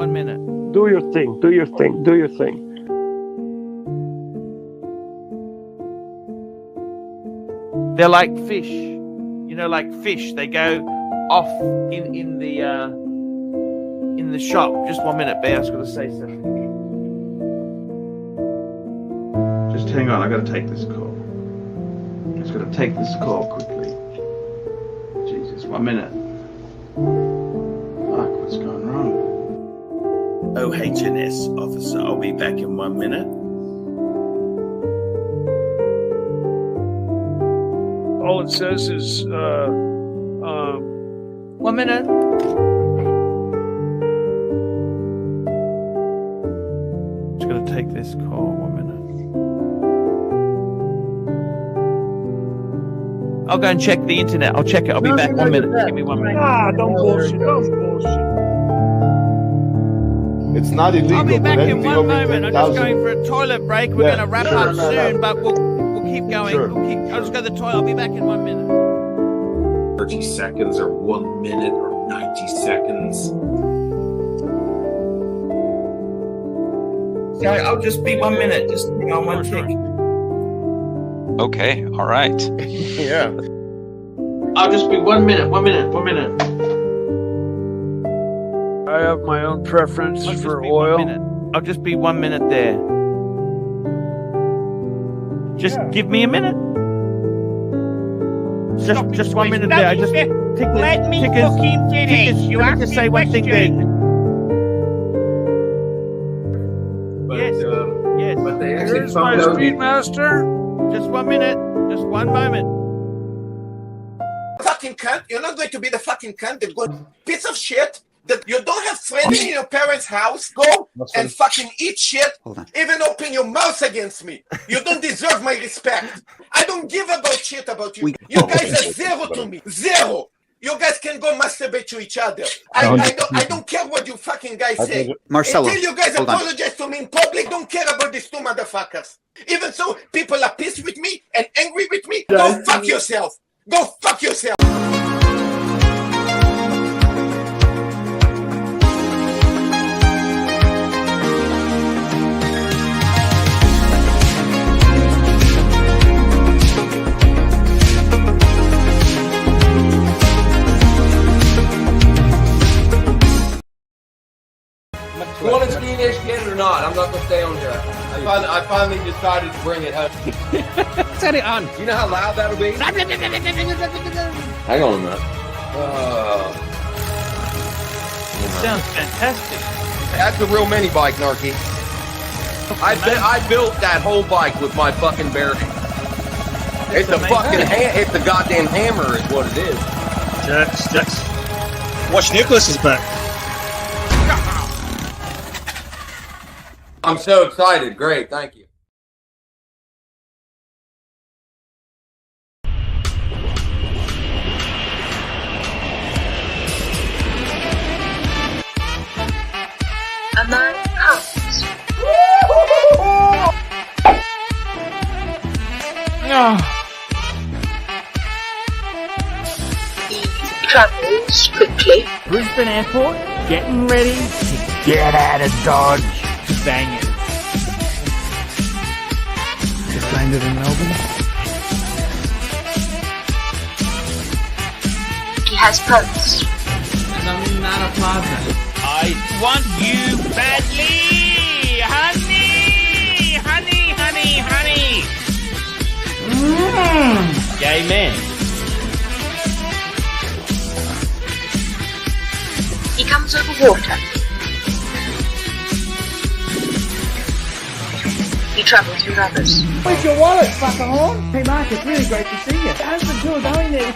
1 minute. Do your thing. Do your thing. Do your thing. They're like fish, you know, like fish. They go off in the shop. Just 1 minute, Bear. I was going to say something. Just hang on. I got to take this call. Just got to take this call quickly. Jesus, 1 minute. Fuck, what's going wrong? OHS officer. I'll be back in 1 minute. All it says is 1 minute. Just gonna take this call. 1 minute. I'll go and check the internet. I'll check it. I'll be back 1 minute. Give me 1 minute. don't bullshit. Don't bullshit. It's not illegal. I'll be back in 1 over moment. I'm just 10,000. going for a toilet break. We're gonna wrap up soon, but we'll keep going. Sure. I'll just go to the toilet. I'll be back in 1 minute. 30 seconds or 1 minute or 90 seconds. Okay, I'll just be 1 minute. Just hang on one tick. Okay, all right. Yeah. I'll just be 1 minute. 1 minute. 1 minute. I have my own preference I'll just for be oil. 1 minute. I'll just be 1 minute there. Just give me a minute. Just 1 minute there. I just Let me fucking finish. You have asked to me say a one thing question. then. But, Yes. Yes. but they actually Here's my found out Speedmaster. Just 1 minute. Just one moment. Fucking cunt. You're not going to be the fucking cunt that goes piece of shit that you don't have friends in your parents' house. Go and fucking eat shit. Even open your mouth against me. You don't deserve my respect. I don't give about shit about you. You guys are zero to me. Zero. You guys can go masturbate to each other. I don't care what you fucking guys say. Marcelo, Until you guys hold on. apologize to me in public, don't care about these two motherfuckers. Even so, people are pissed with me and angry with me. Go fuck yourself. Go fuck yourself. You want to ski this kid or not? I'm not going to stay on here. I finally decided to bring it home. Set it on. You know how loud that'll be? Hang on a minute. Sounds fantastic. That's a real mini bike, Narky. I built that whole bike with my fucking bare hands. It's a fucking it's a goddamn hammer is what it is. Jax. Watch Nicholas is back. I'm so excited. Great, thank you. A man comes. He travels quickly. Brisbane Airport, getting ready to get out of Dodge. Bangers. Just landed in Melbourne. He has posts. And I'm in Nana Plaza. I want you badly, honey, honey, honey, honey. Gay men. He comes over water. He travels with others. Where's your wallet, fucker horn? Hey Mark, it's really great to see you. Husband too are going there.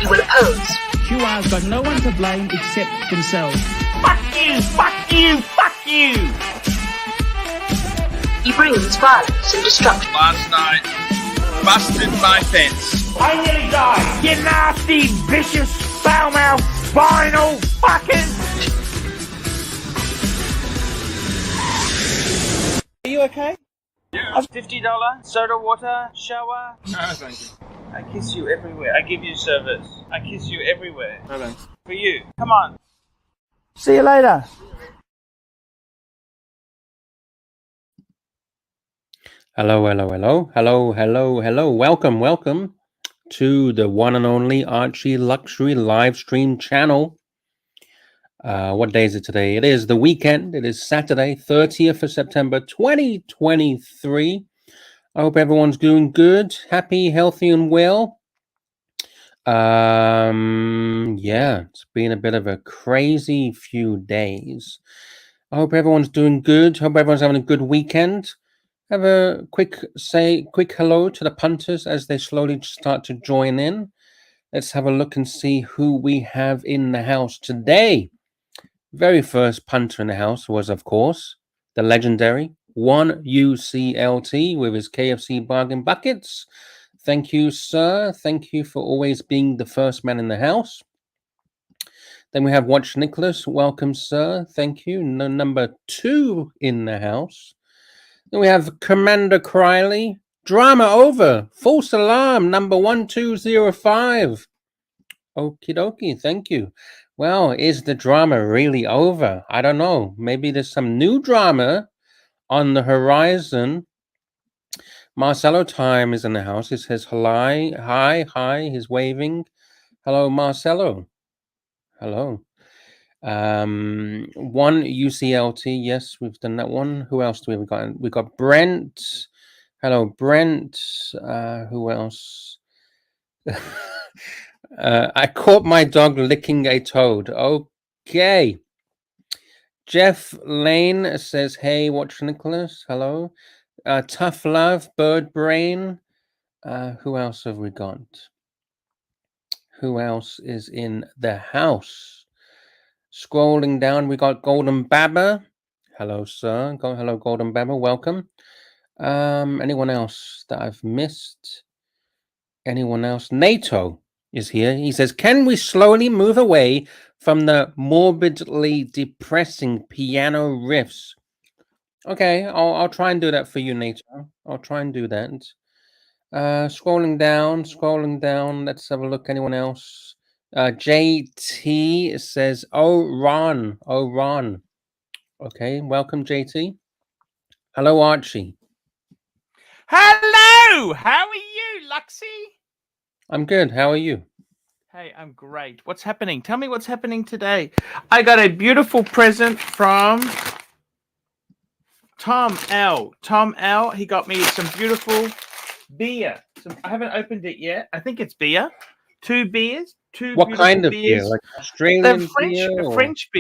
He will oppose. QR's got no one to blame except themselves. Fuck you, fuck you, fuck you! He brings violence and destruction. Last night, busted my fence. I nearly died. You nasty, vicious, foul-mouthed, spinal fuckers! Are you okay? Yeah. $50 soda water shower. No, thank you. I kiss you everywhere. I give you service. I kiss you everywhere. No, thanks. For you. Come on. See you later. Hello, hello, hello, hello, hello, hello. Welcome to the one and only Archie Luxury live stream channel. What day is it today? It is the weekend. It is Saturday, 30th of September, 2023. I hope everyone's doing good, happy, healthy, and well. Yeah, it's been a bit of a crazy few days. I hope everyone's doing good. Hope everyone's having a good weekend. Have a quick hello to the punters as they slowly start to join in. Let's have a look and see who we have in the house today. Very first punter in the house was, of course, the legendary 1UCLT with his KFC bargain buckets. Thank you, sir. Thank you for always being the first man in the house. Then we have Watch Nicholas. Welcome, sir. Thank you. Number 2 in the house. Then we have Commander Criley. Drama over. False alarm number 1205. Okie dokie. Thank you. Well, is the drama really over? I don't know. Maybe there's some new drama on the horizon. Marcelo Time is in the house. He says hi. He's waving. Hello, Marcelo. Hello. 1UCLT. Yes, we've done that one. Who else do we have? We've got Brent. Hello, Brent. Who else? I caught my dog licking a toad. Okay. Jeff Lane says, hey, Watch Nicholas. Hello. Tough Love, Bird Brain. Who else have we got? Who else is in the house? Scrolling down, we got Golden Babber. Hello, sir. Hello, Golden Babber. Welcome. Anyone else that I've missed? Anyone else? NATO is here. He says, can we slowly move away from the morbidly depressing piano riffs? Okay, I'll try and do that for you, NATO. I'll try and do that. Scrolling down. Let's have a look. Anyone else? JT says, oh, Ron. Okay, welcome, JT. Hello, Archie. Hello! How are you, Luxy? I'm good. How are you? Hey, I'm great. What's happening? Tell me what's happening today. I got a beautiful present from Tom L. Tom L. He got me some beautiful beer. I haven't opened it yet. I think it's beer. 2 beers. What kind of beer? Like Australian beer? A French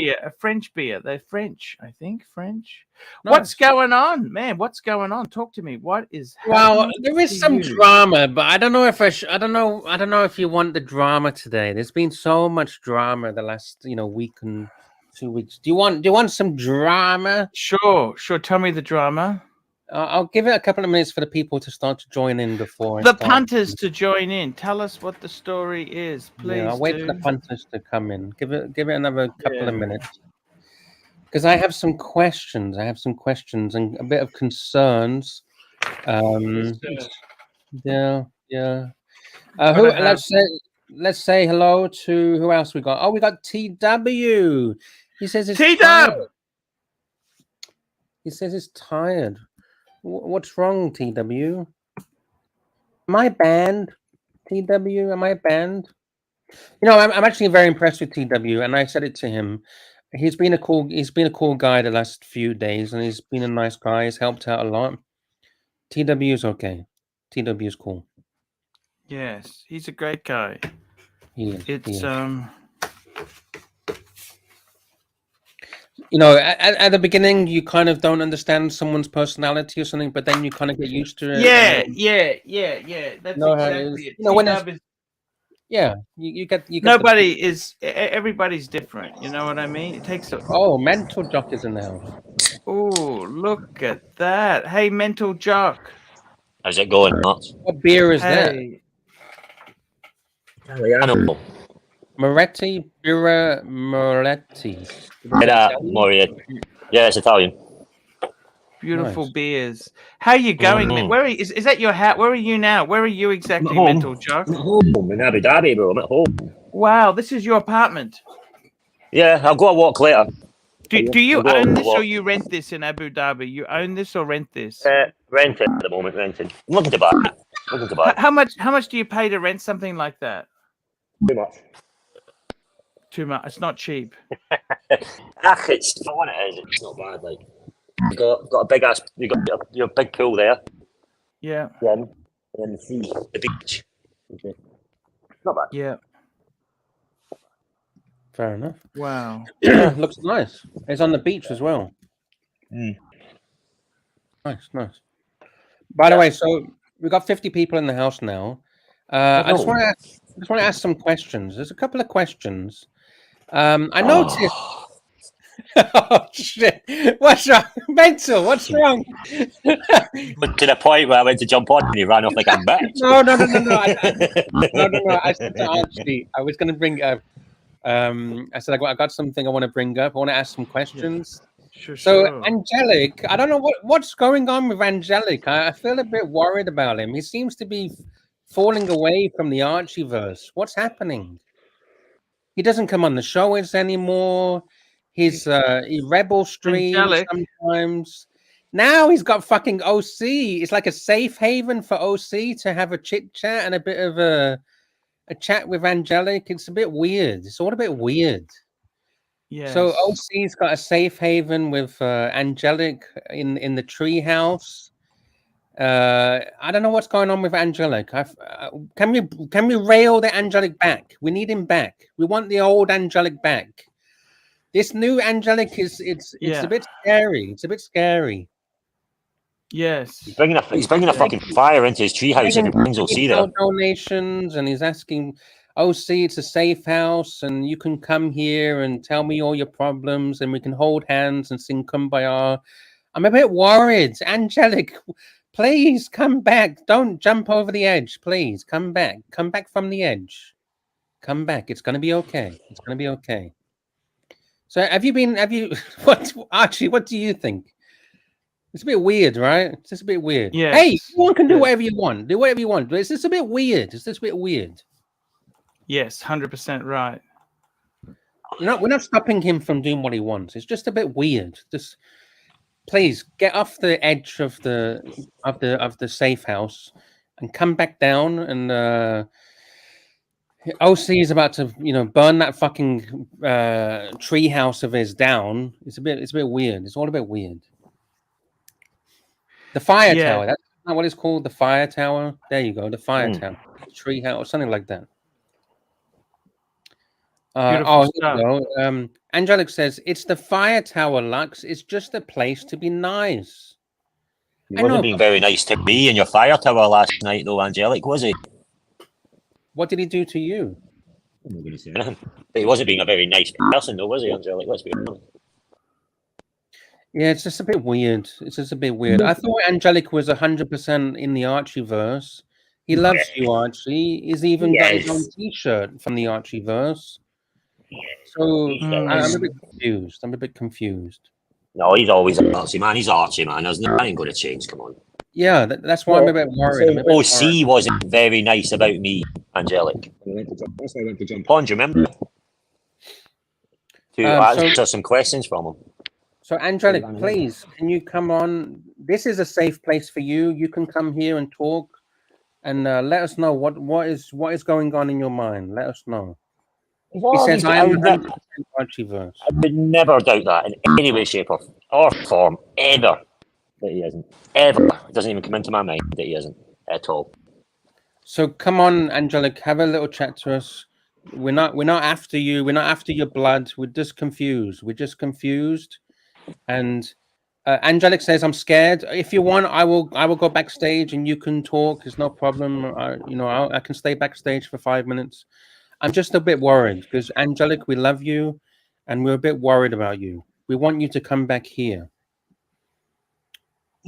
beer. They're French, I think. French. Nice. What's going on, man? What's going on? Talk to me. What is Well, there is some drama, but I don't know if I don't know if you want the drama today. There's been so much drama the last, week and 2 weeks. Do you want some drama? Sure. Tell me the drama. I'll give it a couple of minutes for the people to start to join in before the punters to join in. Tell us what the story is, please. Yeah, I'll wait for the punters to come in. Give it another couple of minutes, because I have some questions. And a bit of concerns. Yeah. Let's say hello to who else we got. Oh, we got TW. He says it's tired. He says it's tired. What's wrong, TW? Am I banned? TW, am I banned? I'm actually very impressed with TW, and I said it to him. He's been a cool guy the last few days, and he's been a nice guy. He's helped out a lot. TW is okay. TW is cool. Yes, he's a great guy. At the beginning, you kind of don't understand someone's personality or something, but then you kind of get used to it. Yeah. That's exactly it. Everybody's different. You know what I mean? It takes a. Oh, Mental Jock is in the house. Oh, look at that! Hey, Mental Jock. How's it going, Matt? What beer is that? Animal. Moretti, Birra Moretti. Yeah, it's Italian. Beautiful beers. How are you going? Where is that your hat? Where are you now? Where are you exactly, Mental Jock? I'm home in Abu Dhabi, bro. I'm at home. Wow, this is your apartment. Yeah, I'll go a walk later. Do you I'll go own a this or walk. you rent this in Abu Dhabi? You own this or rent this? Rented at the moment, rented. I'm looking to buy it. Looking to buy it. How much do you pay to rent something like that? Too much. Too much. It's not cheap. It's for what it is. It's not bad. Like you got a big ass. You got your big pool there. Yeah. And then the sea, the beach. Okay. Not bad. Yeah. Fair enough. Wow. Looks nice. It's on the beach as well. Nice. By the way, so we've got 50 people in the house now. I just want to ask some questions. There's a couple of questions. I noticed. Oh shit! What's wrong, Mental? What's wrong? But to the point where I went to jump on and he ran off like a bitch. No. I said to Archie, I was going to bring up. I said I got something I want to bring up. I want to ask some questions. Sure. So Angelic, I don't know what's going on with Angelic. I feel a bit worried about him. He seems to be falling away from the ArchieVerse. What's happening? He doesn't come on the shows anymore. He rebel streams Angelic. sometimes. Now he's got fucking OC. It's like a safe haven for OC to have a chit chat and a bit of a chat with Angelic. It's a bit weird. It's all a bit weird. Yeah. So OC's got a safe haven with Angelic in the treehouse. I don't know what's going on with Angelic. Can we rail the Angelic back? We need him back. We want the old Angelic back. This new Angelic it's a bit scary. It's a bit scary. Yes. He's bringing a fucking fire into his treehouse if he brings OC there. Donations, and he's asking OC, it's a safe house, and you can come here and tell me all your problems, and we can hold hands and sing Kumbaya. I'm a bit worried. Angelic, please come back. Don't jump over the edge. Please come back. Come back from the edge. Come back. It's going to be okay. It's going to be okay. So Archie, what do you think? It's a bit weird, right? It's just a bit weird. Yeah. Hey, everyone can do whatever you want. Do whatever you want. But it's just a bit weird. It's just a bit weird. Yes, 100% right. We're not stopping him from doing what he wants. It's just a bit weird. Just please get off the edge of the safe house and come back down. And OC is about to burn that fucking tree house of his down. It's a bit weird. It's all a bit weird. The fire tower. That's not what it's called. The fire tower. There you go. The fire tower. Tree house, something like that. Here we go. Angelic says it's the fire tower, Lux. It's just a place to be nice. He wasn't being very nice to me in your fire tower last night, though, Angelic, was he? What did he do to you? I'm not going to say anything. But he wasn't being a very nice person, though, was he, Angelic? Let's be honest. Yeah, it's just a bit weird. It's just a bit weird. I thought Angelic was 100% in the ArchieVerse. He loves you, Archie. He's even got his own T-shirt from the ArchieVerse. So I'm a bit confused. No, he's always Archie, man. He's Archie, man. There's nothing going to change. Come on. Yeah, that's why I'm a bit worried. OC wasn't very nice about me, Angelic. That's why I went to jump. Pond, do you remember? To answer some questions from him. So, Angelic, please, can you come on? This is a safe place for you. You can come here and talk, and let us know what is going on in your mind. Let us know. He says, "I am 100% ArchieVerse." I would never doubt that in any way, shape, or form, ever. That he isn't. Ever. It doesn't even come into my mind that he isn't at all. So come on, Angelic, have a little chat to us. We're not after you. We're not after your blood. We're just confused. And Angelic says, "I'm scared. If you want, I will go backstage and you can talk. It's no problem. I can stay backstage for 5 minutes. I'm just a bit worried because Angelic, we love you, and we're a bit worried about you. We want you to come back here.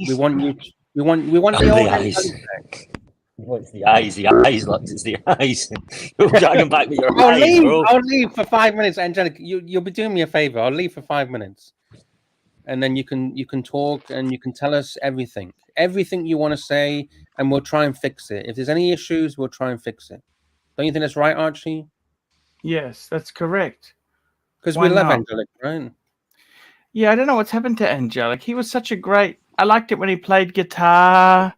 We want you. We want the old eyes. What's the eyes? The eyes, Lux. It's the eyes. You're dragging back with your eyes, bro. I'll leave for 5 minutes, Angelic. You'll be doing me a favor. I'll leave for 5 minutes, and then you can talk and you can tell us everything you want to say, and we'll try and fix it. If there's any issues, we'll try and fix it. Don't you think that's right, Archie? Yes, that's correct. Because Why we love not? Angelic, right? Yeah, I don't know what's happened to Angelic. He was such a great. I liked it when he played guitar,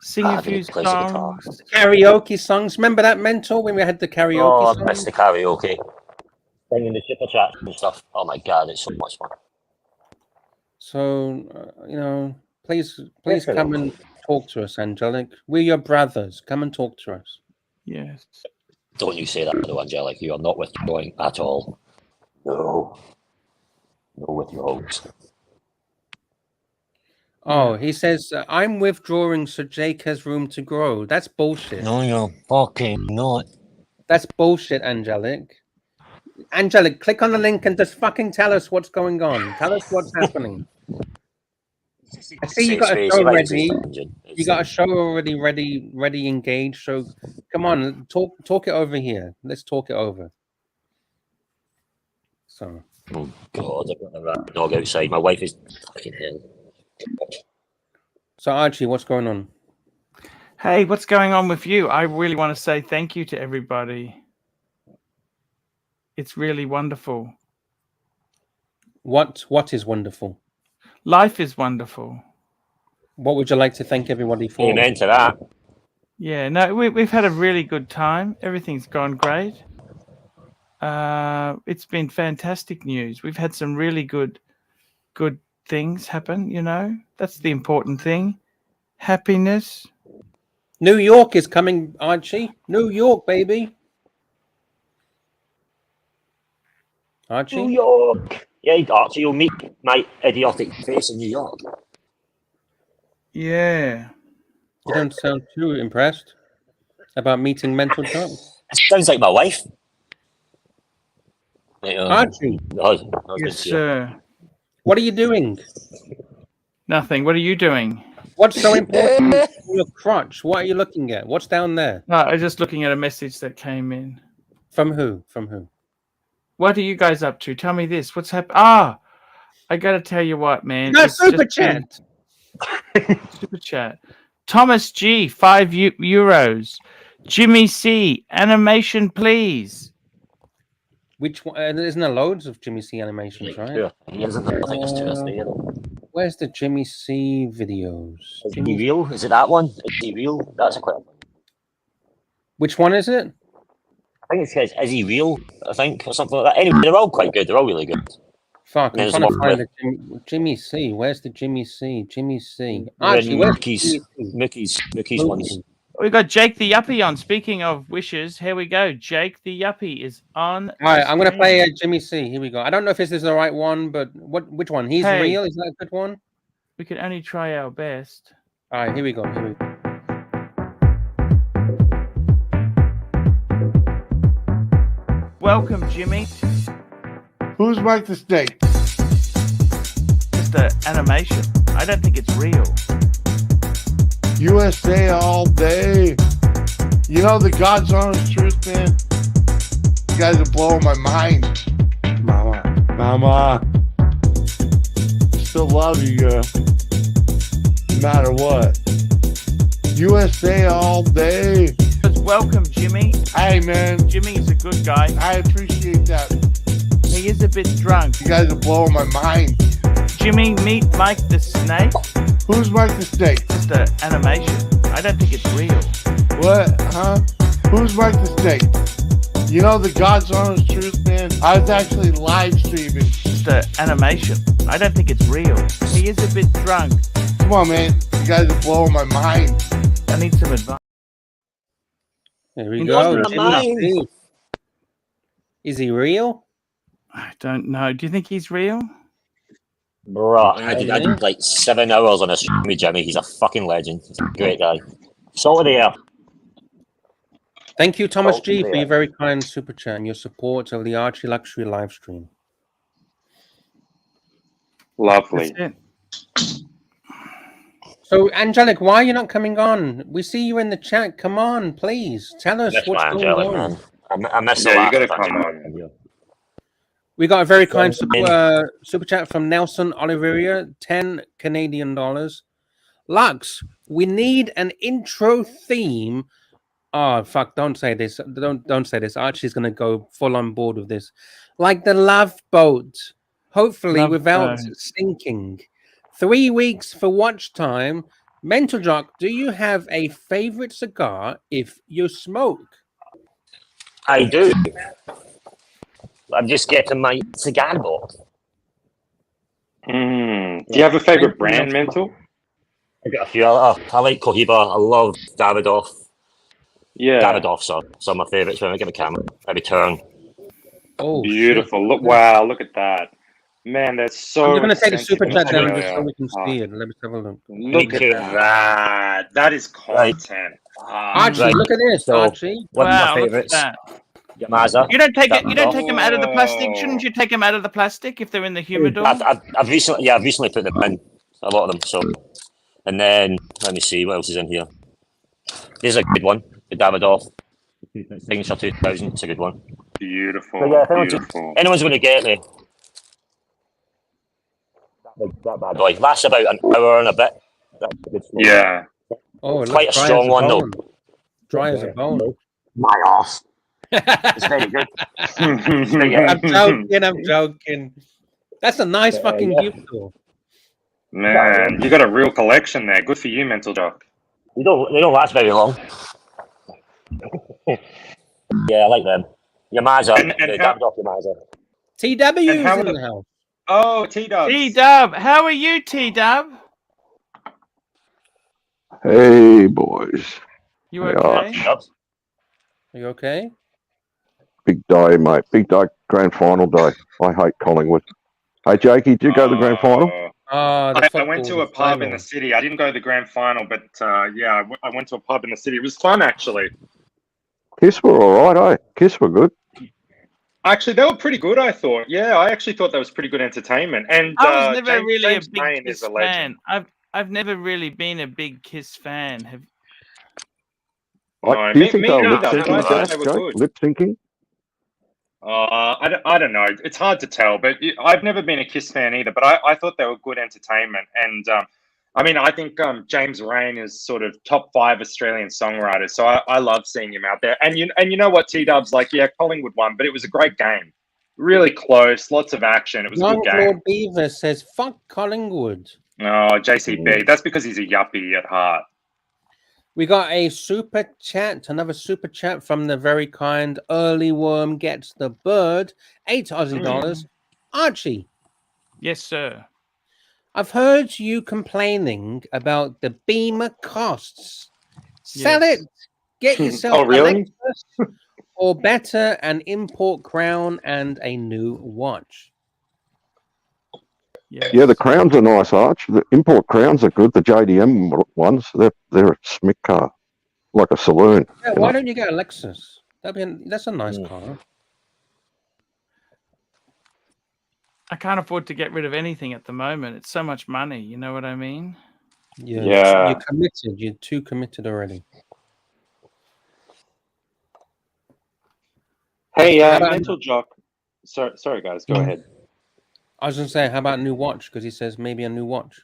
sing a few He plays the guitar. songs. Karaoke songs. Remember that, Mentor, when we had the karaoke Oh, I songs? miss the karaoke. Singing the super chats and stuff. Oh my god, it's so much fun. So, you know, please come and talk to us, Angelic. We're your brothers. Come and talk to us. Yes. Don't you say that though, Angelic. You are not withdrawing at all. No. No withdrawals. Oh, he says, I'm withdrawing so Jake has room to grow. That's bullshit. No, you're fucking not. That's bullshit, Angelic. Angelic, click on the link and just fucking tell us what's going on. Tell us what's happening. I see you got a show ready. You got a show already ready, engaged. So come on, talk it over here. Let's talk it over. So. Oh God, I've got a rat dog outside. My wife is fucking hell. So Archie, what's going on? Hey, what's going on with you? I really want to say thank you to everybody. It's really wonderful. What is wonderful? Life is wonderful. What would you like to thank everybody for? Amen to that. Yeah, no, we've had a really good time. Everything's gone great. It's been fantastic news. We've had some really good things happen, you know. That's the important thing. Happiness. New York is coming, Archie. New York, baby. Archie? New York. Yeah, Archie, you'll meet my idiotic face in New York. Yeah. You don't sound too impressed about meeting mental Trump. It sounds like my wife. Archie. Yes, sir. What are you doing? Nothing. What are you doing? What's so important in your crotch? What are you looking at? What's down there? No, I was just looking at a message that came in. From who? From who? What are you guys up to? Tell me this. What's happened? I got to tell you what, man. No, It's super just chat. Super chat. Thomas G, €5. Jimmy C, animation, please. Which one? Isn't there loads of Jimmy C animations, right? Yeah, he isn't. I think it's 2 or 3. Where's the Jimmy C videos? Is he real? Is it that one? Is he real? That's a question. Which one is it? I think it says, is he real? I think, or something like that. Anyway, they're all quite good. They're all really good. Fuck, I'm There's trying to one find with- the Jimmy C. Where's the Jimmy C? Jimmy C. Archie, where's Mickey's ones. We got Jake the Yuppie on. Speaking of wishes, here we go. Jake the Yuppie is on. All right, I'm going to play Jimmy C. Here we go. I don't know if this is the right one, but which one? He's Hey. real? Is that a good one? We can only try our best. All right, here we go. Here we go. Welcome, Jimmy. Who's Mike the Snake? Just an animation. I don't think it's real. USA all day. You know the God's honest truth, man. You guys are blowing my mind. Mama. Still love you, girl. No matter what. USA all day. Just welcome, Jimmy. Hey, man. Jimmy is a good guy. I appreciate that. He is a bit drunk. You guys are blowing my mind. Jimmy, meet Mike the Snake. Who's Mike the Snake? Just an animation. I don't think it's real. What? Huh? Who's Mike the Snake? You know the God's honest truth, man? I was actually live streaming. Just an animation. I don't think it's real. He is a bit drunk. Come on, man. You guys are blowing my mind. I need some advice. There we go. Jimmy C. Is he real? I don't know. Do you think he's real? Bruh, I did like 7 hours on a stream with Jimmy. He's a fucking legend. He's a great guy. Salt of the air. Thank you, Thomas G, for your very kind super chat and your support of the Archie Luxury live stream. Lovely. So, Angelic, why are you not coming on? We see you in the chat. Come on, please. Tell us what's going on. I missed Yeah, a you lot. gotta come on. We got a very kind super chat from Nelson Oliveria, 10 Canadian dollars. Lux, we need an intro theme Oh fuck! Don't say this. Don't say this. Archie's gonna go full on board with this, like the Love Boat. Hopefully, Love without Boat. sinking. 3 weeks for watch time. Mental Jock, do you have a favorite cigar if you smoke? I do. I'm just getting my cigar board. Do you have a favorite brand, Mental? I got a few. I like Cohiba. I love Davidoff. Yeah. Davidoff's are some of my favourites when I get my camera. Every turn. Oh, beautiful. Look, wow, look at that. Man, that's so I'm going to take the super expensive chat in down just so Australia. we can see it. Let me have a look. Look at that. That is content. Archie, Right. look at this, So, Archie. one of Wow, my look at favourites. that. Yamaza. You don't take it. You don't Davidoff. take them out of the plastic. Shouldn't you take them out of the plastic if they're in the humidor? I've recently put them in, a lot of them. So, and then let me see what else is in here. This is a good one, the Davidoff Signature 2000. It's a good one. Beautiful. So yeah, Beautiful. anyone's going to get me. That bad boy lasts about an hour and a bit. That's a good smoke. Yeah. Oh, it Quite a looks dry strong as a one though. bone. Dry as a bone. My ass. It's very good. I'm joking. That's a nice fucking gift though. Man, you got a real collection there. Good for you, Mental Jock. They don't last very long. Yeah, I like them. Yamaza, And the how- Davidoff Yamaza. TW's And how in are the house. Oh, T-Dubs. T-Dub, how are you, T-Dub? Hey, boys. You Hey, okay? Are you okay? Big day, mate. Big day, grand final day. I hate Collingwood. Hey, Jakey, did you go to the grand final? Oh, I went to a pub in the city. I didn't go to the grand final, but yeah, I went to a pub in the city. It was fun, actually. Kiss were all right, eh? Kiss were good. Actually, they were pretty good, I thought. Yeah, I actually thought that was pretty good entertainment. And I was never really James a big Payne Kiss is a legend. fan. I've never really been a big Kiss fan. Do you think they were lip neither. syncing, I thought Jack? they were Jake? good. Lip syncing? I don't know. It's hard to tell, but I've never been a Kiss fan either. But I thought they were good entertainment, and I mean, I think James Rain is sort of top 5 Australian songwriters. So I love seeing him out there. And you know what, T-Dub's like, yeah, Collingwood won, but it was a great game, really close, lots of action. It was a good game. Lord Beaver says, "Fuck Collingwood." Oh, JCB, that's because he's a yuppie at heart. We got a super chat, another super chat from the very kind Early Worm Gets the Bird, 8 Aussie dollars. Archie. Yes, sir. I've heard you complaining about the Beamer costs. Sell it. Get yourself Oh, really? a Lexus, or better, an import crown and a new watch. Yeah, the crowns are nice, Arch. The import crowns are good. The JDM ones, they're a smick car, like a saloon. Yeah, why don't you get a Lexus? That's a nice car. I can't afford to get rid of anything at the moment. It's so much money. You know what I mean? Yeah. You're committed. You're too committed already. Hey, How about- Mental Jock. Sorry, guys. Go ahead. I was going to say, how about a new watch? Because he says maybe a new watch.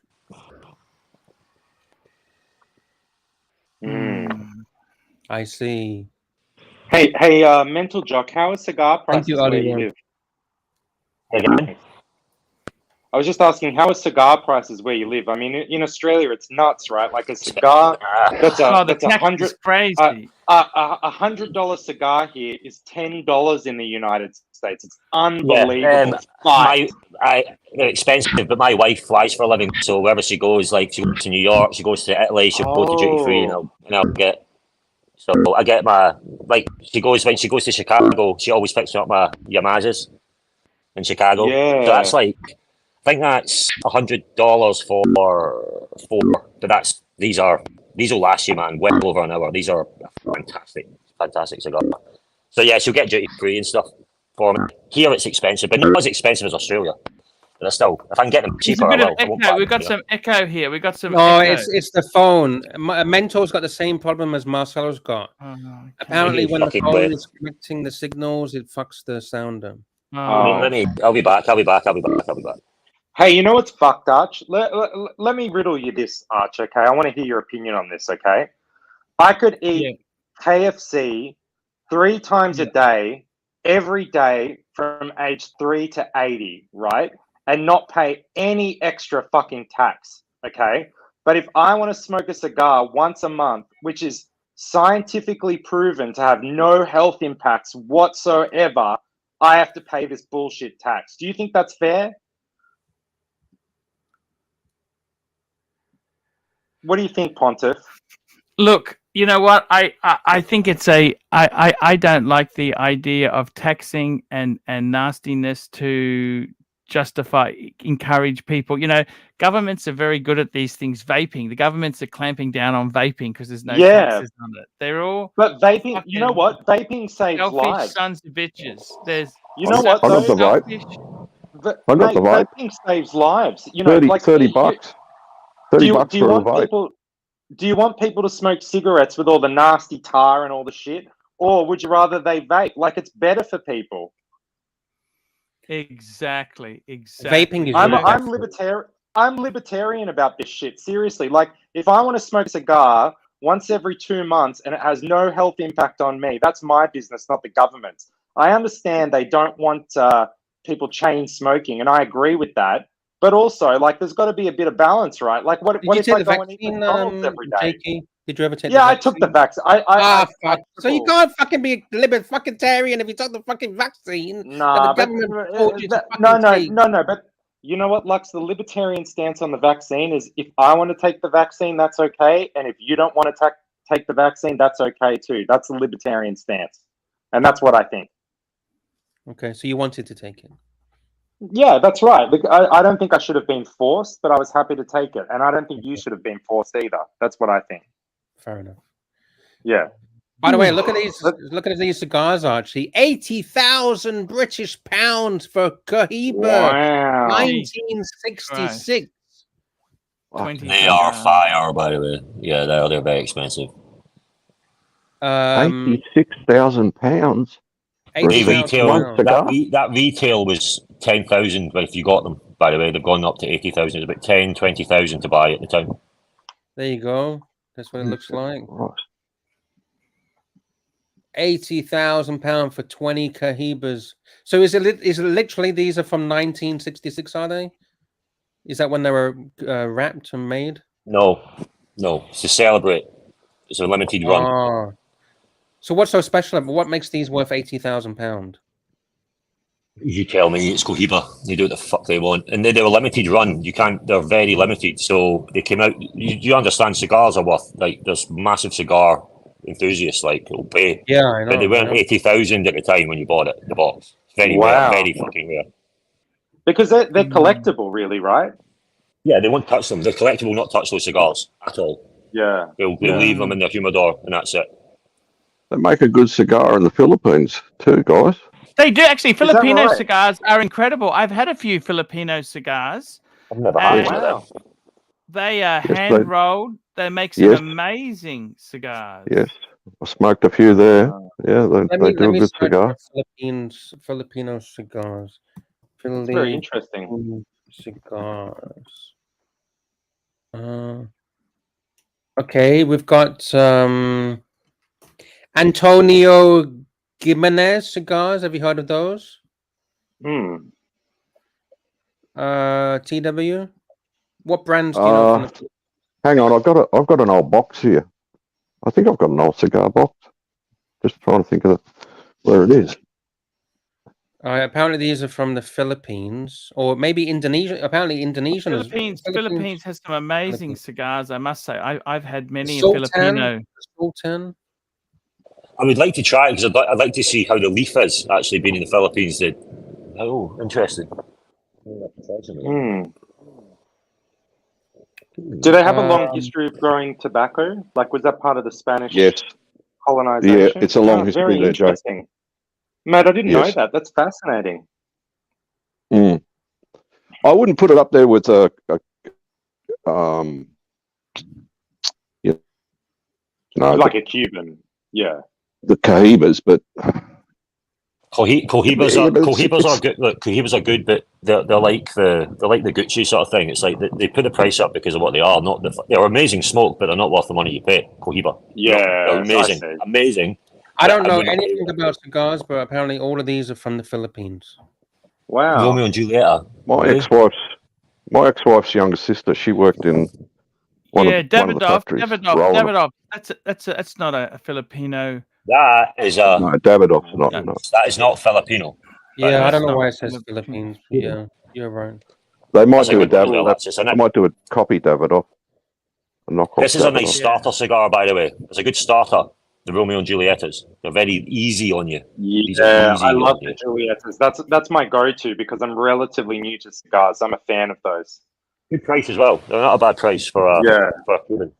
I see. Hey, Mental Jock. How are cigar prices you, where Ollie. you live? I was just asking, how are cigar prices where you live? I mean, in Australia, it's nuts, right? Like a cigar that's the that's tax is crazy. $100 cigar here is $10 in the United States. It's unbelievable. They're expensive, but my wife flies for a living, so wherever she goes, like she goes to New York, she goes to Italy, she'll go to duty free, and I'll get. So I get when she goes to Chicago, she always picks up my Yamazas in Chicago. Yeah. So that's I think that's $100 for 4, but these will last you, man, well over an hour. These are fantastic cigar. So yeah, she'll get duty free and stuff for me. Here it's expensive, but not as expensive as Australia. But still, if I can get them cheaper, I will. I won't buy We've got them. some echo here. We've got some. No, echo. it's the phone. Mentor's got the same problem as Marcelo's got. Apparently, when the phone is connecting the signals, it fucks the sound up. I'll be back. Hey, you know what's fucked, Arch? Let me riddle you this, Arch, okay? I want to hear your opinion on this, okay? I could eat KFC 3 times a day, every day from age 3 to 80, right? And not pay any extra fucking tax, okay? But if I want to smoke a cigar once a month, which is scientifically proven to have no health impacts whatsoever, I have to pay this bullshit tax. Do you think that's fair? What do you think, Pontiff? Look, you know what? I think it's I don't like the idea of taxing and nastiness to encourage people. You know, governments are very good at these things. Vaping, the governments are clamping down on vaping because there's no taxes on it. They're all But vaping, you know what? Vaping saves selfish lives. sons of bitches. There's You know what? I got the vape. I got the vape. Vaping saves lives. You know, 30 bucks. 30 bucks for a vape. Do you want people to smoke cigarettes with all the nasty tar and all the shit? Or would you rather they vape? Like, it's better for people. Exactly. Vaping is I'm libertarian about this shit. Seriously. Like, if I want to smoke a cigar once every 2 months and it has no health impact on me, that's my business, not the government's. I understand they don't want people chain smoking, and I agree with that. But also, like, there's got to be a bit of balance, right? Like, what if I go and eat McDonald's every day? Jakey? Did you ever take? Yeah, I took the vaccine. Fuck. So you can't fucking be libertarian if you took the fucking vaccine. Nah, but no. But you know what, Lux? The libertarian stance on the vaccine is: if I want to take the vaccine, that's okay, and if you don't want to take the vaccine, that's okay too. That's the libertarian stance, and that's what I think. Okay, so you wanted to take it. Yeah, that's right. I don't think I should have been forced, but I was happy to take it. And I don't think you should have been forced either. That's what I think. Fair enough. Yeah. By the way, look at these. Look at these cigars, Archie. 80,000 British pounds for Cohiba. Wow. 1966. They are fire, by the way. Yeah, they're very expensive. 86,000 pounds. That retail was 10,000 if you got them. By the way, they've gone up to 80,000. It's about 10, 20,000 to buy at the time. There you go. That's what it looks like. £80,000 for 20 Cohibas. So is it literally these are from 1966? Are they? Is that when they were wrapped and made? No. It's to celebrate. It's a limited run. So what's so special? What makes these worth £80,000? You tell me. It's Cohiba. They do what the fuck they want, and they were limited run. You can't. They're very limited. So they came out. You understand? Cigars are worth like there's massive cigar enthusiasts like will pay. Yeah, I know. But they weren't 80,000 at the time when you bought it. The box. Very rare. Very fucking rare. Because they're collectible, really, right? Yeah, they won't touch them. They're collectible, not touch those cigars at all. Yeah. They'll leave them in their humidor, and that's it. They make a good cigar in the Philippines too, guys. They do actually. Filipino cigars are incredible. I've had a few Filipino cigars. I've never had them. They are hand rolled. They make some amazing cigars. Yes, I smoked a few there. Yeah, they do a good cigar. Filipino cigars. It's very interesting. Cigars. Okay, we've got Antonio Gimenez cigars. Have you heard of those? TW. What brands do you know? Hang on, I've got an old box here. I think I've got an old cigar box. Just trying to think of where it is. Apparently, these are from the Philippines or maybe Indonesia. Apparently, Indonesian. Philippines has some amazing cigars. I must say, I've had many Filipino. Sultan. I would like to try it because I'd like to see how the leaf is actually being in the Philippines. Oh, interesting. Do they have a long history of growing tobacco? Like, was that part of the Spanish colonization? Yeah, it's a long history there, Joe. Mate, I didn't know that. That's fascinating. I wouldn't put it up there with like a Cuban, yeah. The Cohibas, but Cohibas Yeah, are but it's- good. Look, Cohibas are good, but they're like the Gucci sort of thing. It's like they put the price up because of what they are. Not they're amazing smoke, but they're not worth the money you pay. Cohiba. Yeah, they're amazing, I see. amazing. I don't know wouldn't pay anything that. about cigars, but apparently all of these are from the Philippines. Wow. Romeo and Julieta. My Really? ex-wife's younger sister. She worked in one of the factories. Davidoff. That's not a Filipino. That is No, Davidoff's not. No. No. that is not Filipino. Yeah, I That's don't know not why it says Filipino. Philippines. But yeah, you're right. They might That's a do a good point, Davidoff. Alexis, isn't They it? might do a copy Davidoff. A knockoff This is a Davidoff. nice starter cigar, by the way. It's a good starter. The Romeo and Julietas. They're very easy on you. These are Yeah, easy I love on the you. Julietas. That's my go-to because I'm relatively new to cigars. I'm a fan of those. Good price as well. They're not a bad price for a Cuban.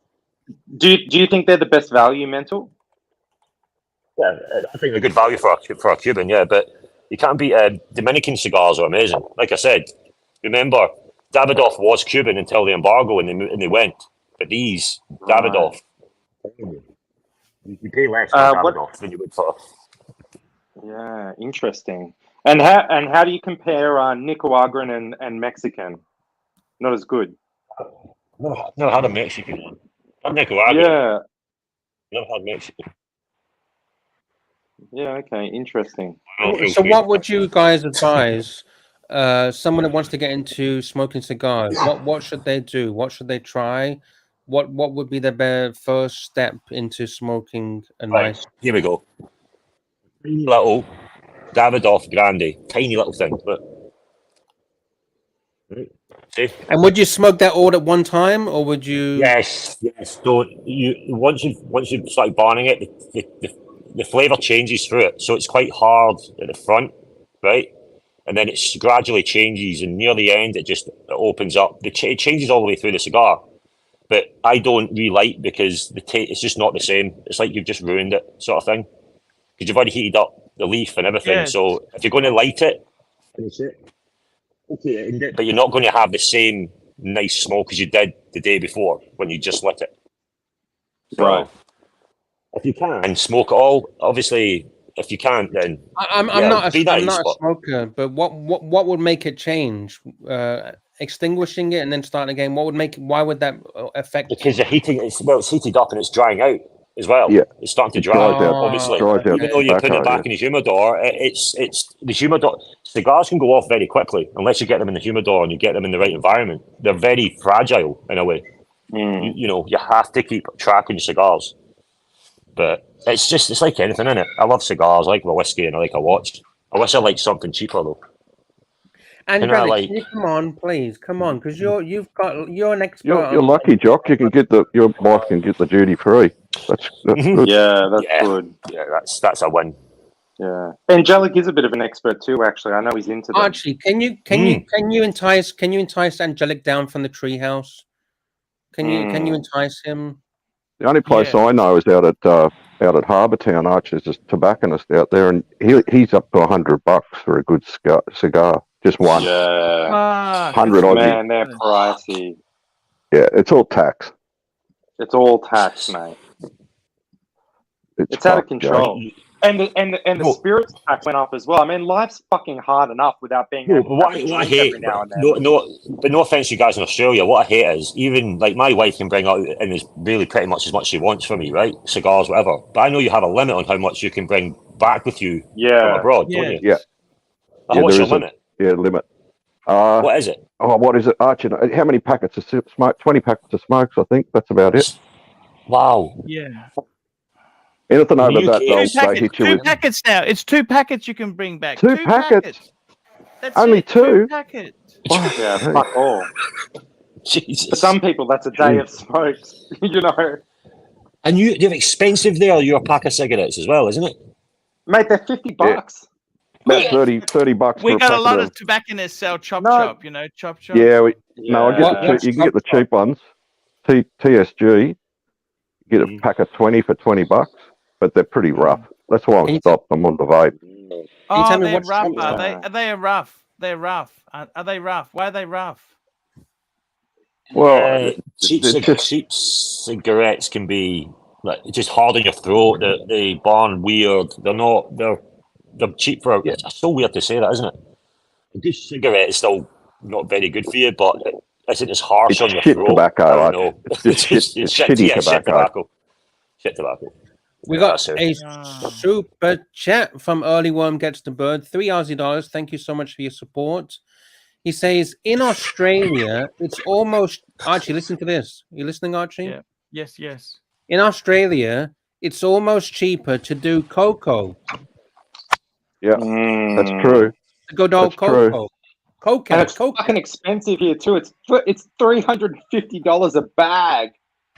Do you think they're the best value, Mental? Yeah, I think they're good value for a Cuban. Yeah, but you can't beat Dominican cigars are amazing. Like I said, remember Davidoff was Cuban until the embargo and they went. But these Davidoff, you pay less for Davidoff than you would for. Yeah, interesting. And how do you compare Nicaraguan and Mexican? Not as good. Never had a Mexican one. I've Nicaraguan. Yeah. Never had Mexican. Yeah. Okay. Interesting. So, what would you guys advise someone that wants to get into smoking cigars? What should they do? What should they try? What would be their first step into smoking a nice? Here we go. Tiny little Davidoff Grande, tiny little thing. But see? And would you smoke that all at one time, or would you? Yes. Don't you once you start burning it, the flavor changes through it, so it's quite hard at the front, right? And then it gradually changes, and near the end, it opens up. It changes all the way through the cigar. But I don't relight because it's just not the same. It's like you've just ruined it, sort of thing, because you've already heated up the leaf and everything. Yes. So if you're going to light it, but you're not going to have the same nice smoke as you did the day before when you just lit it. So, right. If you can smoke it all, obviously. If you can't, then I'm not a smoker. But what would make it change? Extinguishing it and then starting again. What would make? Why would that affect? Because you're heating. It's heated up and it's drying out as well. Yeah, it's starting to dry out. Obviously, even though you put it back in the humidor, it's the humidor. Cigars can go off very quickly unless you get them in the humidor and you get them in the right environment. They're very fragile in a way. You know, you have to keep track of your cigars. But it's like anything, innit? I love cigars, I like my whiskey, and I like a watch. I wish I liked something cheaper though. Angelic, can you come on, please, come on, because you're an expert. You're lucky, Jock. You can get your wife can get the duty free. That's good. Yeah, that's good. Yeah, that's a win. Yeah, Angelic is a bit of an expert too. Actually, I know he's into them. Archie, can you entice Angelic down from the treehouse? Can you entice him? The only place I know is out at Harbour Town. Archie's a tobacconist out there, and he's up to $100 for a good cigar, just one. Yeah, 100 Aussie. Man, they're pricey. Yeah, it's all tax. It's all tax, mate. It's out of control. And the spirits tax went up as well. I mean, life's fucking hard enough without being able to what I hate, every now and then. No offense to you guys in Australia. What I hate is even like my wife can bring out and is really pretty much as much she wants for me, right? Cigars, whatever. But I know you have a limit on how much you can bring back with you from abroad, don't you? Yeah. What's your limit? Limit. What is it? Oh, what is it, Archie? How many packets of smoke? 20 packets of smokes, I think. That's about it. Wow. Yeah. Anything over that, they'll hit you with. 2 packets now. It's 2 packets you can bring back. Two packets? That's Only it, 2? 2 packets. Yeah, fuck all. Jesus. For some people, that's a day of smokes, you know. And you have expensive there, your pack of cigarettes as well, isn't it? Mate, they're $50. About $30 We for got a packet lot of of tobacconists sell chop, you know, chop. Yeah, I get you can get the cheap ones. TSG, get a pack of 20 for $20, but they're pretty rough. That's why I've stopped them on the vape. Oh, they're rough. Are they rough? They're rough. Are they rough? Why are they rough? Well, cheap cigarettes can be like just hard on your throat. They burn weird. They're they're cheap for. It's so weird to say that, isn't it? A good cigarette is still not very good for you, but it isn't as harsh It's on your shit throat. tobacco. I don't Like, know. it's just shit. It's shitty tobacco. Shit tobacco. We Yeah, got that's it. a super chat from Early Worm Gets the Bird. 3 Aussie dollars. Thank you so much for your support. He says, in Australia, it's almost... Archie, listen to this. Are you listening, Archie? Yeah. Yes, yes. In Australia, it's almost cheaper to do cocoa. Yeah, that's true. The good old That's true. cocoa. Coca. And it's fucking expensive here too. It's $350 a bag.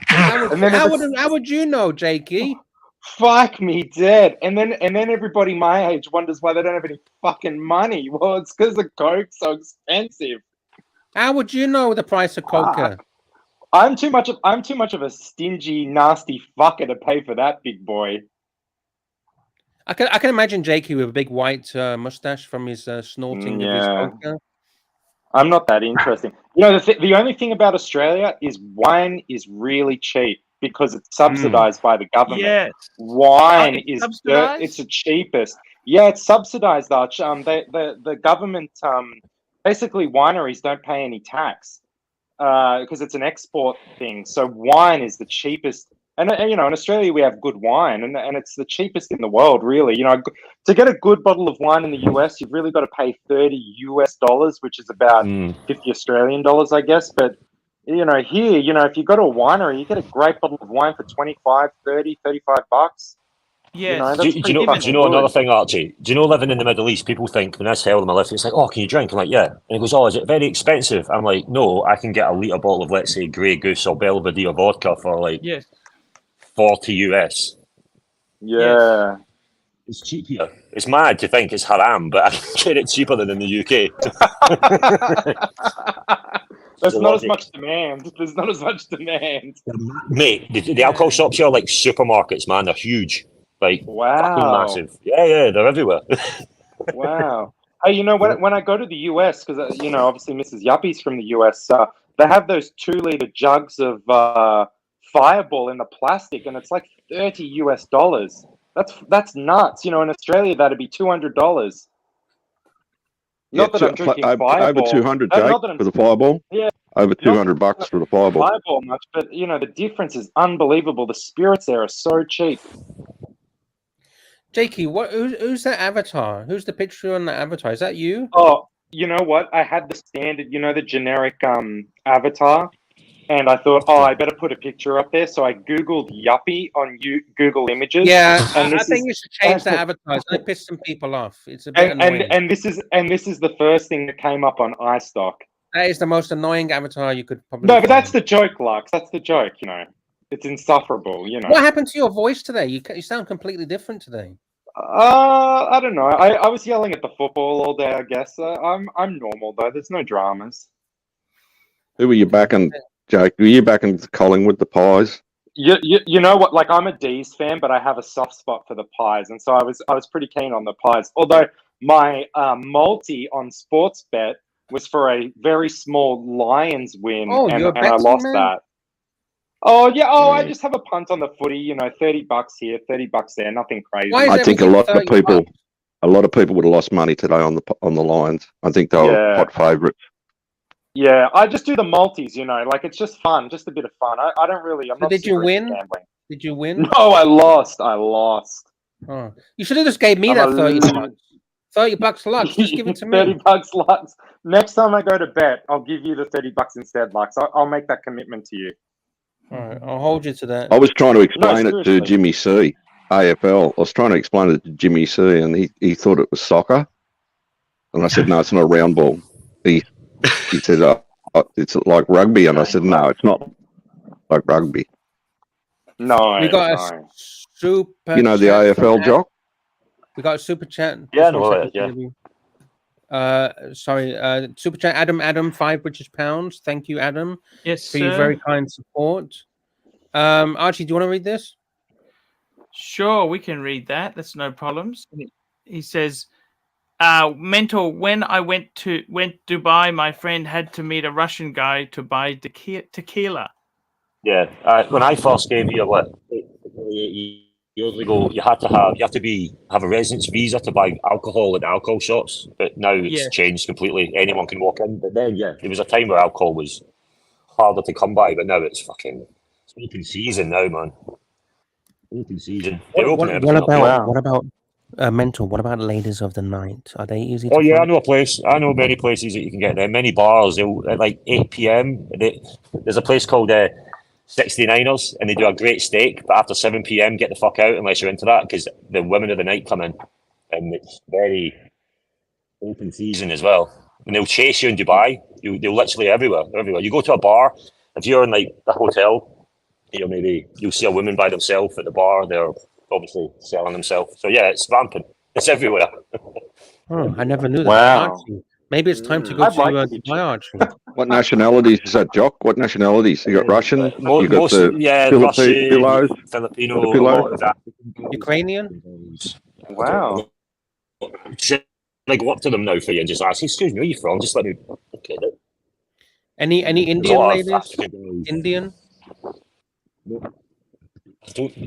How would you know, Jakey? Fuck me dead. And then everybody my age wonders why they don't have any fucking money. Well, it's because the coke's so expensive. How would you know the price of coca? I'm too much of a stingy, nasty fucker to pay for that, big boy. I can imagine Jakey with a big white mustache from his snorting of his coca. I'm not that interesting. You know, the only thing about Australia is wine is really cheap because it's subsidized by the government. Yes. Wine is subsidized? it's the cheapest. Yeah, it's subsidized, Arch. The government basically wineries don't pay any tax because it's an export thing. So wine is the cheapest. And you know, in Australia we have good wine, and it's the cheapest in the world, really. You know, to get a good bottle of wine in the US, you've really got to pay $30, which is about 50 Australian dollars, I guess. But you know, here, you know, if you go to a winery, you get a great bottle of wine for 25, 30, 35 bucks. Yes. You know, Do you know another thing, Archie? Do you know, living in the Middle East, people think when I tell them I live, it's like, oh, can you drink? I'm like, yeah. And he goes, oh, is it very expensive? I'm like, no, I can get a litre bottle of, let's say, Grey Goose or Belvedere vodka for like 40 US. Yeah. It's cheap here. It's mad to think it's haram, but I can get it cheaper than in the UK. There's not as much demand. There's not as much demand. Mate, the alcohol shops here are like supermarkets, man. They're huge. Like, fucking massive. Yeah, they're everywhere. Wow. Hey, you know, when I go to the US, because, you know, obviously Mrs. Yuppie's from the US, they have those 2-liter jugs of Fireball in the plastic, and it's like $30. That's nuts. You know, in Australia, that'd be $200. Not that I'm drinking Fireball. Over 200, Jake, for the Fireball. Yeah. Over 200 bucks for the Fireball. Fireball much, but, you know, the difference is unbelievable. The spirits there are so cheap. Jakey, who's that avatar? Who's the picture on the avatar? Is that you? Oh, you know what? I had the standard, you know, the generic avatar, and I thought, oh, I better put a picture up there. So I Googled Yuppie on Google Images. Yeah, and I think you should change the avatar. It's going to piss some people off. It's a bit annoying. And this is the first thing that came up on iStock. That is the most annoying avatar you could probably. No, but that's the joke, Lux. That's the joke. You know, it's insufferable. You know. What happened to your voice today? You sound completely different today. I don't know. I was yelling at the football all day. I guess I'm normal though. There's no dramas. Who were you backing, Jake? Were you backing Collingwood, the Pies? You know what? Like, I'm a D's fan, but I have a soft spot for the Pies, and so I was pretty keen on the Pies. Although my multi on Sportsbet was for a very small Lions win, and I lost that. Oh yeah. Oh, I just have a punt on the footy. You know, $30 here, $30 there. Nothing crazy. I think a lot of people would have lost money today on the Lions. I think they were hot favourites. Yeah, I just do the multis. You know, like, it's just fun, just a bit of fun. I don't really. I'm not. Did you win? Gambling. Did you win? No, I lost. Oh, you should have just gave me that $30. $30 Lux. Just give it to me. $30 Lux. Next time I go to bet, I'll give you the $30 instead, Lux. I'll make that commitment to you. All right, I'll hold you to that. I was trying to explain it to Jimmy C. AFL. I was trying to explain it to Jimmy C. and he thought it was soccer. And I said, no, it's not a round ball. He said, it's like rugby. And I said, no, it's not like rugby. No, we got a super. You know the AFL, Jock? We got a super chat. Yeah, no, yeah. Super chat. Adam, £5 British. Thank you, Adam. Yes, for your very kind support. Archie, do you want to read this? Sure, we can read that. That's no problems. He says, mental, when I went Dubai, my friend had to meet a Russian guy to buy tequila. Yeah, when I first came here, 8 Years ago, you have to have a residence visa to buy alcohol at alcohol shops, but now it's changed completely. Anyone can walk in. But then, there was a time where alcohol was harder to come by, but now it's open season now, man. Open season. What about mental? What about ladies of the night? Are they easy? Oh to yeah, find? I know a place. I know many places that you can get there. Many bars. At like 8 p.m. There's a place called 69ers, and they do a great steak. But after 7 p.m., get the fuck out unless you're into that, because the women of the night come in, and it's very open season as well. And they'll chase you in Dubai. They'll literally everywhere. You go to a bar. If you're in like a hotel, you'll see a woman by themselves at the bar. They're obviously selling themselves. So yeah, it's rampant. It's everywhere. Oh, I never knew that. Wow. Archie. Maybe it's time to go to Dubai, Archie. What nationalities is that, Jock? What nationalities? You got Russian? You got Russian, Filipinos? Filipino, Ukrainian? Wow. Should I go up to them now for you and just ask, excuse me, where are you from? Just let me. Okay. Any Indian ladies? Indian? I don't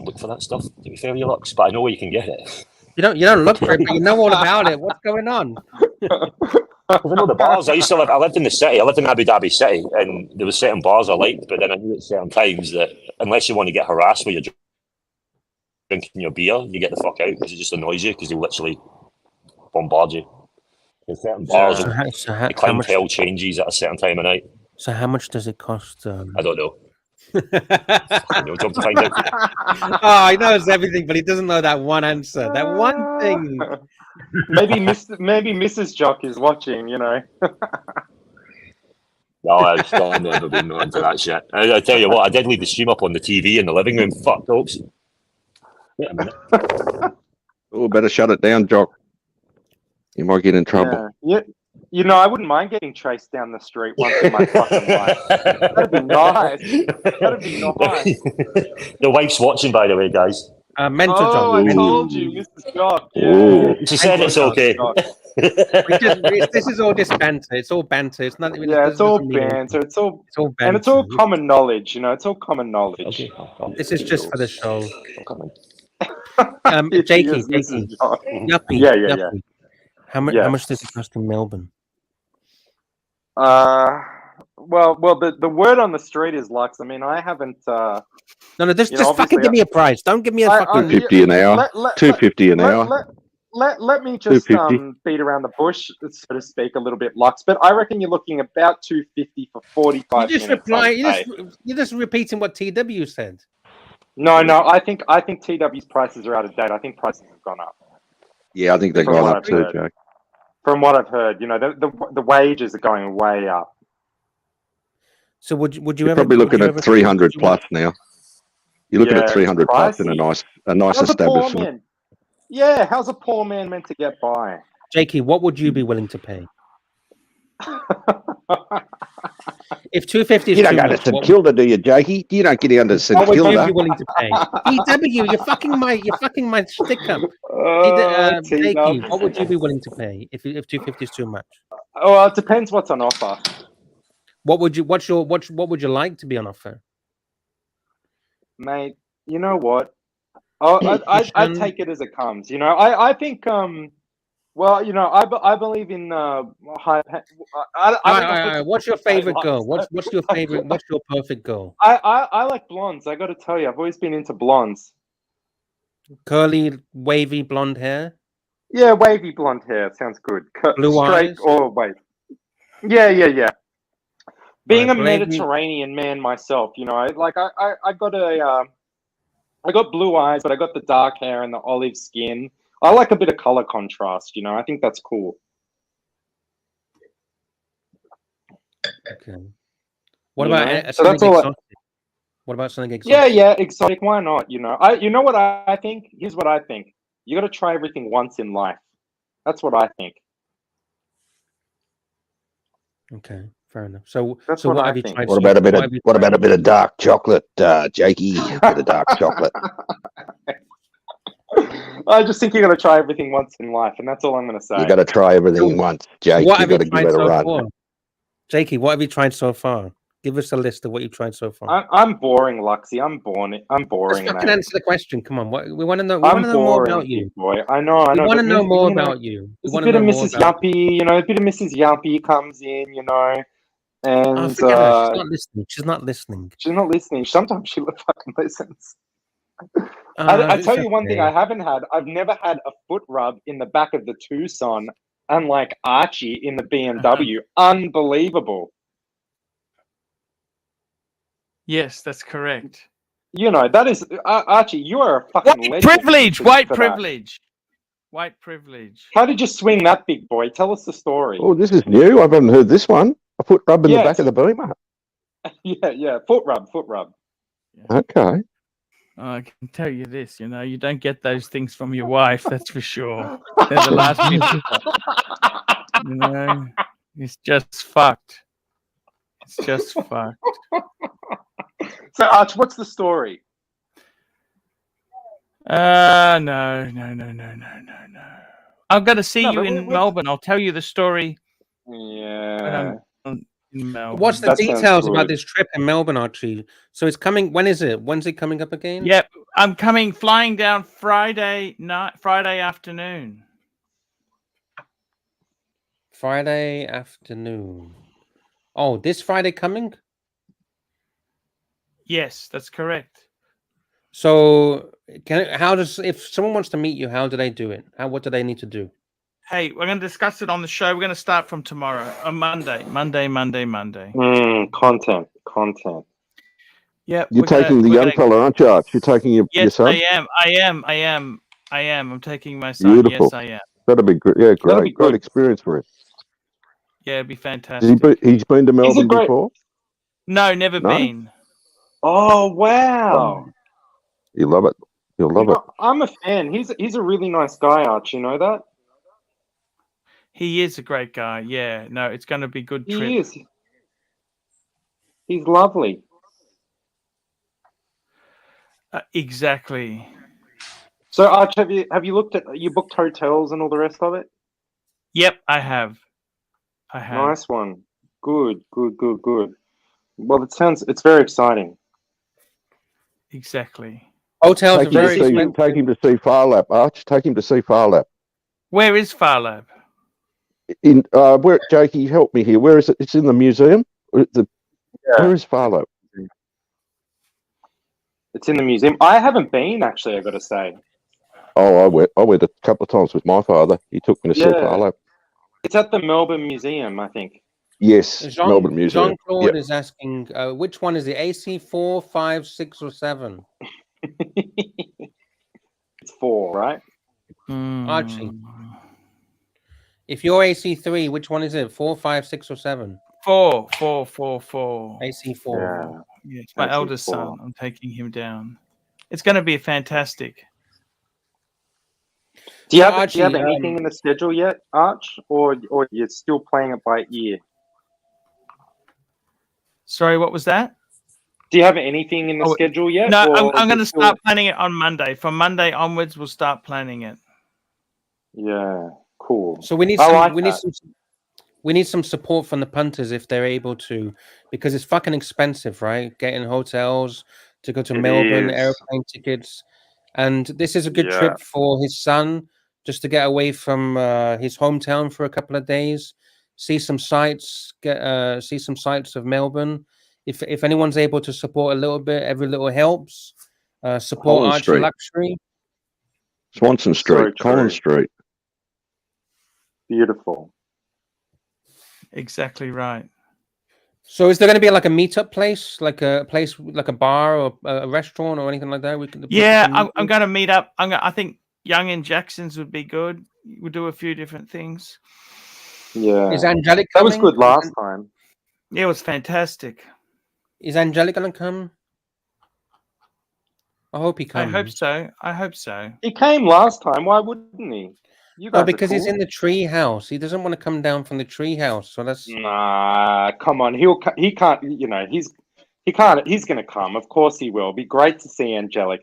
look for that stuff, to be fair with you, Lux, but I know where you can get it. You don't look for it, but you know all about it. What's going on? I know the bars. I lived in the city. I lived in Abu Dhabi city, and there was certain bars I liked, but then I knew at certain times that unless you want to get harassed when you're drinking your beer, you get the fuck out because it just annoys you because they literally bombard you. There's certain bars, the clientele changes at a certain time of night. So how much does it cost? I don't know. No job to find out. He knows everything, but he doesn't know that one answer. That one thing. Maybe Mrs. Jock is watching. No, I've still never been into that shit. I tell you what, I did leave the stream up on the TV in the living room. Fuck, folks. Wait a minute. Oh, better shut it down, Jock. You might get in trouble. Yeah. I wouldn't mind getting chased down the street once in my fucking life. That'd be nice. The wife's watching, by the way, guys. Mental Jock. I told you, Mrs. Jock. Yeah. She said it's okay. This is all just banter. It's all banter. It's not. It's all banter. It's all banter. And it's all common knowledge. It's all common knowledge. Okay. This is just for the show. Jakey. Yuppie. Yeah. How much does it cost in Melbourne? Well, the word on the street is Lux. I mean, I haven't. No, just fucking give me a price. Don't give me a fucking $2.50 an hour. $2.50 an hour. Let me just beat around the bush, so to speak, a little bit, Lux. But I reckon you're looking about $2.50 for 45 minutes. You're just repeating what TW said. No. I think TW's prices are out of date. I think prices have gone up. Yeah, I think they've gone up too, Jack. From what I've heard, the wages are going way up. So would you You're ever probably looking at 300 plus now? You're looking at 300 plus in a nice establishment. How's a poor man meant to get by? Jakey, what would you be willing to pay? If 250 is you don't go to St Kilda, do you, Jakey? You don't get down to St Kilda. What would you be willing to pay? TW, you're fucking my stick up. Jakey, what would you be willing to pay if 250 is too much? Oh, it depends what's on offer. What would you like to be on offer? Mate, you know what? I take it as it comes. I think I believe in high. What's your favorite girl? What's your favorite? What's your perfect girl? I like blondes. I got to tell you, I've always been into blondes. Curly, wavy blonde hair. Yeah, wavy blonde hair sounds good. Blue straight eyes or wave. Yeah. Being a Mediterranean man myself, I got blue eyes, but I got the dark hair and the olive skin. I like a bit of color contrast, I think that's cool. Okay. What about so that's all? What about something exotic? Yeah, exotic. Why not? You know what I think? Here's what I think. You got to try everything once in life. That's what I think. Okay, fair enough. So what have you tried? What about a bit of dark chocolate, Jakey? A bit of dark chocolate. I just think you got to try everything once in life, and that's all I'm going to say. You got to try everything once, Jake. You got to give it a run. Jakey, what have you tried so far? Give us a list of what you've tried so far. I'm boring, Luxy. I'm boring, Just fucking mate. answer the question. Come on, we want to know. We want to know more about you. Boy. I know. We want to but know more you know, about you. We There's a want to bit of know more Mrs. about. Yuppie, you know, a bit of Mrs. Yuppie comes in, you know, and Oh, forget her. She's not listening. She's not listening. she's not listening. Sometimes she fucking listens. I tell you one thing I haven't had. I've never had a foot rub in the back of the Tucson, unlike Archie in the BMW. Unbelievable. Yes, that's correct. You know, that is Archie. You are a fucking legend. Privilege, white for that. privilege, white privilege. How did you swing that, big boy? Tell us the story. Oh, this is new. I haven't heard this one. I put rub in the back of the Beamer. Yeah. Foot rub. Okay. I can tell you this, you know, you don't get those things from your wife, that's for sure. They're the last people. You know, it's just fucked. It's just fucked. So, Arch, what's the story? No. I'm going to see you in Melbourne. I'll tell you the story. Yeah. In Melbourne. What's the details about this trip in Melbourne, Archie? So it's coming. When is it? When's it coming up again? Yep, I'm flying down Friday afternoon. Friday afternoon. Oh, this Friday coming? Yes, that's correct. So, if someone wants to meet you, how do they do it? What do they need to do? Hey, we're going to discuss it on the show. We're going to start from tomorrow, on Monday. Content. Yep. You're taking the young fella, aren't you, Arch? You're taking your son? Yes, I am. I'm taking my son. Beautiful. Yes, I am. That'll be great. Yeah, great experience for him. Yeah, it'd be fantastic. He's been to Melbourne before? No, never been. Oh, wow. You'll love it. You'll love it. I'm a fan. He's a really nice guy, Arch. You know that? He is a great guy. Yeah. No, it's going to be a good trip. He is. He's lovely. Exactly. So, Arch, have you looked at you booked hotels and all the rest of it? Yep, I have. Nice one. Good. Well, it's very exciting. Exactly. Hotels are very expensive. Take him to see Far Lap, Arch. Take him to see Far Lap. Where is Far Lap? In where, Jakey, help me here. Where is it? It's in the museum. Where is Far Lap? It's in the museum. I haven't been, actually, I've got to say. Oh, I went a couple of times with my father. He took me to see Far Lap. It's at the Melbourne Museum, I think. Yes, Melbourne Museum. Jean-Claude is asking, which one is the AC4, 5, 6, or 7? It's 4, right? Archie. If you're AC3, which one is it? 4, 5, 6, or 7? 4. AC4. Yeah, it's my AC4. eldest son. I'm taking him down. It's going to be fantastic. Do you have anything in the schedule yet, Arch, or you're still playing it by ear? Sorry, what was that? Do you have anything in the schedule yet? No, I'm going to start planning it on Monday. From Monday onwards, we'll start planning it. Yeah, cool. So we need some support from the punters if they're able to, because it's fucking expensive, right? Getting hotels to go to Melbourne, airplane tickets, and this is a good trip for his son, just to get away from his hometown for a couple of days, see some sights, see some sights of Melbourne. If anyone's able to support a little bit, every little helps. Support Archie Luxury. Swanson Street, Collins Street. Beautiful. Exactly right. So is there going to be like a meetup place, like a bar or a restaurant or anything like that? I'm going to meet up. I think Young and Jackson's would be good. We'll do a few different things. Yeah. Is Angelic coming? That was good last time. Yeah, it was fantastic. Is Angelic going to come? I hope he comes. I hope so. He came last time. Why wouldn't he? Because he's in the tree house. He doesn't want to come down from the tree house. So that's come on. He can't. You know, he can't. He's going to come. Of course he will. Be great to see Angelic.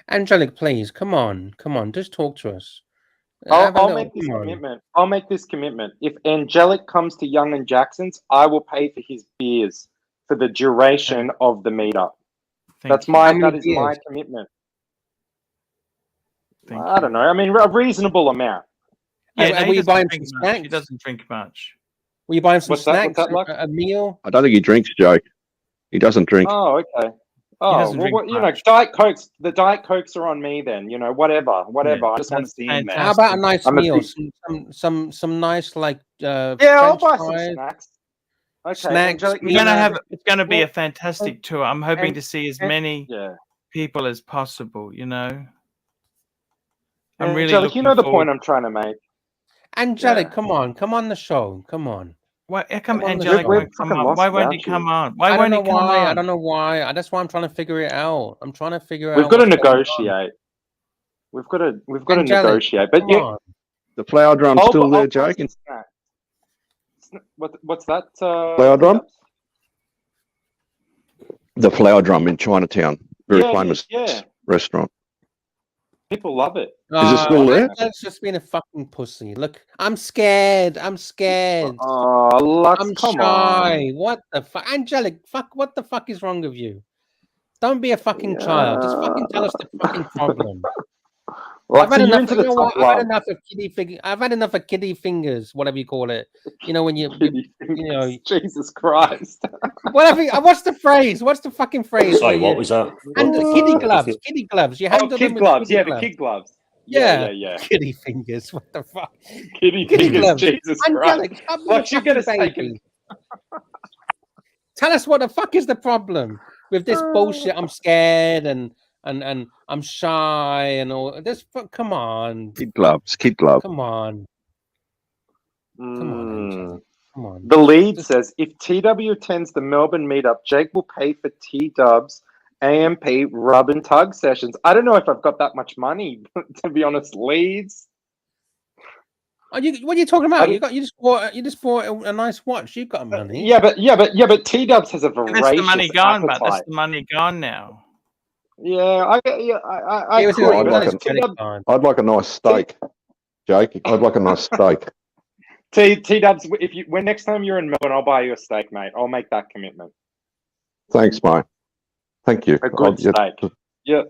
Angelic, please come on. Just talk to us. I'll make this commitment. I'll make this commitment. If Angelic comes to Young and Jackson's, I will pay for his beers for the duration of the meetup. That is my commitment. I don't know. I mean, a reasonable amount. Yeah, were you buying some snacks? He doesn't drink much. Were you buying some What's that? snacks? What's that like? A meal? I don't think he drinks, Jake. He doesn't drink. Oh, okay. Oh, well, you know, Diet Cokes. The Diet Cokes are on me then. You know, whatever. Yeah, I just want to see him there. How about a nice meal? Some nice like I'll French buy fries. some snacks. Okay, Snacks. Angelic, It's gonna be a fantastic tour. I'm hoping to see as many yeah. people as possible. You know, I'm really Angelic, you know the forward- point I'm trying to make. Angelic, come on the show, come on. Why? How come Come on, Angelic we're won't come on? Why won't he come on? Why I won't don't he know come why. on? I don't know why. That's why I'm trying to figure it out. I'm trying to figure We've out. got to what's going on. negotiate. We've got to Angelic, negotiate. But come yeah, on. The flower drum's still there, Jake. What's that? Flower drum? The flower drum in Chinatown. Very famous restaurant. People love it. Is it still there? That's just being a fucking pussy. Look, I'm scared. I'm scared. Oh, Lux, I'm come shy. on. What the fuck? Angelic, what the fuck is wrong with you? Don't be a fucking child. Just fucking tell us the fucking problem. Well, I've had enough. into the top I've had enough of kiddie fingers. I've had enough of kiddie fingers, whatever you call it. You know when you know. Jesus Christ. Whatever. What's the phrase? What's the fucking phrase? Sorry, what was that? And kiddie gloves. Kiddie gloves. You handle kid them with gloves. kiddie Yeah, gloves. the kid gloves. Yeah. Kiddie fingers. What the fuck? Kiddie fingers. gloves. Jesus Angelic, Christ. stop being What a you gonna fucking say? baby. Tell us what the fuck is the problem with this bullshit. I'm scared and I'm shy and all this. Come on. Kid gloves. Come on. Come on, Angelic. Come on. The lead says if TW attends the Melbourne meetup, Jake will pay for T-Dub's AMP rub and tug sessions. I don't know if I've got that much money, to be honest. Leads. What are you talking about? You just bought a nice watch. You got money. Yeah, but T-Dubs has a voracious That's the money gone, but appetite. that's the money gone now. Yeah, I'd like a nice steak, Jake. I'd like a nice steak. T-Dubs, when next time you're in Melbourne, I'll buy you a steak, mate. I'll make that commitment. Thanks, mate. Thank you. A good steak. Yeah.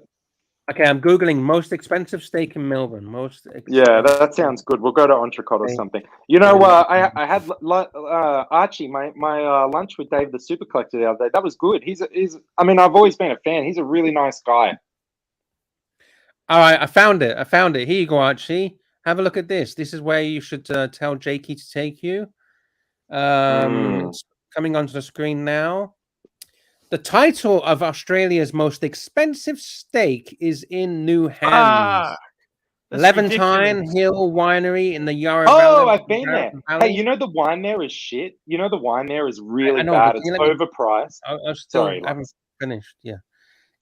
Okay, I'm googling most expensive steak in Melbourne. Yeah, that sounds good. We'll go to Entrecôte or something. You know, I had Archie, my lunch with Dave the Super Collector the other day. That was good. He's. I mean, I've always been a fan. He's a really nice guy. All right, I found it. Here you go, Archie. Have a look at this. This is where you should tell Jakey to take you. It's coming onto the screen now. The title of Australia's most expensive steak is in new hands. Levantine Hill Winery in the Yarra Valley. Oh, I've been there. Hey, you know the wine there is shit. You know the wine there is really bad. It's overpriced. I haven't finished. Yeah.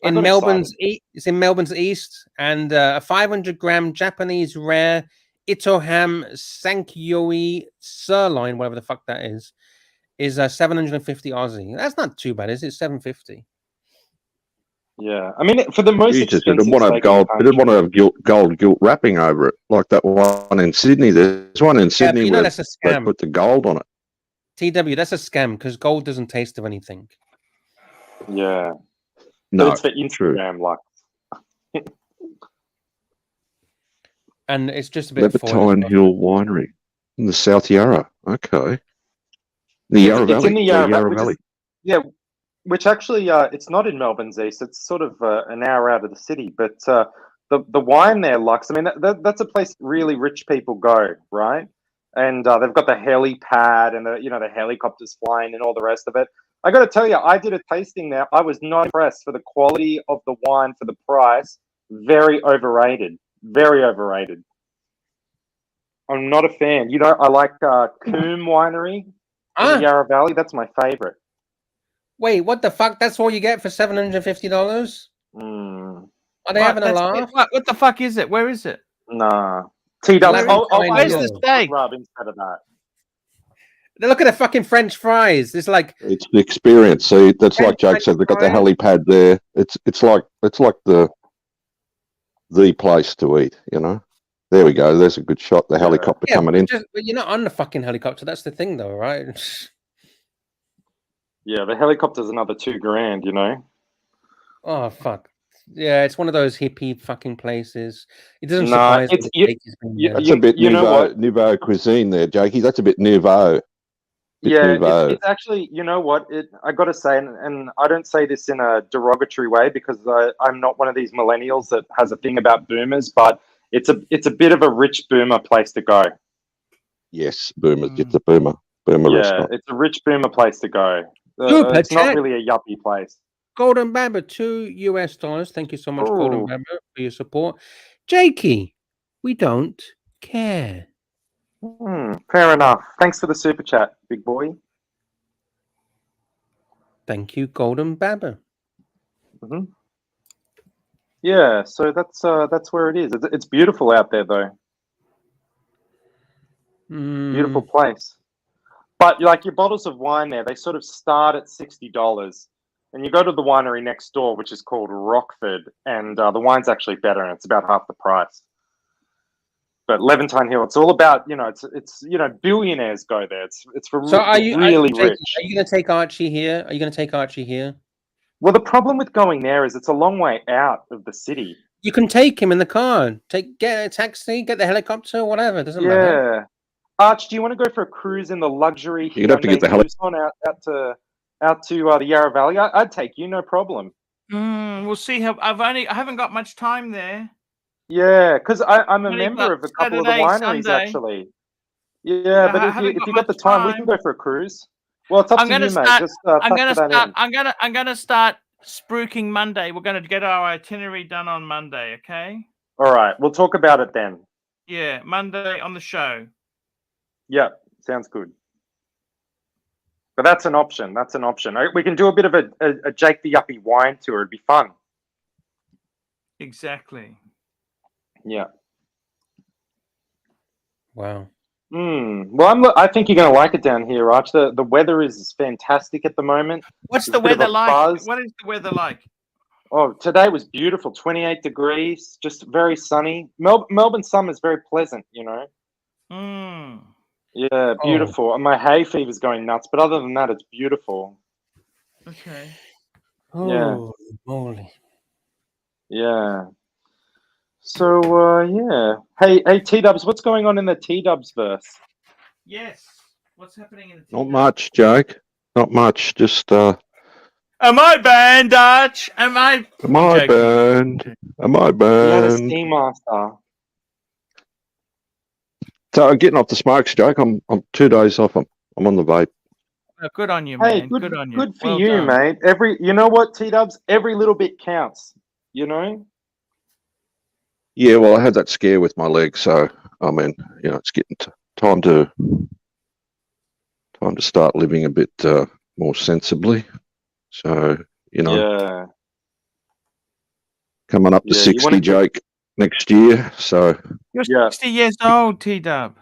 In Melbourne's it's in Melbourne's east, and a 500-gram Japanese rare Itoham Sankyoi sirloin, whatever the fuck that is 750 Aussie. That's not too bad, is it? 750. Yeah, I mean, for the most expensive, they didn't want to have gold gilt wrapping over it, like that one in Sydney. There's one in Sydney where that's a scam. they put the gold on it. TW, that's a scam because gold doesn't taste of anything. Yeah. No, it's for Instagram, like. And it's just a bit. Levantine Hill Winery in the South Yarra. Okay. The Yarra Valley. It's in the Yarra Valley. Which actually, it's not in Melbourne's east. It's sort of an hour out of the city. But the wine there, Lux, I mean, that's a place really rich people go, right? And they've got the helipad and the helicopters flying and all the rest of it. I got to tell you, I did a tasting there. I was not impressed for the quality of the wine for the price. Very overrated. Very overrated. I'm not a fan. You know, I like Coombe Winery in the Yarra Valley. That's my favorite. Wait, what the fuck? That's all you get for $750? Are they having a laugh? What the fuck is it? Where is it? Nah. T-Dubs. Where's the steak? Rub instead of that. Look at the fucking French fries. It's like it's the experience. See, that's like Jake said. They've got the helipad there. It's like the place to eat. You know. There we go. There's a good shot. The helicopter coming in. But you're not on the fucking helicopter. That's the thing, though, right? Yeah, the helicopter's another $2,000. You know. Oh fuck. Yeah, it's one of those hippie fucking places. It doesn't surprise me. That's a bit nouveau cuisine there, Jakey. That's a bit nouveau. It's actually, you know what? I got to say, and I don't say this in a derogatory way because I'm not one of these millennials that has a thing about boomers, but it's a bit of a rich boomer place to go. Yes, boomers. It's a boomer restaurant. It's a rich boomer place to go. It's not really a yuppie place. Golden Bamber, $2. Thank you so much, Golden Bamber, for your support. Jakey, we don't care. Fair enough. Thanks for the super chat, big boy. Thank you, Golden Bamber. Yeah, so that's where it is. It's beautiful out there, though. Beautiful place. But like your bottles of wine there, they sort of start at $60. And you go to the winery next door, which is called Rockford, and the wine's actually better, and it's about half the price. But Levantine Hill, it's all about, it's billionaires go there. It's for really rich. Are you going to take Archie here? Are you going to take Archie here? Well, the problem with going there is it's a long way out of the city. You can take him in the car. Get a taxi, get the helicopter, whatever. It doesn't matter. Arch, do you want to go for a cruise in the luxury? You'd have to get the helicopter out to the Yarra Valley. I'd take you, no problem. We'll see how. I haven't got much time there. Yeah, because I'm a member of a couple of the wineries actually. Yeah, but if you got the time, we can go for a cruise. Well, it's up to you, mate. I'm gonna start spruiking Monday. We're gonna get our itinerary done on Monday. Okay. All right, we'll talk about it then. Yeah, Monday on the show. Yeah, sounds good. But that's an option. We can do a bit of a Jake the Yuppie wine tour. It'd be fun. Exactly. Yeah. Wow. Well, I think you're going to like it down here, Arch. The weather is fantastic at the moment. What's the weather like? What is the weather like? Oh, today was beautiful. 28 degrees, just very sunny. Melbourne summer is very pleasant, Yeah, beautiful. And my hay fever's going nuts, but other than that, it's beautiful. Okay. Oh, moly. Yeah. So, yeah. Hey, T-Dubs, what's going on in the T-Dubs verse? Yes. What's happening in the Not much, Jake. Not much. Just, Am I banned, Arch? Am I banned? Am I You're banned? a steam master. So I'm getting off the smokes, Jake. I'm 2 days off. I'm on the vape. Good on you, man. Hey, good on you. Good for you, mate. You know what, T-Dubs? Every little bit counts, Yeah, well, I had that scare with my leg, so I mean, it's getting time to start living a bit more sensibly. So, Yeah. Coming up to 60, Jake, next year. So you're 60 years old, T-Dub.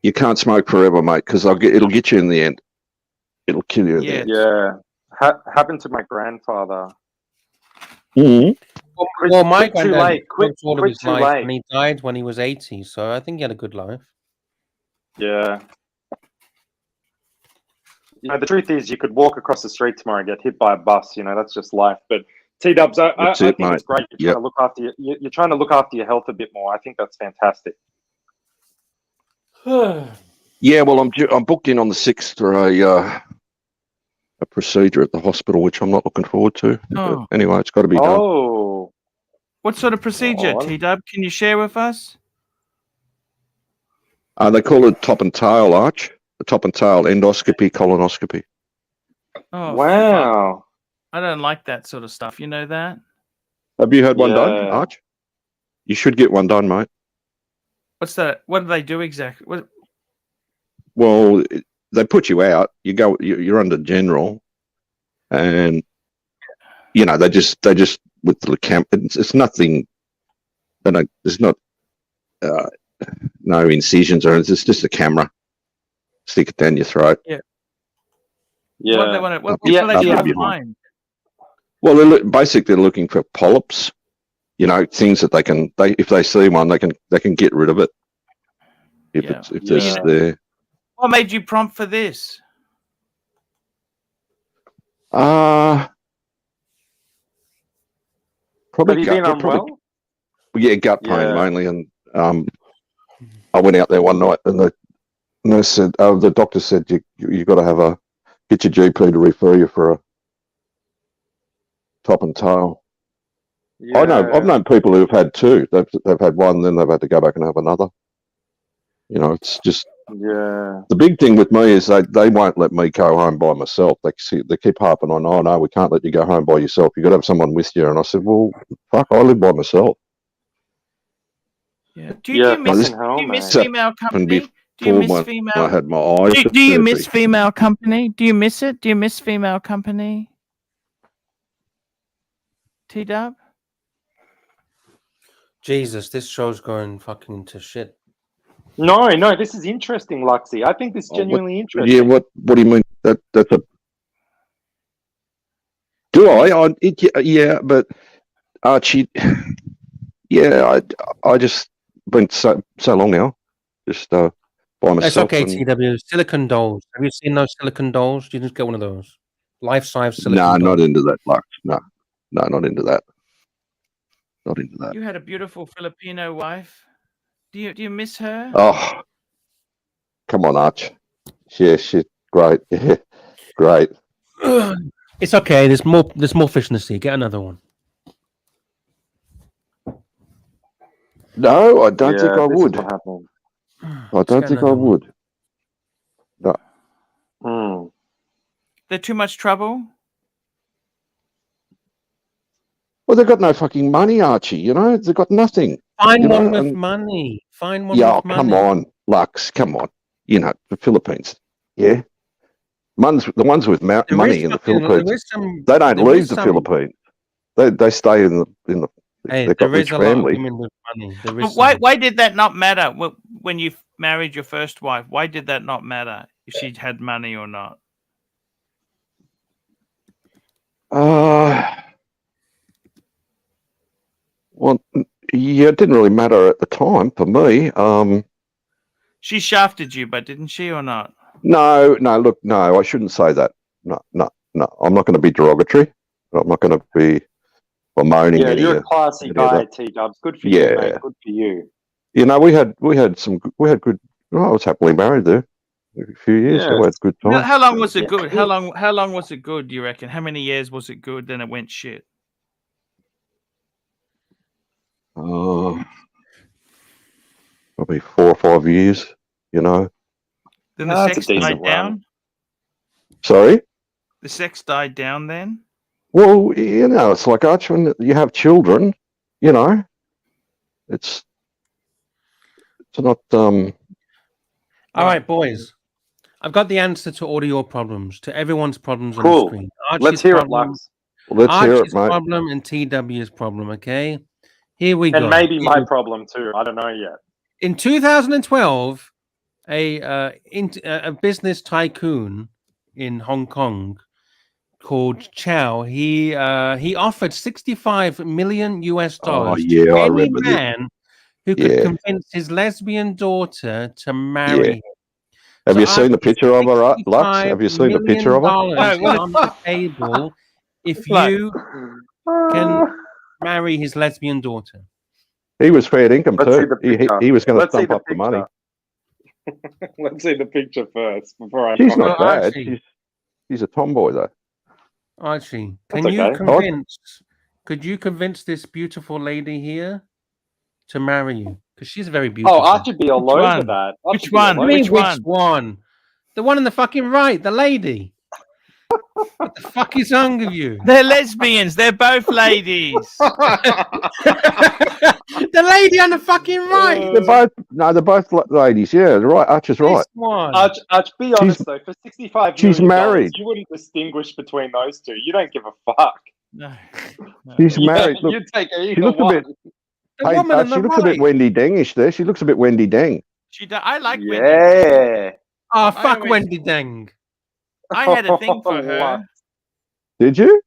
You can't smoke forever, mate, because it'll get you in the end. It'll kill you in the end. Yeah. Happened to my grandfather. Well, my granddad lived all of his life, late. and he died when he was 80. So I think he had a good life. Yeah. The truth is, you could walk across the street tomorrow and get hit by a bus. That's just life. But T-Dubs, I think it's great. You're trying to look after you're trying to look after your health a bit more. I think that's fantastic. Yeah, well, I'm booked in on the 6th for a procedure at the hospital, which I'm not looking forward to. But anyway, it's got to be done. Oh, what sort of procedure, T-Dub? Can you share with us? They call it top and tail, Arch. The top and tail endoscopy, colonoscopy. Oh, wow. Fuck. I don't like that sort of stuff. You know that? Have you had one done, Arch? You should get one done, mate. What's that? What do they do exactly? Well, they put you out. You're under general, and they just with the camp. It's nothing. There's not no incisions or anything. It's just a camera. Stick it down your throat. Yeah. Yeah. What do they find? Well, they're basically looking for polyps, you know, things that if they see one, they can get rid of it if it's there. What made you prompt for this? Probably Have you been unwell? Gut pain mainly, and I went out there one night, and the nurse said, the doctor said you got to get your GP to refer you for a top and tail. Yeah. I've known people who've had two. They've had one, then they've had to go back and have another. You know, it's just the big thing with me is they won't let me go home by myself. They keep harping on, oh no, we can't let you go home by yourself. You've got to have someone with you. And I said, well, fuck, I live by myself. Yeah. Do you miss female company? Do you miss female? I had my eyes. Do you miss female company? Do you miss it? Do you miss female company? T-Dub? Jesus, this show's going fucking to shit. No, this is interesting, Luxy. I think this is genuinely interesting. Yeah, what do you mean? That's a... Do I? Yeah, but Archie... Yeah, I just been so long now, just by myself. It's okay, TW. Silicon dolls. Have you seen those silicon dolls? You just get one of those. Life-size silicon dolls. No, not into that, Lux. No, not into that. Not into that. You had a beautiful Filipino wife. Do you miss her? Oh, come on, Arch. Yeah, she's great. Yeah, great. It's okay. There's more fish in the sea. Get another one. No, I don't think I would. I don't think I would. No. They're too much trouble? Well, they've got no fucking money, Archie, you know? They've got nothing. Find one with money. Find one with money. Yeah, come on, Lux, come on. You know, the Philippines, yeah? The ones with money in the Philippines, they don't leave the Philippines. They stay in the Hey, they've got rich family. With money. Why did that not matter when you married your first wife? Why did that not matter if she had money or not? Well, yeah, it didn't really matter at the time for me. She shafted you, but didn't she or not? No, look, no, I shouldn't say that. No. I'm not going to be derogatory. I'm not going to be bemoaning. Yeah, you're a classy guy, T-Dubs. Good for you, mate. Good for you. You know, we had good. Well, I was happily married there a few years. So we had good time. How long was it good? How long was it good? Do you reckon? How many years was it good? Then it went shit. Probably 4 or 5 years. You know. Then the sex died down. Sorry. The sex died down then. Well, you know, it's like Arch, when you have children, you know, it's not. All right, boys. I've got the answer to all of your problems, to everyone's problems on the screen. Let's hear it, Lux. Let's hear it, mate. problem and TW's problem, okay? Here we go. And maybe my problem too. I don't know yet. In 2012, a business tycoon in Hong Kong called Chow, he offered $65 million to any man who could convince his lesbian daughter to marry him. Have you seen the picture of her, Lux? Have you seen the picture of her? On the table if you can marry his lesbian daughter. He was fair income too. He was going to stump up the money. Let's see the picture first before I. She's not bad. She's a tomboy though. Archie, could you convince this beautiful lady here to marry you? Because she's very beautiful. Oh, Archie'd be all over that. Which one? Which one? The one on the fucking right, the lady. What the fuck is wrong with you? They're lesbians. They're both ladies. The lady on the fucking right. They're both ladies. Yeah, they're right. Arch is right. Arch, be honest though. For $65 million, she's married. You wouldn't distinguish between those two. You don't give a fuck. No. She's married. Look, you'd take she looks a bit. She looks a bit Wendy Dengish there. She looks a bit Wendy Deng. I like Wendy. Yeah. Oh, fuck Wendy Deng. I had a thing for her. Did you?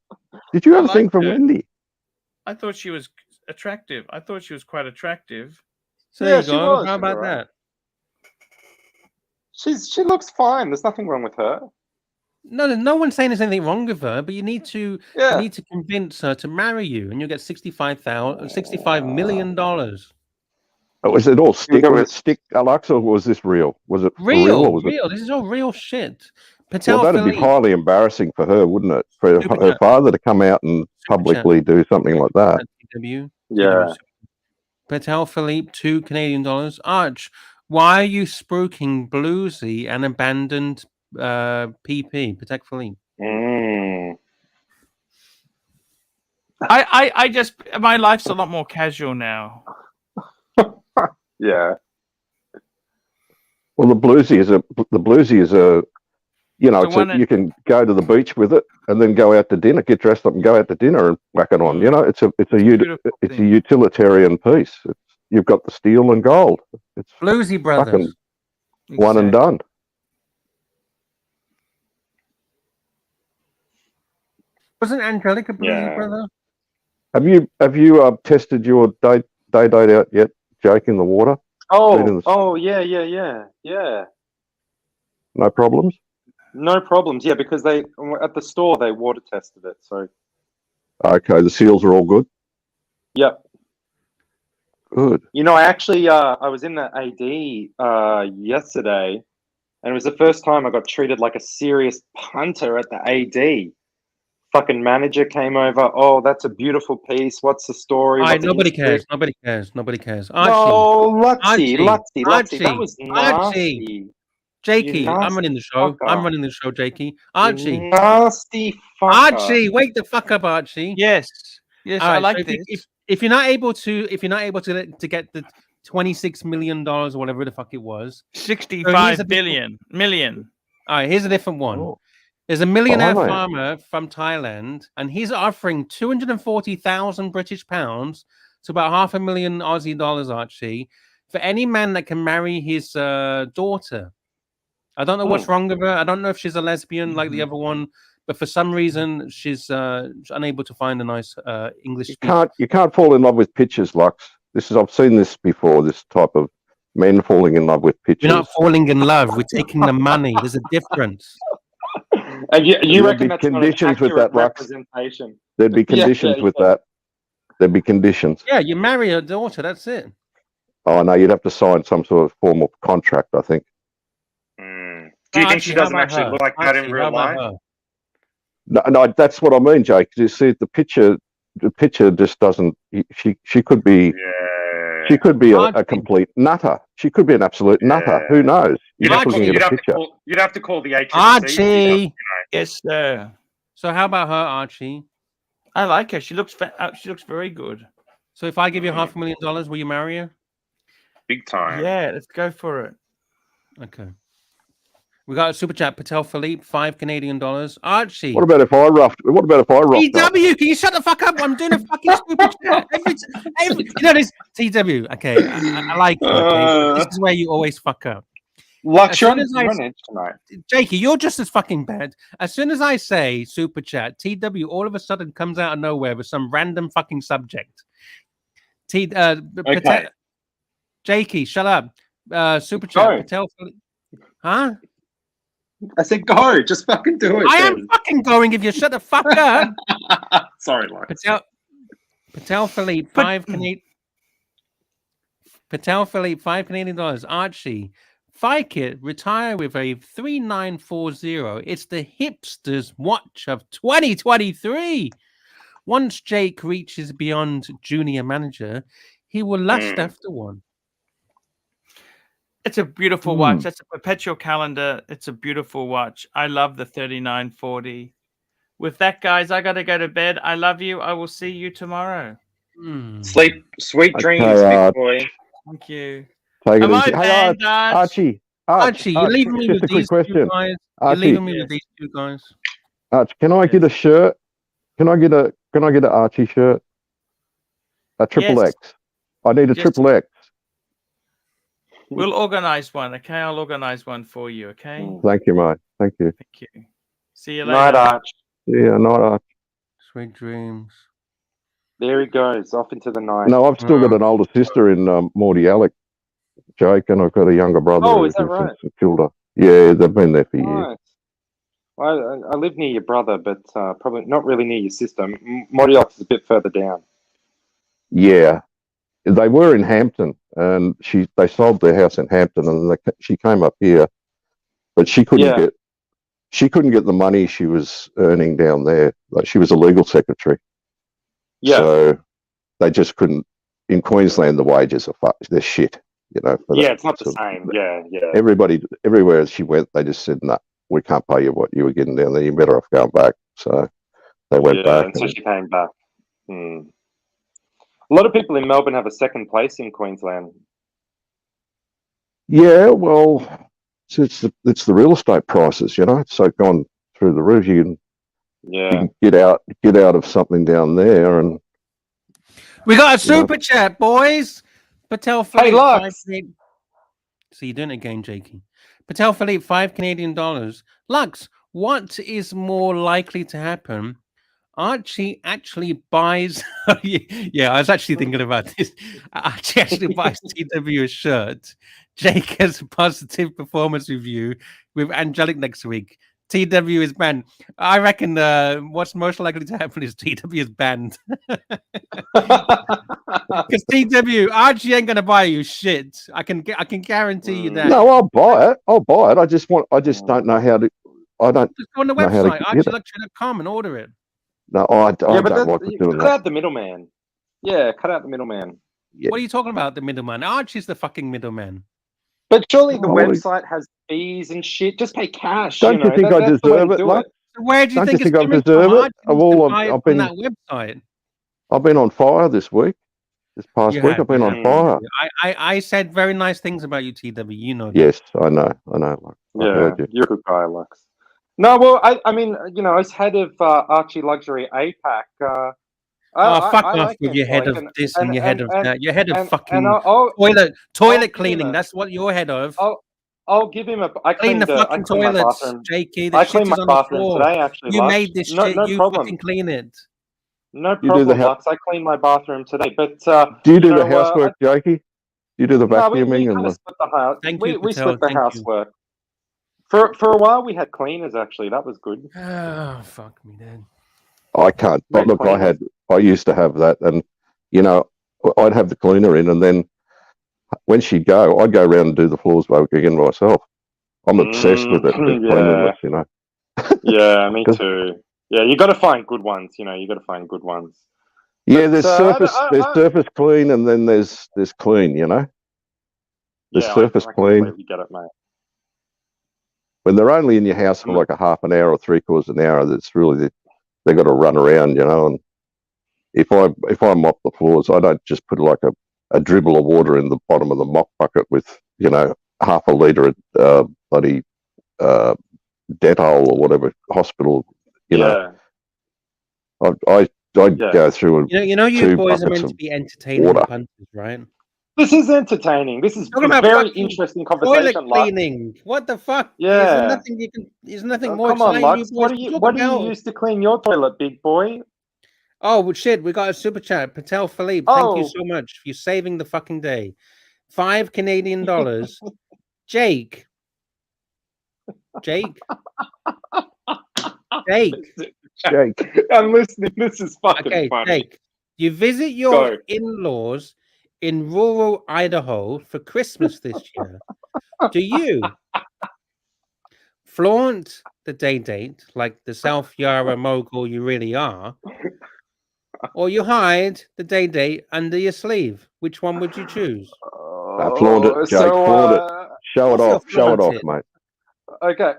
Did you have a thing for Wendy? I thought she was attractive. I thought she was quite attractive. So Yeah, there you she go. was. How You're about right. that? She looks fine. There's nothing wrong with her. No one's saying there's anything wrong with her, but you need to convince her to marry you, and you'll get $65 million. Was it all stick? Was it stick, Alex, or was this real? Was it for real, or was it? This is all real shit. Well, Patel that'd be Philippe. highly embarrassing for her, wouldn't it? For Super her chat. father to come out and publicly do something like that. TW. Yeah. Patel Philippe, $2 Canadian. Arch, why are you spruiking Bluesy and abandoned PP? Patek Philippe. I just my life's a lot more casual now. Yeah. Well, the bluesy is a you know, you can go to the beach with it and then go out to dinner, get dressed up and go out to dinner and whack it on. You know, it's a utilitarian piece. You've got the steel and gold. It's Bluesy Brothers. One and done. Wasn't Angelic a Bluesy brother? Have you tested your date out yet, Jake, in the water? Yeah. No problems? No problems. Yeah, because they at the store they water tested it. So okay, the seals are all good. Yep. Good. You know, I actually I was in the AD yesterday, and it was the first time I got treated like a serious punter at the AD. Fucking manager came over. Oh, that's a beautiful piece. What's the story? Nobody cares. Nobody cares. Nobody cares. Archie. No, Luxy. That was nasty. Archie. Jakey, I'm running the show. fucker. I'm running the show, Jakey. Archie. You nasty fucker. Archie, wake the fuck up, Archie. Yes. Yes, All I right, like so this. if you're not able to get the $26 million or whatever the fuck it was, 65 million. All right, here's a different one. Oh. There's a millionaire Blimey. farmer from Thailand, and he's offering 240,000 British pounds, so about $500,000 Aussie dollars, Archie, for any man that can marry his daughter. I don't know what's wrong with her. I don't know if she's a lesbian like the other one, but for some reason she's unable to find a nice English. You can't fall in love with pictures, Lux. I've seen this before. This type of men falling in love with pictures. We're not falling in love. We're taking the money. There's a difference. And you reckon be that's not an conditions with accurate that, Lux? representation? There'd be conditions with that. There'd be conditions. Yeah, you marry her daughter. That's it. Oh no, you'd have to sign some sort of form of contract, I think. Do you think she doesn't actually look like that in real life? No, that's what I mean, Jake. You see, the picture just doesn't. She could be. Yeah. She could be a complete nutter. She could be an absolute nutter. Who knows? You'd have to call the ARCHIE. Archie. Yes, sir. So how about her, Archie? I like her. She looks very good. So if I give you $500,000, will you marry her? Big time. Yeah, let's go for it. Okay. We got a super chat. Patel Philippe, $5 Canadian. Archie. What about if I roughed? What about if I rocked up? TW, can you shut the fuck up? I'm doing a fucking super chat. You know this TW. Okay, I like it. Okay? This is where you always fuck up. Lux, you're on tonight. Jakey, you're just as fucking bad. As soon as I say super chat, TW all of a sudden comes out of nowhere with some random fucking subject. Okay. Jakey, shut up. Super chat. Patel Philippe. Huh? I said go. Just fucking do it. I am fucking going if you shut the fuck up. Sorry, Lux. Patel Philippe, $5 Canadian. Archie, Fike it, retire with a 3940. It's the hipster's watch of 2023. Once Jake reaches beyond junior manager, he will lust after one. It's a beautiful watch. That's a perpetual calendar. It's a beautiful watch. I love the 3940. With that, guys, I got to go to bed. I love you. I will see you tomorrow. Sleep, sweet dreams, big boy. Thank you. Take it Am easy. I Hey, banned, Archie, you're leaving me just with a quick these question. two guys. You're Archie, leaving me with these two guys. Archie, can I get a shirt? Can I get an Archie shirt? A triple X. I need a triple X. We'll organize one, okay? I'll organize one for you, okay? Thank you, mate. Thank you. Thank you. See you later. Night, Arch. Yeah, night, Arch. Sweet dreams. There he goes, off into the night. No, I've still got an older sister in Morty Alec, Jake, and I've got a younger brother is that who's right? in St Kilda. Yeah, they've been there for years. Nice. Well, I live near your brother, but probably not really near your sister. Mordiok is a bit further down. Yeah, they were in Hampton, and they sold their house in Hampton, and she came up here, but she couldn't get the money she was earning down there. Like, she was a legal secretary. Yeah. So they just couldn't. In Queensland, the wages are they're shit. You know. Yeah, it's not the same. Yeah. Everywhere she went, they just said, "No, we can't pay you what you were getting down there. You're better off going back." So they went back. And so she came back. A lot of people in Melbourne have a second place in Queensland. Yeah, well, it's the real estate prices, you know. It's so gone through the roof. You can get out of something down there, and we got a super chat, boys. Patel Philippe. Hey, Lux. So you're doing it again, Jakey. Patel Philippe, $5 Canadian. Lux, what is more likely to happen? Archie actually buys. Yeah, I was actually thinking about this. Archie actually buys TW a shirt. Jake has a positive performance review with Angelic next week. TW is banned. I reckon what's most likely to happen is TW is banned. Because TW, Archie ain't gonna buy you shit. I can guarantee you that. No, I'll buy it. I just don't know how to. I don't. Just go on the website, archieluxury.com, and order it. No, I don't like doing that. Cut out the middleman. Yeah, cut out the middleman. Yeah. What are you talking about, the middleman? Archie's the fucking middleman. But surely the website has fees and shit. Just pay cash. Don't you think I deserve it, like? Where do you think it's I coming deserve from? it? I've been that website. I've been on fire this week. This past week, I've been on fire. I said very nice things about you, TW. You know that. Yes, I know. Yeah, you're a good guy, Lux. No, well, I mean, you know, as head of Archie Luxury APAC, fuck off with your head of this and your head of that. Your head of fucking toilet cleaning. That's what you're head of. I'll give him a. I clean the fucking toilets, Jakey. The shit is on the floor. Today, actually, you made this shit. No you problem. fucking clean it. No problem, Lux. I cleaned my bathroom today, but do you do the housework, Jakey? You do the vacuuming no, we split the house. Thank you, we split the housework. For a while, we had cleaners. Actually, that was good. Oh, fuck me, then. I can't. But look, I used to have that, and you know, I'd have the cleaner in, and then when she'd go, I'd go around and do the floors again myself. I'm obsessed with it. Cleanliness, you know. Yeah, me too. Yeah, you got to find good ones. You know, you got to find good ones. Yeah, there's surface clean, and then there's clean. You know, there's surface clean. You get it, mate. When they're only in your house for like a half an hour or 3/4 an hour, that's really they got to run around, you know. And if I mop the floors, I don't just put like a dribble of water in the bottom of the mop bucket with, you know, half a litre of bloody Dettol or whatever, hospital, you know. I go through you know you boys are meant to be entertaining punters, right? This is entertaining. This is a very interesting conversation. Toilet cleaning. What the fuck? Yeah. There's nothing more come on, exciting. Lux. What do you use to clean your toilet, big boy? Oh, well, shit. We got a super chat. Patel Philippe, thank you so much for saving the fucking day. $5 Canadian. Jake. I'm listening. This is fucking funny. Jake. You visit your in-laws in rural Idaho for Christmas this year. Do you flaunt the day date like the South Yarra mogul you really are, or you hide the day date under your sleeve? Which one would you choose? Flaunt it, Jake. Flaunt it. Show it off, mate. Okay.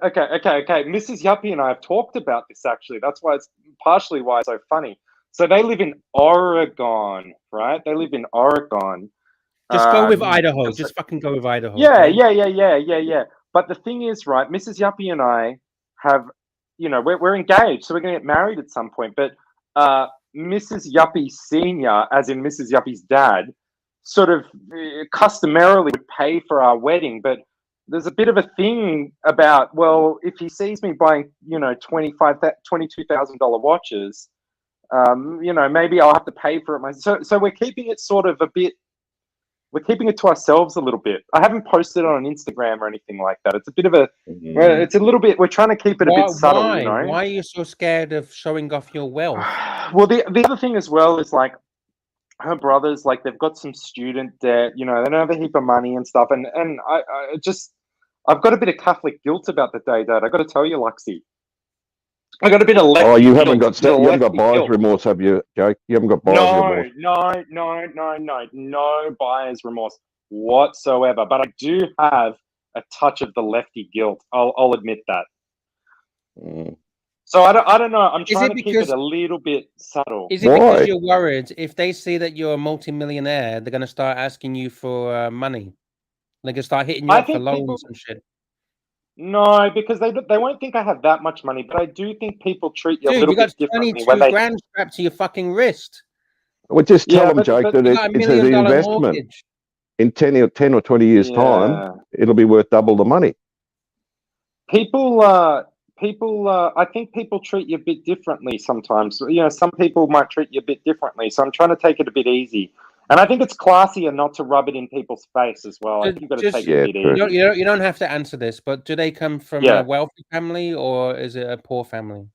Mrs. Yuppie and I have talked about this actually. That's why it's partially why it's so funny. So they live in Oregon, right? They live in Oregon. Just go with Idaho. Just fucking go with Idaho. Yeah. But the thing is, right, Mrs. Yuppie and I have, you know, we're engaged, so we're going to get married at some point. But Mrs. Yuppie Senior, as in Mrs. Yuppie's dad, sort of customarily would pay for our wedding. But there's a bit of a thing about, well, if he sees me buying, you know, $22,000 watches, You know, maybe I'll have to pay for it myself. So we're keeping it sort of a bit. We're keeping it to ourselves a little bit. I haven't posted it on Instagram or anything like that. It's a bit of a. It's a little bit. We're trying to keep it a bit subtle. You know. Why are you so scared of showing off your wealth? Well, the other thing as well is like her brothers, like they've got some student debt. You know, they don't have a heap of money and stuff. And I just, I've got a bit of Catholic guilt about the day, Dad. I got to tell you, Luxy. I got a bit of lefty. Oh, you haven't guilt, got buyer's remorse, have you, Jake? You haven't got buyer's remorse. No buyer's remorse whatsoever. But I do have a touch of the lefty guilt. I'll admit that. So I don't know. I'm trying to keep it a little bit subtle. Is it because you're worried if they see that you're a multi-millionaire, they're going to start asking you for money? They're going to start hitting you up for loans and shit. No, because they won't think I have that much money, but I do think people treat you a little bit differently. Dude, you got 22 grand strapped to your fucking wrist. Well, just tell them, Jake, that it's an investment. Mortgage. In 10 or 20 years' time, it'll be worth double the money. People, I think people treat you a bit differently sometimes. You know, some people might treat you a bit differently. So I'm trying to take it a bit easy. And I think it's classier not to rub it in people's face as well. I think you've got to take it a bit easy. You don't have to answer this, but do they come from a wealthy family or is it a poor family?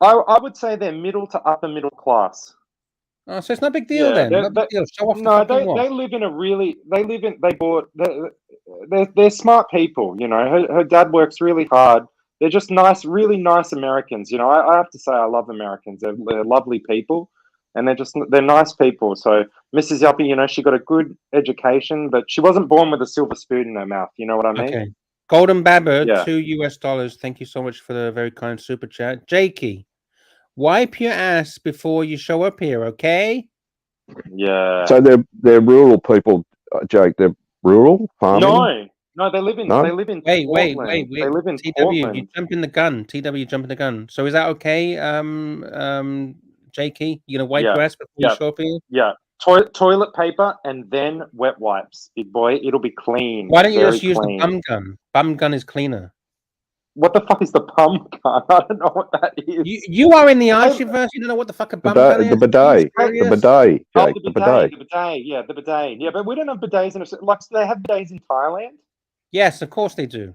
I would say they're middle to upper middle class. Oh, so it's not a big deal then. Not big deal. Show off they live in a really. They're smart people. You know, her dad works really hard. They're just nice, really nice Americans. You know, I have to say I love Americans. They're lovely people. And they're nice people. So Mrs. Yuppie, you know, she got a good education, but she wasn't born with a silver spoon in her mouth. You know what I mean? Okay. Golden Babber, $2. Thank you so much for the very kind super chat. Jakey, wipe your ass before you show up here, okay? Yeah. So they're rural people, Jake. They're rural farming. No, they live in. No? They live in. Wait. They live in TW, Portland. you jump in the gun. TW, you jump in the gun. So is that okay? Jakey, you gonna wipe your ass before you show up here? Yeah. Toilet paper and then wet wipes, big boy. It'll be clean. Why don't you just use the bum gun? Bum gun is cleaner. What the fuck is the bum gun? I don't know what that is. You are in the ArchieVerse. You don't know what the fuck a bum gun is? The bidet. The bidet. Jake, the bidet. The bidet. Yeah, the bidet. Yeah, but we don't have bidets in Australia. Like, do they have bidets in Thailand? Yes, of course they do.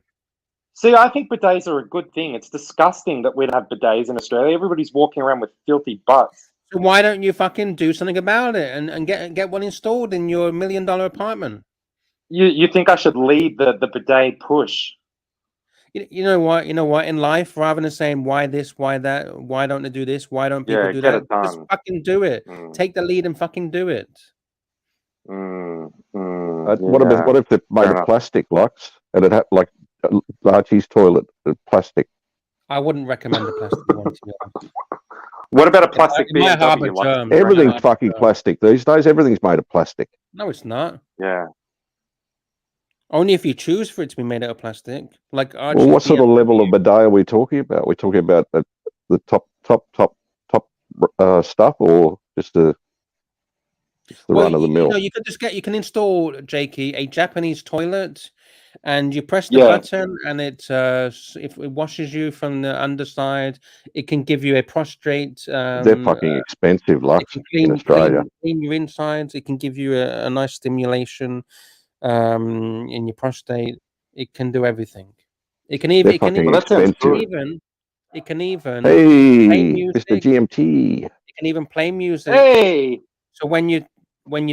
See, I think bidets are a good thing. It's disgusting that we don't have bidets in Australia. Everybody's walking around with filthy butts. So why don't you fucking do something about it and get one installed in your $1 million apartment? You think I should lead the bidet push? You know what? In life, rather than saying why this, why that, why don't they do this, why don't people do that, just fucking do it. Take the lead and fucking do it. What if they made of plastic, Lux, and it had like Archie's toilet, plastic? I wouldn't recommend the plastic one. To be honest. What about a plastic BMW? Everything's fucking plastic these days. Everything's made of plastic. No, it's not. Yeah. Only if you choose for it to be made out of plastic. Like Archie, well, what sort of level of bidet are we talking about? We're talking about the top stuff, or just the run of the mill. You could you can install, Jakey, a Japanese toilet, and you press the button, and it if it washes you from the underside, it can give you a prostrate. They're fucking expensive, Lux, in Australia. Clean your insides. It can give you a nice stimulation in your prostate. It can do everything. It can even. Hey, Mr. GMT. It can even play music. Hey. So when you're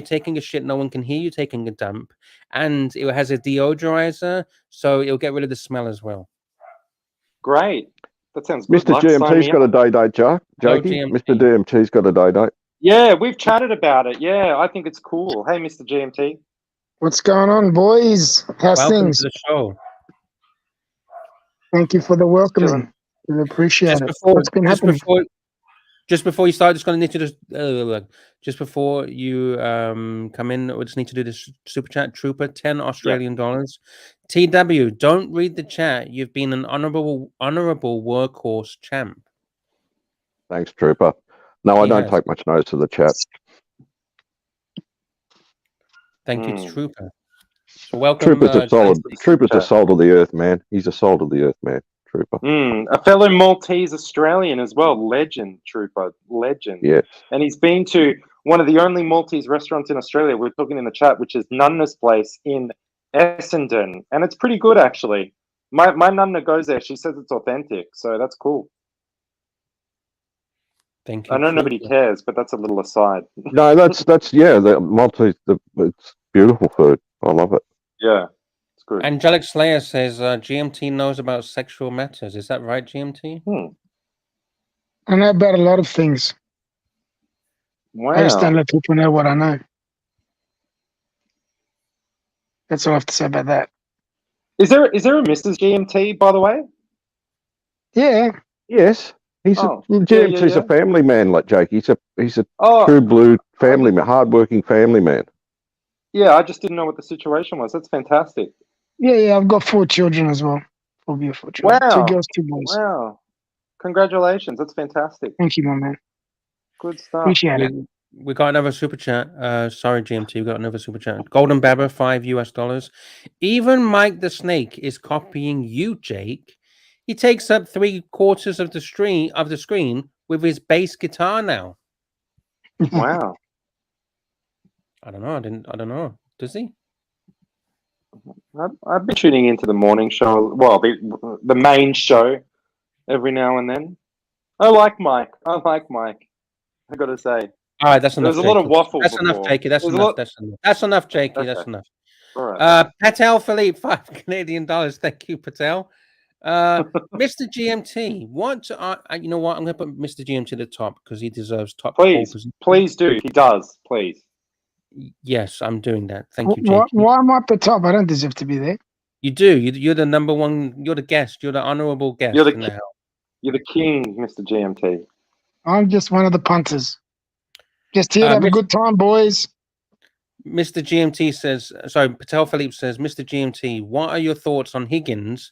taking a shit, no one can hear you taking a dump, and it has a deodorizer, so it'll get rid of the smell as well. Great, that sounds good. Mr. GMT's got a day-date, Jakey. Mr. DMT's got a day-date. Yeah, we've chatted about it. Yeah, I think it's cool. Hey, Mr. GMT. What's going on, boys? How's things? To the show. Thank you for the welcoming. We appreciate it. What's been happening? Just before you start, just going to need to just before you come in, we just need to do this super chat. Trooper, 10 Australian dollars. TW, don't read the chat. You've been an honorable workhorse champ. Thanks, Trooper. No, I don't take much notice of the chat. Thank you, Trooper. So welcome. Trooper's a solid. Trooper's a soul of the earth, man. He's a soul of the earth, man. trooper. A fellow Maltese Australian as well. Legend, trooper. Legend. Yes. And he's been to one of the only Maltese restaurants in Australia, we're talking in the chat, which is Nunna's Place in Essendon. And it's pretty good, actually. My Nunna goes there. She says it's authentic. So that's cool. Thank you. I know nobody cares, but that's a little aside. No, that's the Maltese. It's beautiful food. I love it. Yeah, it's good. Angelic Slayer says GMT knows about sexual matters. Is that right, GMT? I know about a lot of things. I just don't let people know what I know. That's all I have to say about that. Is there a Mrs. GMT, by the way? Yeah. Yes. He's GMT's a family man, like Jake. He's a true blue family man, hardworking family man. Yeah, I just didn't know what the situation was. That's fantastic. Yeah, I've got 4 children as well. 4 beautiful children. Wow. 2 girls, 2 boys. Wow. Congratulations. That's fantastic. Thank you, my man. Good stuff. Appreciate it. We got another super chat. Sorry, GMT. We got another super chat. Golden Babber, $5 US. Even Mike the Snake is copying you, Jake. He takes up 3/4 of the screen with his bass guitar now. Wow. I don't know. I don't know. Does he? I've been tuning into the morning show. Well, the main show every now and then. I like Mike. I got to say. All right, that's enough. There's a lot of waffle. That's enough, Jakey. That's enough. That's enough, Jakey. Okay. That's enough. All right. Patel Philippe, $5 Canadian. Thank you, Patel. Mr. GMT, you know what? I'm going to put Mr. GMT at the top because he deserves top. Please do. He does. Please. Yes, I'm doing that. Thank you, Jakey. Why am I at the top? I don't deserve to be there. You do. You're the number one. You're the guest. You're the honorable guest. You're the king, Mr. GMT. I'm just one of the punters. Just here to have a good time, boys. Mr. GMT says, sorry, Patel Philippe says, Mr. GMT, what are your thoughts on Higgins,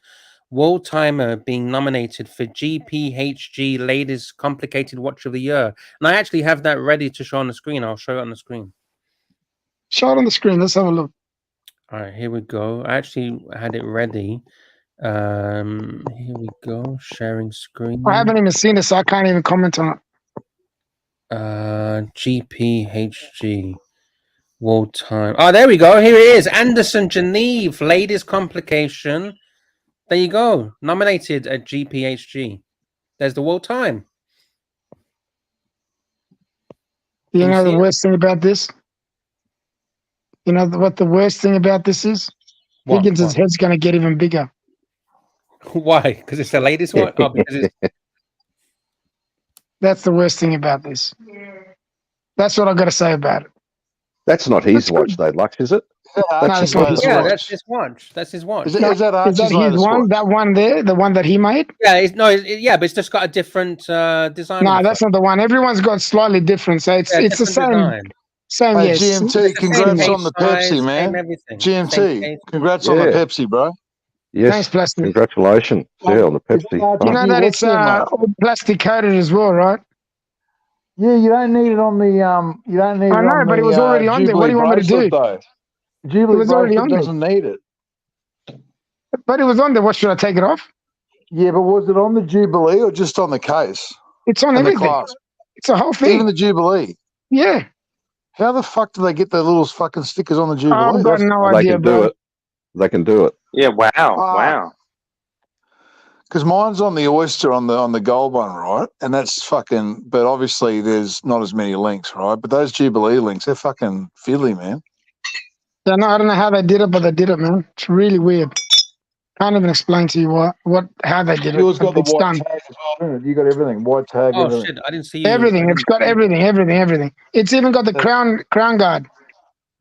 World Timer, being nominated for GPHG Ladies Complicated Watch of the Year? And I actually have that ready to show on the screen. I'll show it on the screen. Show it on the screen. Let's have a look. All right, here we go. I actually had it ready. Here we go. Sharing screen. I haven't even seen it, so I can't even comment on it. GPHG World Time. Oh, there we go. Here it is. Anderson Geneve, Ladies Complication. There you go. Nominated at GPHG. There's the World Time. You know the worst thing about this? You know what the worst thing about this is? Higgins' head's going to get even bigger. Why? Because it's the latest one? Oh, because it's... That's the worst thing about this. That's what I've got to say about it. That's not his watch, though, Lux, is it? That's his watch. That's his watch. That's his watch. Is that his one? That one there, the one that he made? Yeah, but it's just got a different design. No, that's not the one. Everyone's got slightly different, so it's the same. Design. Same, hey, yes. GMT, congrats on the Pepsi, man. GMT, congrats on the Pepsi, bro. Yes, thanks, Plastic. Congratulations. Yeah, on the Pepsi. You know that it's all plastic coated as well, right? Yeah, you don't need it on the You don't need. I know, but it was already on there. What do you want me to do? Jubilee it was already on doesn't need it. But it was on there. What, should I take it off? Yeah, but was it on the Jubilee or just on the case? It's on everything. It's a whole thing. Even the Jubilee. Yeah. How the fuck do they get their little fucking stickers on the Jubilee? I've got no idea, bro. They can do it. Yeah, wow. Because mine's on the Oyster on the gold one, right? And that's fucking. But obviously, there's not as many links, right? But those Jubilee links, they're fucking fiddly, man. Yeah, no, I don't know how they did it, but they did it, man. It's really weird. Can't even explain to you how they did it. Yours got the white tag as well, didn't it? You got everything, white tag. Oh everything. shit! I didn't see you. Everything. It's got everything. It's even got the crown guard.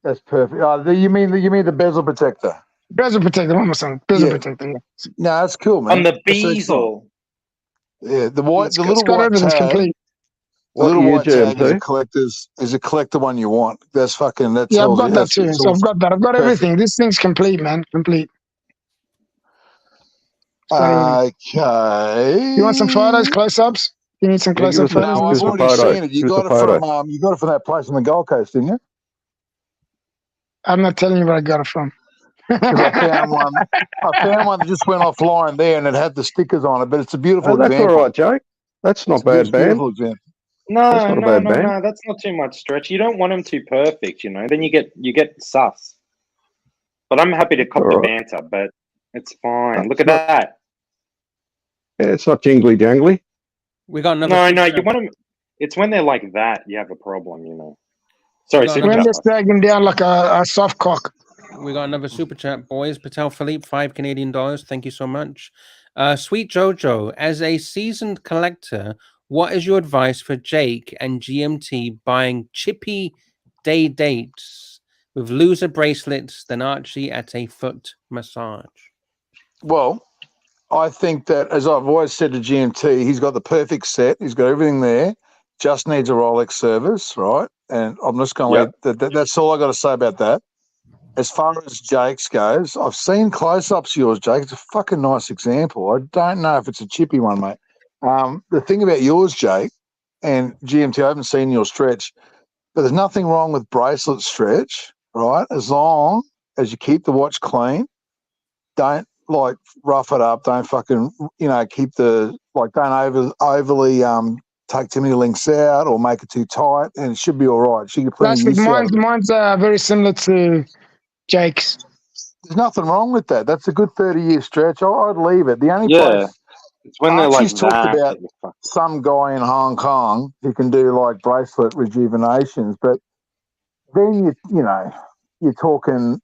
That's perfect. Oh, you mean the bezel protector? Bezel protector, one more song. Bezel protector. Yeah. No, that's cool, man. On the bezel. Yeah, the little got white everything's tag. complete. The little white tag is a collector one you want. That's fucking. That's yeah, I've got that too. So I've got that. I've got everything. This thing's complete, man. Complete. Okay. You want some photos, close-ups? You need some close-up photos? No, I've already seen it. You got it from that place on the Gold Coast, didn't you? I'm not telling you where I got it from. because I found one. I found one that just went offline there, and it had the stickers on it. But it's a beautiful Oh, that's example. all right, Jake. That's not It's bad, a beautiful band. example. That's No, not a no, bad no, band. no. That's not too much stretch. You don't want them too perfect, you know. Then you get sus. But I'm happy to cop All the right. banter, but it's fine. Look It's at not- that. Yeah, it's not jingly jangly. We got another. No, super no, you chat. want them. It's when they're like that you have a problem, you know. Sorry, We got super When another- they chat. stag him down like a soft cock. We got another super chat, boys. Patel Philippe, $5 Canadian. Thank you so much. Sweet Jojo, as a seasoned collector, what is your advice for Jake and GMT buying chippy day dates with loser bracelets than Archie at a foot massage? Well, I think that, as I've always said to GMT, he's got the perfect set. He's got everything there. Just needs a Rolex service, right? And I'm just going to leave that's all I got to say about that. As far as Jake's goes, I've seen close-ups of yours, Jake. It's a fucking nice example. I don't know if it's a chippy one, mate. The thing about yours, Jake, and GMT, I haven't seen your stretch, but there's nothing wrong with bracelet stretch, right? As long as you keep the watch clean, don't like rough it up. Don't fucking, keep the, like, don't overly take too many links out or make it too tight, and it should be all right. Should get plenty of Plastic, use out of it. mine's very similar to Jake's. There's nothing wrong with that. That's a good 30-year stretch. I'd leave it. The only place it's when they're like Archie's talked that. about some guy in Hong Kong who can do like bracelet rejuvenations, but then you're talking,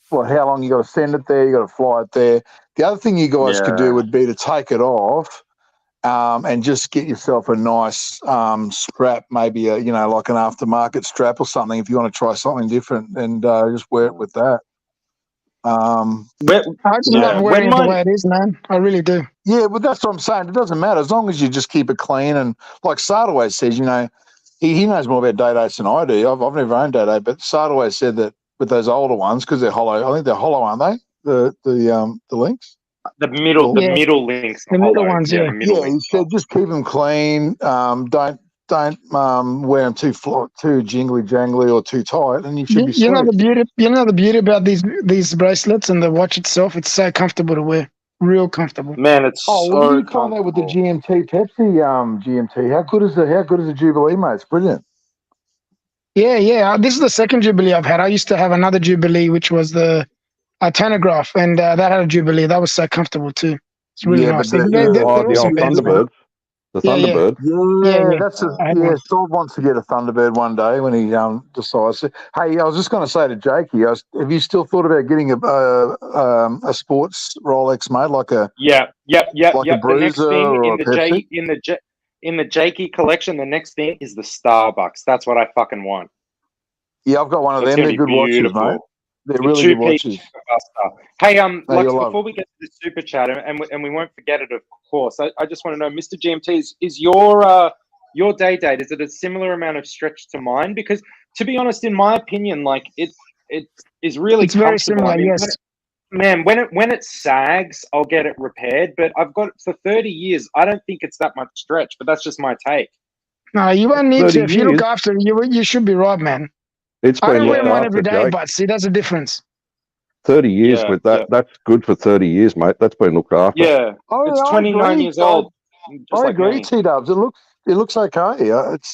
well, how long you got to send it there, you got to fly it there. The other thing you guys could do would be to take it off and just get yourself a nice strap, maybe like an aftermarket strap or something if you want to try something different, and just wear it with that. I just love wearing it the way it is, man. I really do. Yeah, but that's what I'm saying. It doesn't matter as long as you just keep it clean. And like Sardaway says, he knows more about day dates than I do. I've never owned day date, but Sardaway said that with those older ones, because they're hollow. I think they're hollow, aren't they? The links. The middle links. The middle ones, yeah. He said just keep them clean. Don't wear them too jingly jangly or too tight, and you should be. You know the beauty about these bracelets and the watch itself. It's so comfortable to wear, real comfortable. Man, it's well, you find that with the GMT Pepsi GMT. How good is the Jubilee, mate? It's brilliant. Yeah. This is the second Jubilee I've had. I used to have another Jubilee, which was the Tanograph, and that had a Jubilee. That was so comfortable too. It's really nice. But the old Thunderbird. The Thunderbird. Yeah, that's Sword wants to get a Thunderbird one day when he decides. Hey, I was just going to say to Jakey, have you still thought about getting a sports Rolex, mate, like a a Bruiser the next thing or a Pepsi? in the Jakey collection, the next thing is the Starbucks. That's what I fucking want. Yeah, I've got one of them. They're good watches, mate. They're really good watches. Hey, Lux, before we get to the super chat, and we won't forget it, of course, I just want to know, Mr. GMT, is your day date, is it a similar amount of stretch to mine? Because to be honest, in my opinion, like it is really it's very similar. Yes. When it sags, I'll get it repaired. But I've got it for 30 years. I don't think it's that much stretch, but that's just my take. No, you won't need to. If you look after it, you should be right, man. I don't wear mine every day, but see, that's a difference. 30 years with that. That's good for 30 years, mate. That's been looked after. Yeah, it's 29 years old. I agree, T-Dubs. It looks okay. It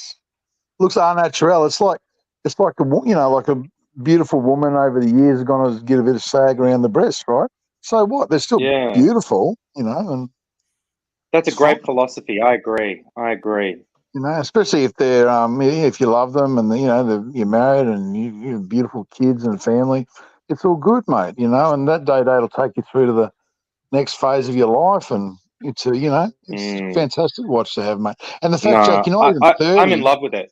looks unnatural. It's like like a beautiful woman over the years is going to get a bit of sag around the breast, right? So what? They're still beautiful, and that's a great philosophy. I agree. Especially if they're if you love them and you're married and you have beautiful kids and family, it's all good, mate. And that day will take you through to the next phase of your life, and it's a fantastic watch to have, mate. And the fact, Jack, you're not even 30. I'm in love with it.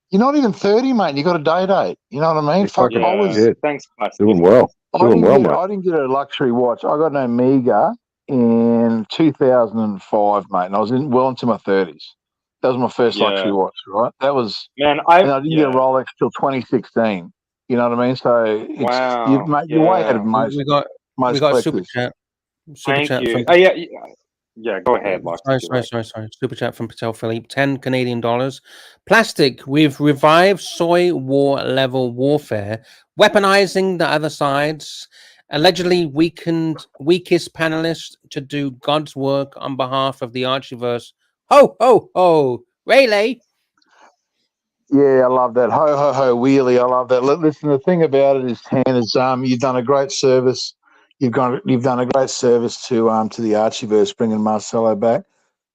You're not even 30, mate. And you got a day date. You know what I mean? Thanks, doing well. Mate. I didn't get a luxury watch. I got an Omega in 2005, mate, and I was well into my 30s. That was my first luxury watch, right? That was I didn't get a Rolex till 2016. You know what I mean? So it's you're way ahead of most. We got a super chat. Thank you. Yeah, go ahead, Lux. Sorry. Super chat from Patel Philippe, $10 Canadian. Plastic with revived soy war level warfare, weaponizing the other sides allegedly weakest panelist to do God's work on behalf of the ArchieVerse. Ho, ho, ho. Rayleigh. Yeah, I love that. Ho, ho, ho, wheelie. I love that. Listen, the thing about it is, Tan, is you've done a great service. You've done a great service to the ArchieVerse, bringing Marcelo back.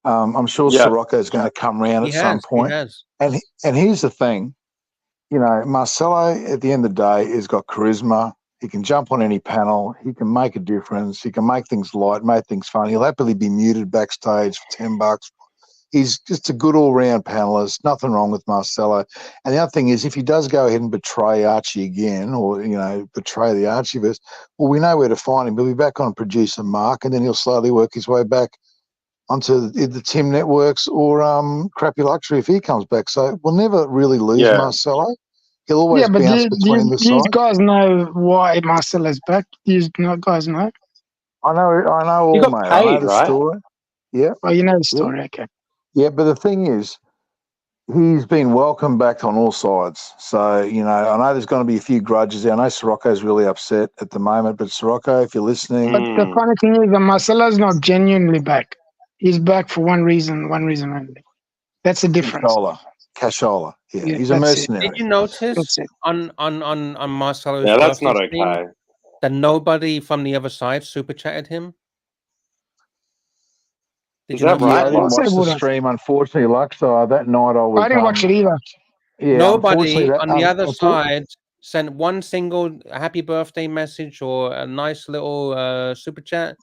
I'm sure Sirocco is going to come around at some point. He has. And here's the thing, you know, Marcelo at the end of the day has got charisma. He can jump on any panel. He can make a difference. He can make things light, make things fun. He'll happily be muted backstage for $10. He's just a good all-round panelist. Nothing wrong with Marcelo. And the other thing is, if he does go ahead and betray Archie again, or, you know, betray the ArchieVerse, well, we know where to find him. He'll be back on producer Mark, and then he'll slowly work his way back onto the Tim Networks or Crappy Luxury if he comes back. So we'll never really lose Marcelo. He'll always bounce between the these sides. guys know why Marcelo's back. These guys know. I know all, He got mate. I know paid, the right? story. Yeah. Oh, you know the story. Okay. Yeah, but the thing is, he's been welcomed back on all sides. So, you know, I know there's going to be a few grudges there. I know Sirocco's really upset at the moment, but Sirocco, if you're listening... But the funny thing is that Marcelo's not genuinely back. He's back for one reason only. That's the difference. Cashola. Yeah, he's a mercenary. Did you notice on Marcelo's that's not birthday stream okay. that nobody from the other side super chatted him? Is that Yeah, right? I didn't watch the stream, unfortunately, Lux. That night I was... I didn't watch it either. Yeah, Nobody on the other unfortunately- side sent one single happy birthday message or a nice little super chat.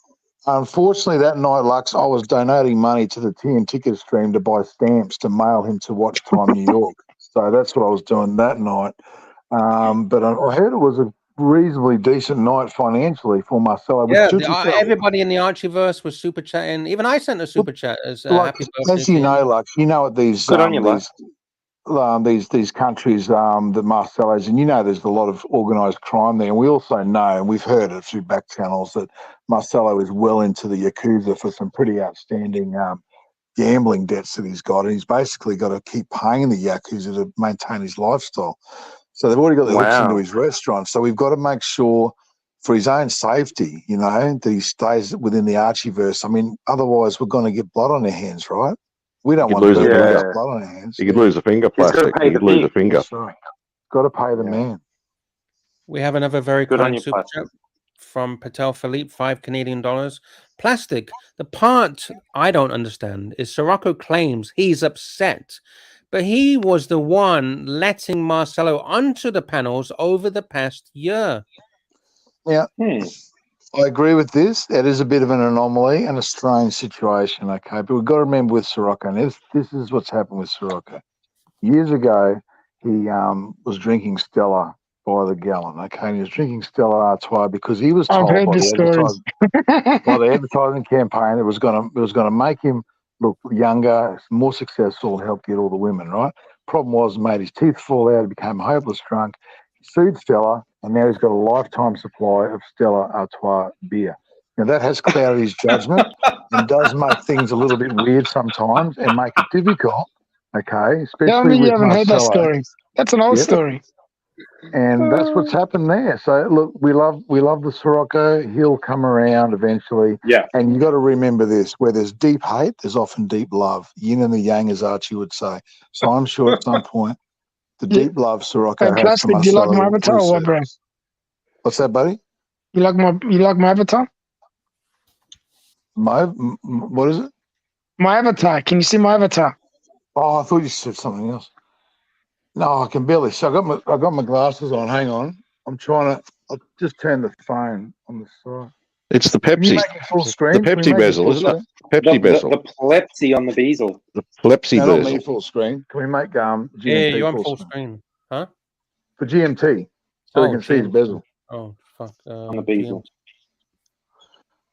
Unfortunately, that night, Lux, I was donating money to the TN Ticket stream to buy stamps to mail him to Watch Time New York. So that's what I was doing that night. But I heard it was a reasonably decent night financially for Marcelo. Yeah, everybody in the ArchieVerse was super chatting. Even I sent a super chat as happy birthday. As you know, Lux, you know what these these countries that Marcelo's, and you know there's a lot of organised crime there, and we also know, and we've heard it through back channels, that Marcelo is well into the Yakuza for some pretty outstanding gambling debts that he's got, and he's basically got to keep paying the Yakuza to maintain his lifestyle. So they've already got the hooks into his restaurant, so we've got to make sure for his own safety, you know, that he stays within the ArchieVerse. I mean, otherwise we're going to get blood on our hands, right? We don't want to lose blood on our hands. You could lose a finger, plastic. You could lose a finger. Got to pay the man. We have another very Good on kind you, super chat from Patel Philippe, $5 Canadian. Plastic. The part I don't understand is Sirocco claims he's upset, but he was the one letting Marcelo onto the panels over the past year. Yeah. I agree with this. It is a bit of an anomaly and a strange situation, okay? But we've got to remember with Sirocco, and this is what's happened with Sirocco. Years ago, he was drinking Stella by the gallon, okay? And he was drinking Stella Artois because he was told by the advertising campaign it was going to make him look younger, more successful, help get all the women, right? Problem was, made his teeth fall out, he became a hopeless drunk, he sued Stella, and now he's got a lifetime supply of Stella Artois beer. Now, that has clouded his judgment and does make things a little bit weird sometimes and make it difficult, okay? Especially Tell me you with haven't heard that Marcelo. story. That's an old story. And that's what's happened there. So, look, we love the Sirocco. He'll come around eventually. Yeah. And you got to remember this, where there's deep hate, there's often deep love. Yin and the yang, as Archie would say. So I'm sure at some point the deep love Sirocco has Plastic, for do you like Marcelo my avatar or what, bro? What's that, buddy? You like my avatar? What is it? My avatar. Can you see my avatar? Oh, I thought you said something else. No, I can barely see. I got my glasses on. Hang on. I'll just turn the phone on the side. It's the Can you Pepsi. make it full screen? The Can we Pepsi make it bezel, full isn't it? screen? Pepsi bezel. The Plepsi on the bezel. The Pepsi No, not me bezel. full screen. Can we make GMT Yeah, you're on full full screen? screen. Huh? For GMT, so we can see his GMT. bezel. Oh, fuck. On the bezel.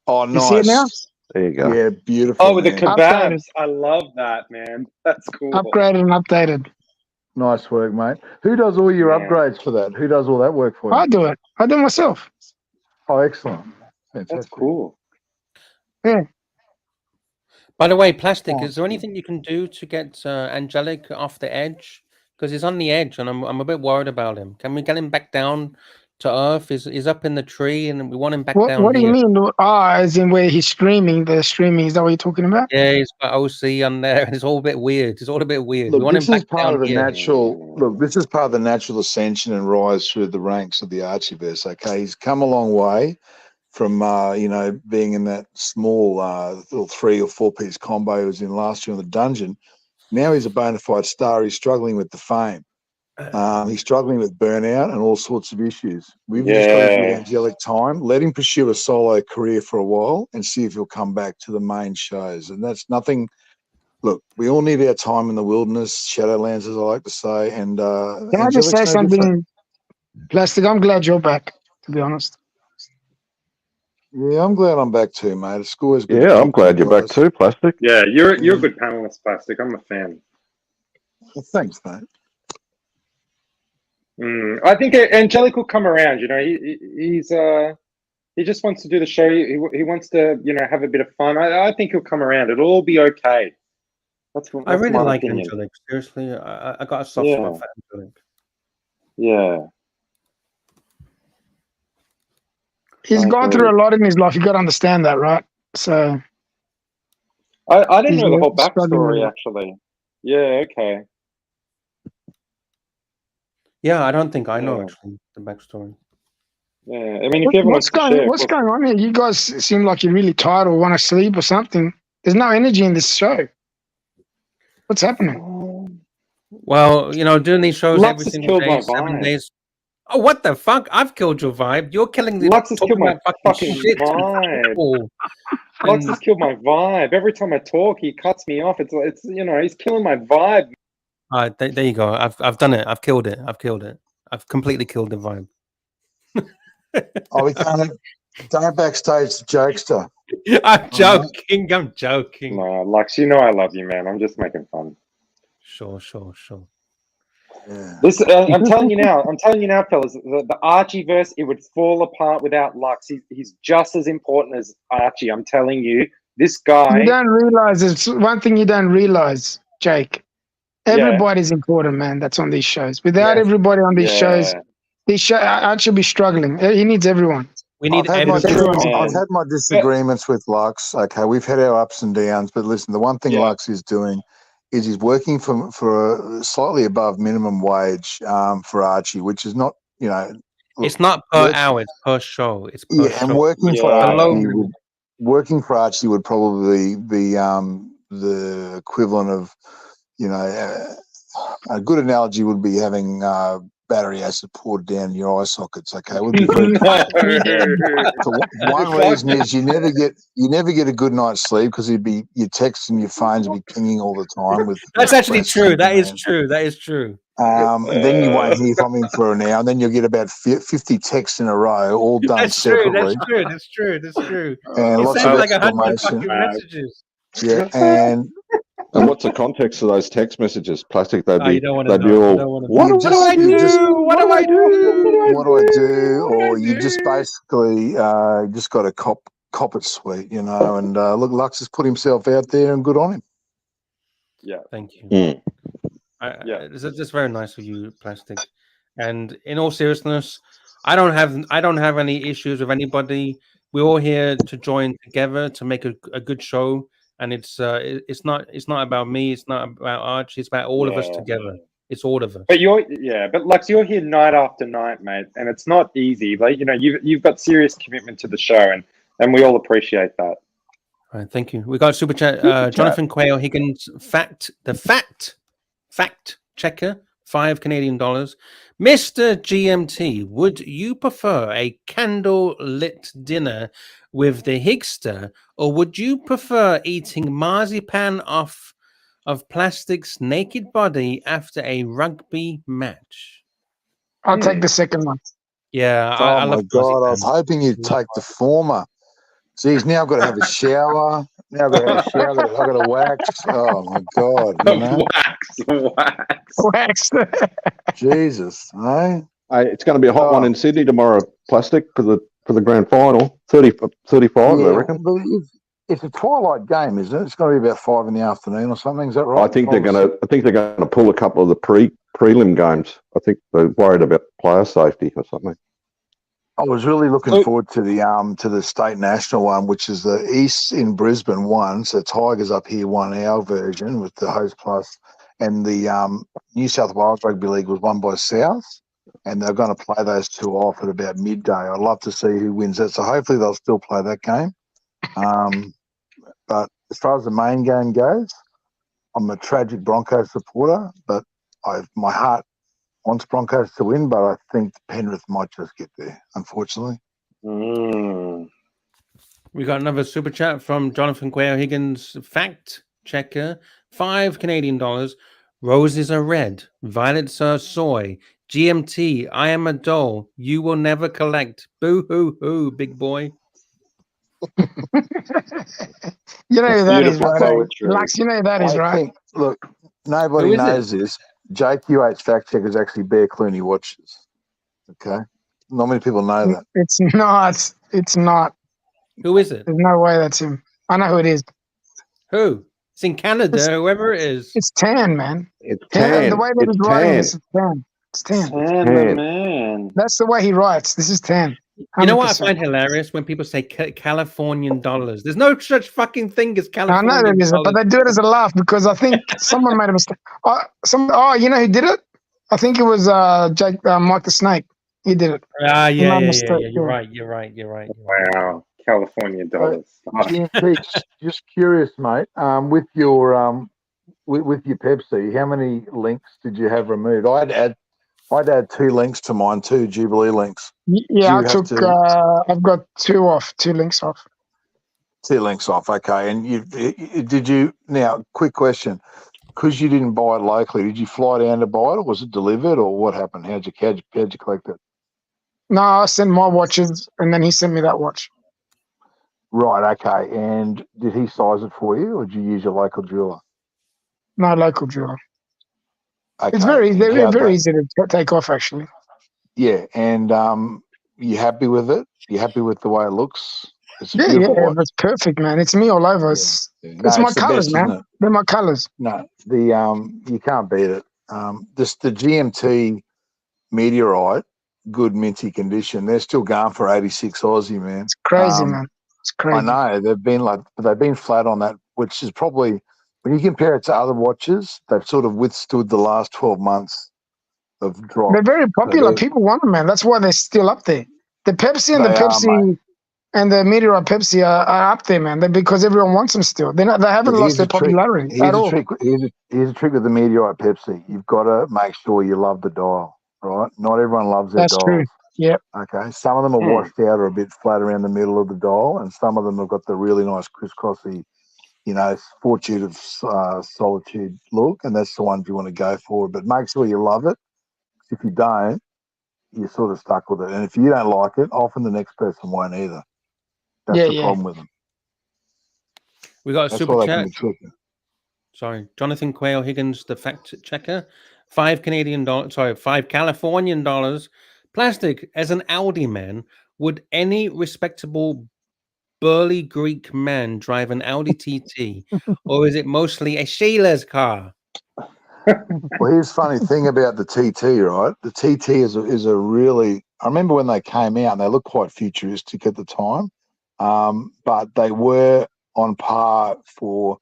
Oh, You nice. see it now? There you go. Yeah, beautiful. Oh, with the man. kebabs. I love that, man. That's cool. Upgraded and updated. Nice work, mate. Who does all your Yeah. upgrades for that? Who does all that work for you? I do it. I do it myself. Oh, excellent. That's Fantastic. cool. Yeah. By the way, Plastic, is there anything you can do to get Angelic off the edge? Because he's on the edge, and I'm a bit worried about him. Can we get him back down to Earth. Is up in the tree, and we want him back What down What do you here. mean? As in where he's streaming? The streaming, is that what you're talking about? Yeah, he's got OC on there, and it's all a bit weird. It's all a bit weird. We Look, want him this is back part down of the here. natural. Look, this is part of the natural ascension and rise through the ranks of the ArchieVerse. Okay, he's come a long way from being in that small little 3 or 4 piece combo he was in last year in the dungeon. Now he's a bona fide star. He's struggling with the fame. He's struggling with burnout and all sorts of issues. We've just got to give Angelic time. Let him pursue a solo career for a while and see if he'll come back to the main shows. And that's nothing. Look, we all need our time in the wilderness, Shadowlands, as I like to say. And Can I just say something, Plastic? I'm glad you're back, to be honest. Yeah, I'm glad I'm back too, mate. It's always good. Yeah, I'm glad you're back too, Plastic. Yeah, you're a good panelist, Plastic. I'm a fan. Well, thanks, mate. I think Angelic will come around. You know, he just wants to do the show. He wants to, have a bit of fun. I think he'll come around. It'll all be okay. That's I really my like opinion. Angelic. Seriously, I got a soft spot for Angelic. Yeah. He's gone agree. through a lot in his life. You got to understand that, right? So I didn't he's know the whole struggling with backstory it. actually. Yeah. Okay. Yeah, I don't think I know actually the backstory. Yeah. I mean, if you ever What's going on here? You guys seem like you're really tired or want to sleep or something. There's no energy in this show. What's happening? Well, doing these shows Lux every has single killed my day, 7 vibe. days. Oh, what the fuck? I've killed your vibe. You're killing the Lux has talking killed my about fucking shit to vibe. people. Lux has killed my vibe. Every time I talk, he cuts me off. It's he's killing my vibe. All right, there you go. I've done it. I've killed it. I've completely killed the vibe. Oh, we don't backstage the jokester. I'm joking. I'm joking. No, Lux, I love you, man. I'm just making fun. Sure. Yeah. This, I'm telling you now, fellas. The ArchieVerse, it would fall apart without Lux. He's just as important as Archie. I'm telling you, this guy. You don't realize it's one thing you don't realize, Jake. Everybody's important, man. That's on these shows. Without everybody on these shows, Archie will be struggling. He needs everyone. We need I've had my disagreements with Lux. Okay, we've had our ups and downs, but listen, the one thing Lux is doing is he's working for a slightly above minimum wage for Archie, which is not, it's not per hour, it's per show. It's per show. And working for Archie would probably be the equivalent of, a good analogy would be having battery acid poured down your eye sockets. Okay, it would be very one reason is you never get a good night's sleep because your texts and your phones would be pinging all the time. That's actually true. That is true. Then you won't hear from him for an hour, and then you'll get about 50 texts in a row, all done separately. That's true. And lots of like 100 exclamation. fucking messages. Yeah, and what's the context of those text messages? Plastic, they'd be all, what do I do? Or you just basically just got to cop it sweet, and look, Lux has put himself out there and good on him. Yeah. Thank you. That's very nice of you, Plastic. And in all seriousness, I don't have any issues with anybody. We're all here to join together to make a good show. And it's not about me. It's not about Archie. It's about all of us together. It's all of us. But but Lux, you're here night after night, mate, and it's not easy. Like you've got serious commitment to the show, and we all appreciate that. All right, thank you. We got super chat. Jonathan Quayle Higgins, fact checker, $5 Canadian. Mr. GMT, would you prefer a candle-lit dinner with the Higster, or would you prefer eating marzipan off of Plastic's naked body after a rugby match? I'll take the second one. Yeah, I love God, I was hoping you'd take the former. Geez, now I've got to have a shower. Now I've got to have a shower. I've got to wax. Oh my God! Wax. Jesus, eh? It's going to be a hot one in Sydney tomorrow, Plastic, for the grand final. 35, I reckon. But it's a twilight game, isn't it? It's going to be about 5 in the afternoon or something. Is that right? I think they're going to pull a couple of the prelim games. I think they're worried about player safety or something. I was really looking forward to the state national one, which is the East in Brisbane one. So Tigers up here won our version with the Host Plus, and the New South Wales Rugby League was won by South, and they're going to play those two off at about midday. I'd love to see who wins that. So hopefully they'll still play that game. But as far as the main game goes, I'm a tragic Broncos supporter, but my heart wants Broncos to win, but I think Penrith might just get there, unfortunately. We got another super chat from Jonathan Quayle Higgins. Fact checker, $5 Canadian. Roses are red, violets are soy. GMT, I am a doll. You will never collect. Boo hoo hoo, big boy. You know who that is, right? Lux, you know who that is, right? Look, nobody knows this. JQH fact checker is actually Bear Clooney watches. Okay, not many people know that. It's not. It's not. Who is it? There's no way that's him. I know who it is. Who? It's in Canada. Whoever it is. It's Tan, man. It's Tan. The way that he's writing this is Tan. It's Tan. Tan, man. That's the way he writes. This is Tan. 100%. You know what I find hilarious when people say Californian dollars. There's no such fucking thing as Californian I know there isn't, but they do it as a laugh because I think someone made a mistake. You know who did it? I think it was Mike the Snake. He did it. Yeah. You're right. Wow, California dollars. Just curious, mate. With your with your Pepsi, how many links did you have removed? I'd add 2 links to mine too, Jubilee links. Yeah, I've got 2 links off. 2 links off, okay. And did you now? Quick question: because you didn't buy it locally, did you fly down to buy it, or was it delivered, or what happened? How'd you collect it? No, I sent my watches, and then he sent me that watch. Right, okay. And did he size it for you, or did you use your local jeweler? No, local jeweler. Okay. It's very easy to take off, actually. Yeah, and you happy with it? You happy with the way it looks? It's it's perfect, man. It's me all over. It's my colours, man. They're my colours. No, you can't beat it. The GMT Meteorite, good minty condition. They're still going for 86 Aussie, man. It's crazy, man. It's crazy. I know they've been flat on that, which is probably, when you compare it to other watches, they've sort of withstood the last 12 months of drop. They're very popular. People want them, man. That's why they're still up there. The Pepsi and the Meteorite Pepsi are up there, man. Because everyone wants them still. They haven't lost their popularity at all. Here's a trick with the Meteorite Pepsi. You've got to make sure you love the dial, right? Not everyone loves their dials. That's true. Yep. Okay. Some of them are washed out or a bit flat around the middle of the dial, and some of them have got the really nice crisscrossy, Fortitude of Solitude look, and that's the ones you want to go for. But make sure you love it. If you don't, you're sort of stuck with it. And if you don't like it, often the next person won't either. That's the problem with them. We got a super chat. Sorry, Jonathan Quayle Higgins, the fact checker. $5 Californian dollars. Plastic, as an Audi man, would any respectable burly Greek man drive an Audi TT, or is it mostly a Sheila's car? Well, here's the funny thing about the TT, right? The TT is a really, I remember when they came out and they looked quite futuristic at the time, but they were on par for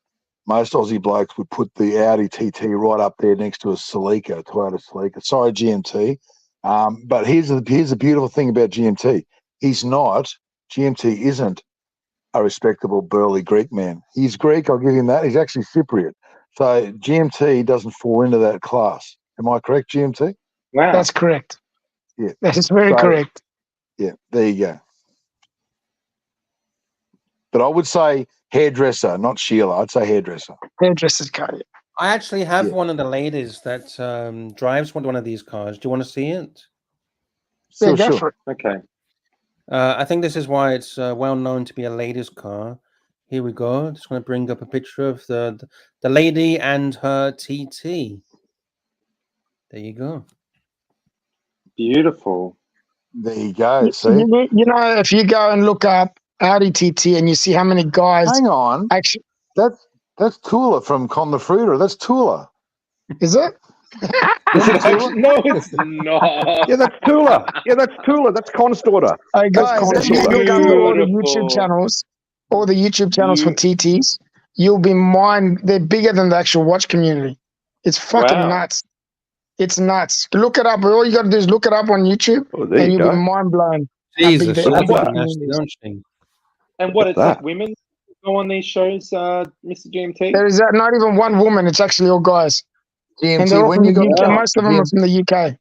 most Aussie blokes would put the Audi TT right up there next to a Celica, Toyota Celica. Sorry, GMT. But here's the beautiful thing about GMT. GMT isn't a respectable burly Greek man. He's Greek, I'll give him that. He's actually Cypriot. So GMT doesn't fall into that class. Am I correct, GMT? Wow. That's correct. Yeah. That is very correct. Yeah, there you go. But I would say hairdresser, not Sheila. I'd say hairdresser. Hairdresser's car, yeah. I actually have one of the ladies that drives one of these cars. Do you want to see it? Yeah, go for it. Okay. I think this is why it's well known to be a ladies' car. Here we go. Just going to bring up a picture of the lady and her TT. There you go. Beautiful. There you go. See? You know, if you go and look up Audi TT and you see how many guys... Hang on. Actually, that's Tula from Con the Fruiter. That's Tula. Is it? Is it actually? No, it's not. Yeah, that's Tula. Yeah, that's Tula. That's Con's daughter. Hey That's guys, Con's if you daughter. look up all the YouTube Beautiful. channels, all the YouTube channels for You- TTs, you'll be they're bigger than the actual watch community. It's fucking Wow. nuts. It's nuts. Look it up. All you got to do is look it up on YouTube, Oh, there and you you'll be go. mind blown how big Jesus, the she looks watch like nasty, community is. don't she? And what, Look it's at like that. women go on these shows, Mr. GMT? There is not even one woman. It's actually all guys, and they're GMT, all when from you the got UK. Most of them are from the UK.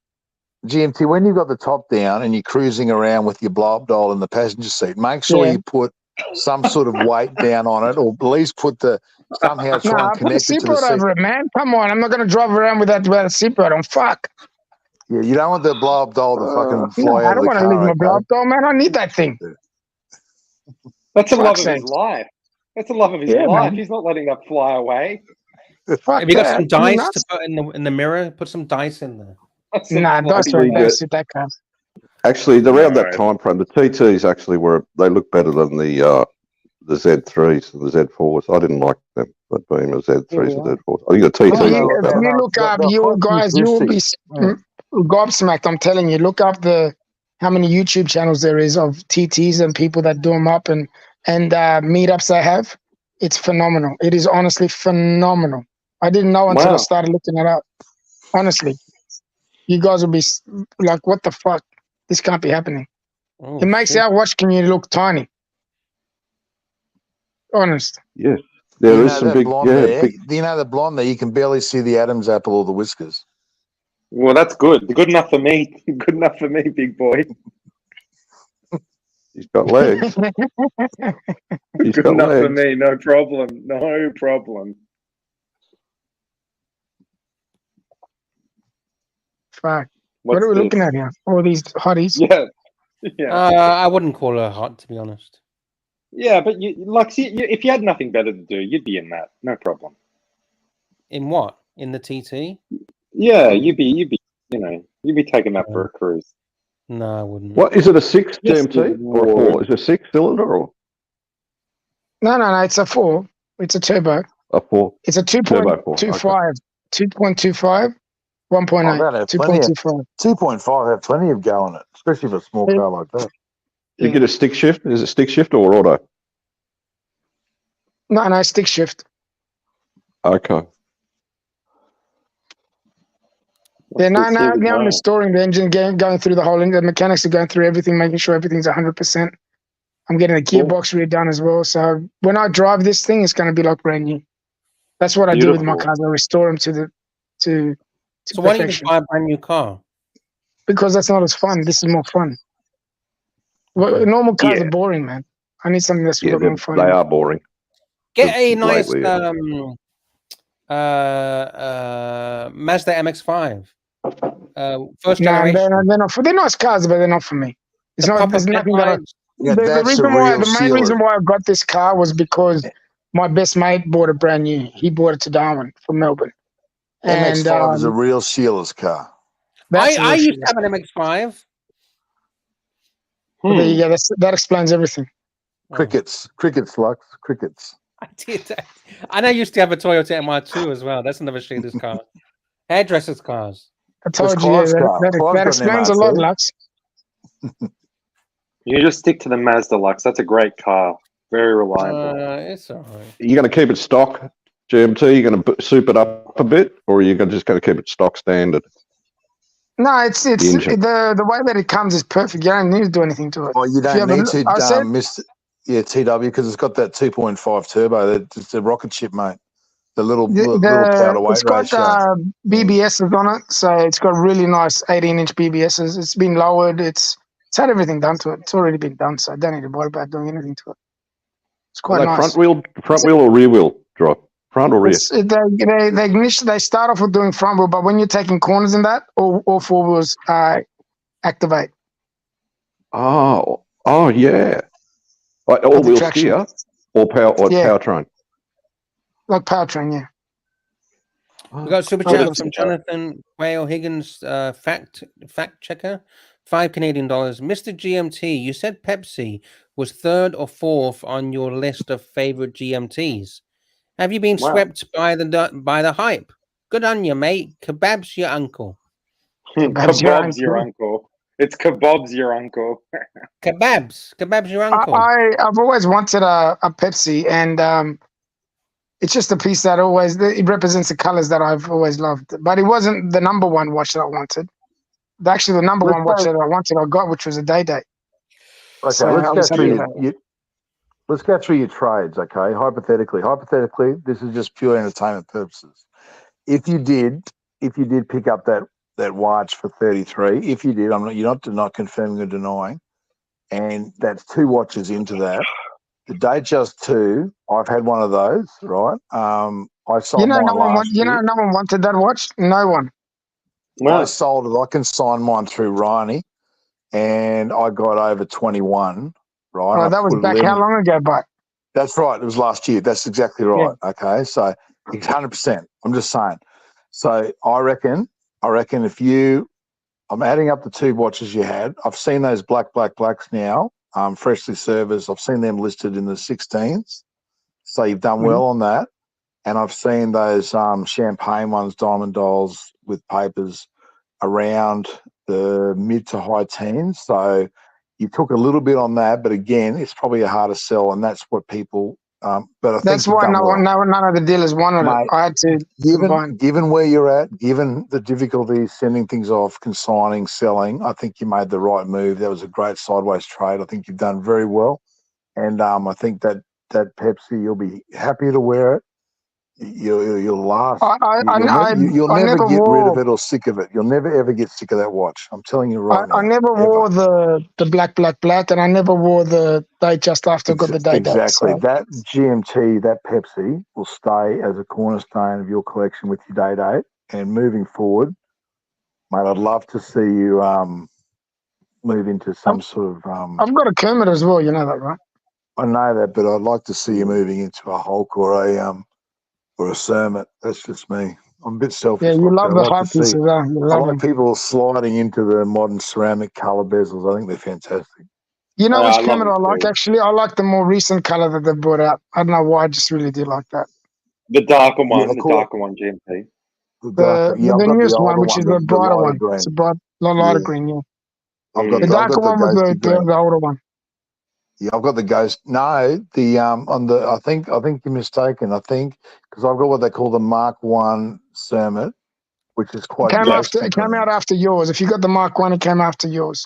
GMT, when you've got the top down and you're cruising around with your blow up doll in the passenger seat, make sure Yeah. you put some sort of weight down on it, or at least somehow try Nah, and I put a connect it to the seatbelt seat. over it, man. Come on, I'm not going to drive around without a seatbelt on. Fuck. Yeah, you don't want the blow up doll to fucking No, fly I out of don't the want to leave car, my okay? blow up doll, man. I need that thing. That's the love Fuck's of his sake. life. That's the love of his Yeah, life. man. He's not letting that fly away. Fuck Have you got that. some You dice to nuts? put in the mirror? Put some dice in there. That's some Nah, bloody dice won't Actually, suit that car. Actually, around that No. time frame, the TTs actually they look better than the Z3s and the Z4s. I didn't like them, but being the Z3s and Z4s. I think the If TTs you, look if better. you look up, they're you quite guys, you will be futuristic. gobsmacked. I'm telling you. Look up how many YouTube channels there is of TTs and people that do them up and meetups they have. It's phenomenal. It is honestly phenomenal. I didn't know until I Wow. started looking it up. Honestly, you guys will be like, "What the fuck? This can't be happening." Oh, It makes shit. our watch community look tiny. Honest. Yes, there You is know some that big, blonde yeah, there? big. You know the blonde there? You can barely see the Adam's apple or the whiskers. Well, that's good. Good enough for me. Good enough for me, big boy. He's got legs. He's Good got enough for legs. me. No problem. No problem. Fuck. What's What are we this? looking at here? All these hotties. Yeah. Yeah. I wouldn't call her hot, to be honest. Yeah, but if you had nothing better to do, you'd be in that. No problem. In what? In the TT? Yeah, you'd be you'd be taking that for a cruise. No, I wouldn't. What is it? A 6 Yes, GMT you or a 4? would. Is it a 6-cylinder or No. It's a 4. It's a turbo. a 4? It's a Turbo 4. 2.25. 2.25. 1.8. Oh, that have plenty of 2.25. 2.5 have plenty of go on it, especially for a small car like that. You get a stick shift? Is it stick shift or auto? No, stick shift. Okay. Yeah, now Here we I'm go. restoring the engine, going through the whole engine. The mechanics are going through everything, making sure everything's 100%. I'm getting the gearbox redone as well. So when I drive this thing, it's going to be like brand new. That's what I do with my Beautiful. cars. I restore them to So why don't you just perfection. buy a brand new car? Because that's not as fun. This is more fun. Well, normal cars are boring, man. I need something that's a Yeah, little more fun. they are boring. Get a nice Lately, Mazda MX-5. First Nah, generation. they're nice cars, but they're not for me. It's The not. proper There's nothing that I, headlights. Yeah, the that's reason a why, real the main sealer. reason why I got this car was because my best mate bought it brand new. He bought it to Darwin from Melbourne, and MX-5 is a real sealer's car. that's I real used to shit. have an MX-5. Well, there you go. That explains everything. Crickets, Lux, crickets. I did. And I used to have a Toyota MR2 as well. That's another shaders car. Hairdressers cars. I told That's you, Clive's that, car. that, Clive's that got an explains a lot, MR2. Lux. You just stick to the Mazda Lux. That's a great car. Very reliable. It's all right. You're going to keep it stock, GMT? You're going to soup it up a bit, or are you just going to keep it stock standard? No, it's The engine. the way that it comes is perfect. You don't need to do anything to it. Well, you If don't have a need look- to, I said, TW, because it's got that 2.5 turbo. It's a rocket ship, mate. The little power to it's weight got ratio. BBSs on it, so it's got really nice 18-inch BBSs. It's been lowered. It's had everything done to it. It's already been done, so I don't need to worry about doing anything to it. It's Are quite they nice. front wheel or rear wheel drive? Front or rear? They start off with doing front wheel, but when you're taking corners in that, all four wheels activate. Oh, yeah. Like With the all-wheel traction. steer or Yeah. powertrain? Like powertrain, yeah. We got a super chat from Jonathan Whale Higgins, fact checker, $5 Canadian. Mr. GMT, you said Pepsi was third or fourth on your list of favorite GMTs. Have you been swept by the hype? Good on you, mate. Kebab's your uncle. Kebab's your uncle. It's Kebab's your uncle. Kebab's your uncle. I've always wanted a Pepsi, and it's just a piece that it represents the colors that I've always loved. But it wasn't the number one watch that I wanted. Actually, the number one watch that I wanted, I got, which was a day-date. Okay, So let's I was happy with that. let's go through your trades, okay? Hypothetically, this is just pure entertainment purposes. If you did pick up that watch for 33, if you did, you're not confirming or denying, and that's 2 watches into that. The Datejust 2, I've had one of those, right? I sold mine last year. No one wanted that watch. No one. I sold it. I consigned mine through Riney, and I got over 21. Right. Oh, that was back how long ago, but that's right. It was last year. That's exactly right. Yeah. Okay, so 100%. I'm just saying. So I reckon if I'm adding up the 2 watches you had. I've seen those blacks now, freshly serviced. I've seen them listed in the 16s. So you've done well on that. And I've seen those champagne ones, diamond dolls with papers around the mid to high teens. So you took a little bit on that, but again, it's probably a harder sell, and that's what people. But I think that's why none of the dealers wanted it. I had to given where you're at, given the difficulties sending things off, consigning, selling. I think you made the right move. That was a great sideways trade. I think you've done very well, and I think that Pepsi, you'll be happy to wear it. You'll last. You'll never get rid of it or sick of it. You'll never ever get sick of that watch. I'm telling you right now. I never wore the black, and I never wore the day just after I got the day. Exactly. That GMT, that Pepsi, will stay as a cornerstone of your collection with your day. And moving forward, mate, I'd love to see you move into some sort of. I've got a Kermit as well. You know that, right? I know that, but I'd like to see you moving into a Hulk or a Sermon. That's just me. I'm a bit selfish. Yeah, you love the hype pieces, you I love like them. people sliding into the modern ceramic colour bezels. I think they're fantastic. You know which Kermit I like, actually? I like the more recent colour that they brought out. I don't know why, I just really do like that. The darker one, GMT. The newest one, which is the brighter one. Green. It's a lighter green, yeah. The darker one was the older one. Yeah, I've got the Ghost. No, I think you're mistaken. I think because I've got what they call the Mark 1 Cermet, which is quite. It came out after yours. If you got the Mark 1, it came after yours.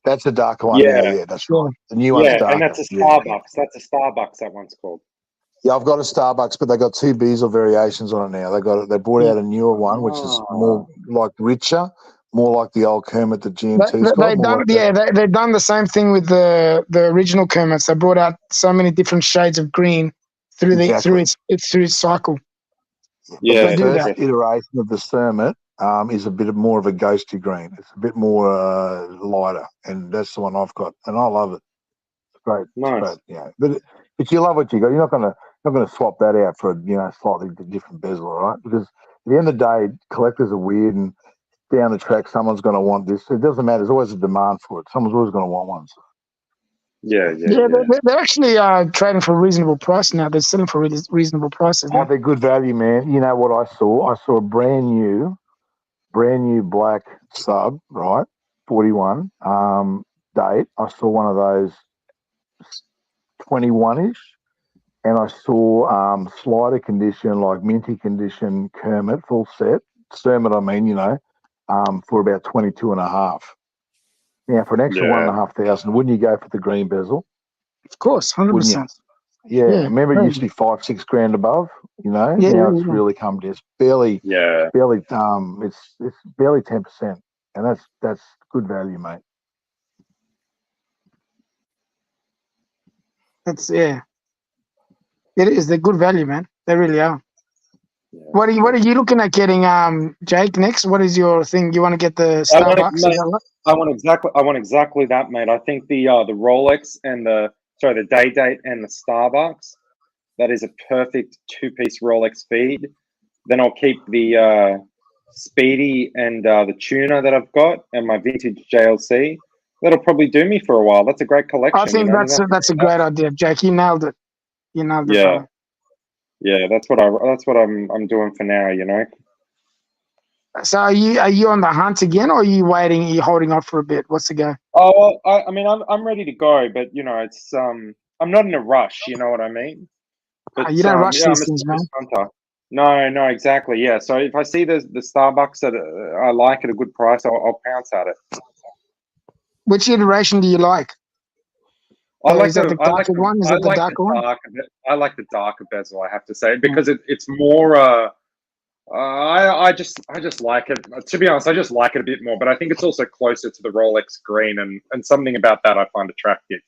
That's a darker one. Yeah, that's right. The new one's darker. And that's a Starbucks. Yeah. That's a Starbucks. That one's called. Yeah, I've got a Starbucks, but they got 2 bezel variations on it now. They brought out a newer one, which is more like richer. More like the old Kermit, the GMT's got. They've done the same thing with the original Kermits. They brought out so many different shades of green through its cycle. Yeah, the first iteration of the Cermet is a bit more of a ghosty green. It's a bit more lighter, and that's the one I've got, and I love it. It's great. Nice. It's great, yeah. But you love what you got. You're not gonna swap that out for a slightly different bezel, right? Because at the end of the day, collectors are weird and. Down the track, someone's going to want this. It doesn't matter. There's always a demand for it. Someone's always going to want one. So. Yeah. They're actually trading for a reasonable price now. They're selling for reasonable prices. They're good value, man. You know what I saw? I saw a brand new black sub, right? 41 date. I saw one of those 21-ish, and I saw slider condition, like minty condition Kermit, full set. Cermet, I mean, for about 22.5. Now, for an extra 1,500, wouldn't you go for the green bezel? Of course, 100%. Yeah. Remember, it used to be $5-6 grand above. Now it's really come down. It's barely. It's barely 10%, and that's good value, mate. It is. They're good value, man. They really are. Yeah. What are you looking at getting, Jake? Next, what is your thing? You want to get the Starbucks? I want exactly that, mate. I think the Rolex and the Day-Date and the Starbucks. That is a perfect 2-piece Rolex feed. Then I'll keep the Speedy and the tuner that I've got and my vintage JLC. That'll probably do me for a while. That's a great collection. I think that's a great idea, Jake. You nailed it. Yeah. Yeah, that's what I'm doing for now, So are you on the hunt again, or are you waiting? Are you holding off for a bit? What's the go? Oh, well, I mean, I'm ready to go, but you know, it's I'm not in a rush. You know what I mean? But You don't rush yeah, I'm these a things, man. serious hunter. No, exactly. Yeah. So if I see the Starbucks that I like at a good price, I'll pounce at it. Which iteration do you like? I like is that the darker one? Is it the darker one? I like the darker bezel. I have to say, because it's more. I just like it. To be honest, I just like it a bit more. But I think it's also closer to the Rolex green, and something about that I find attractive.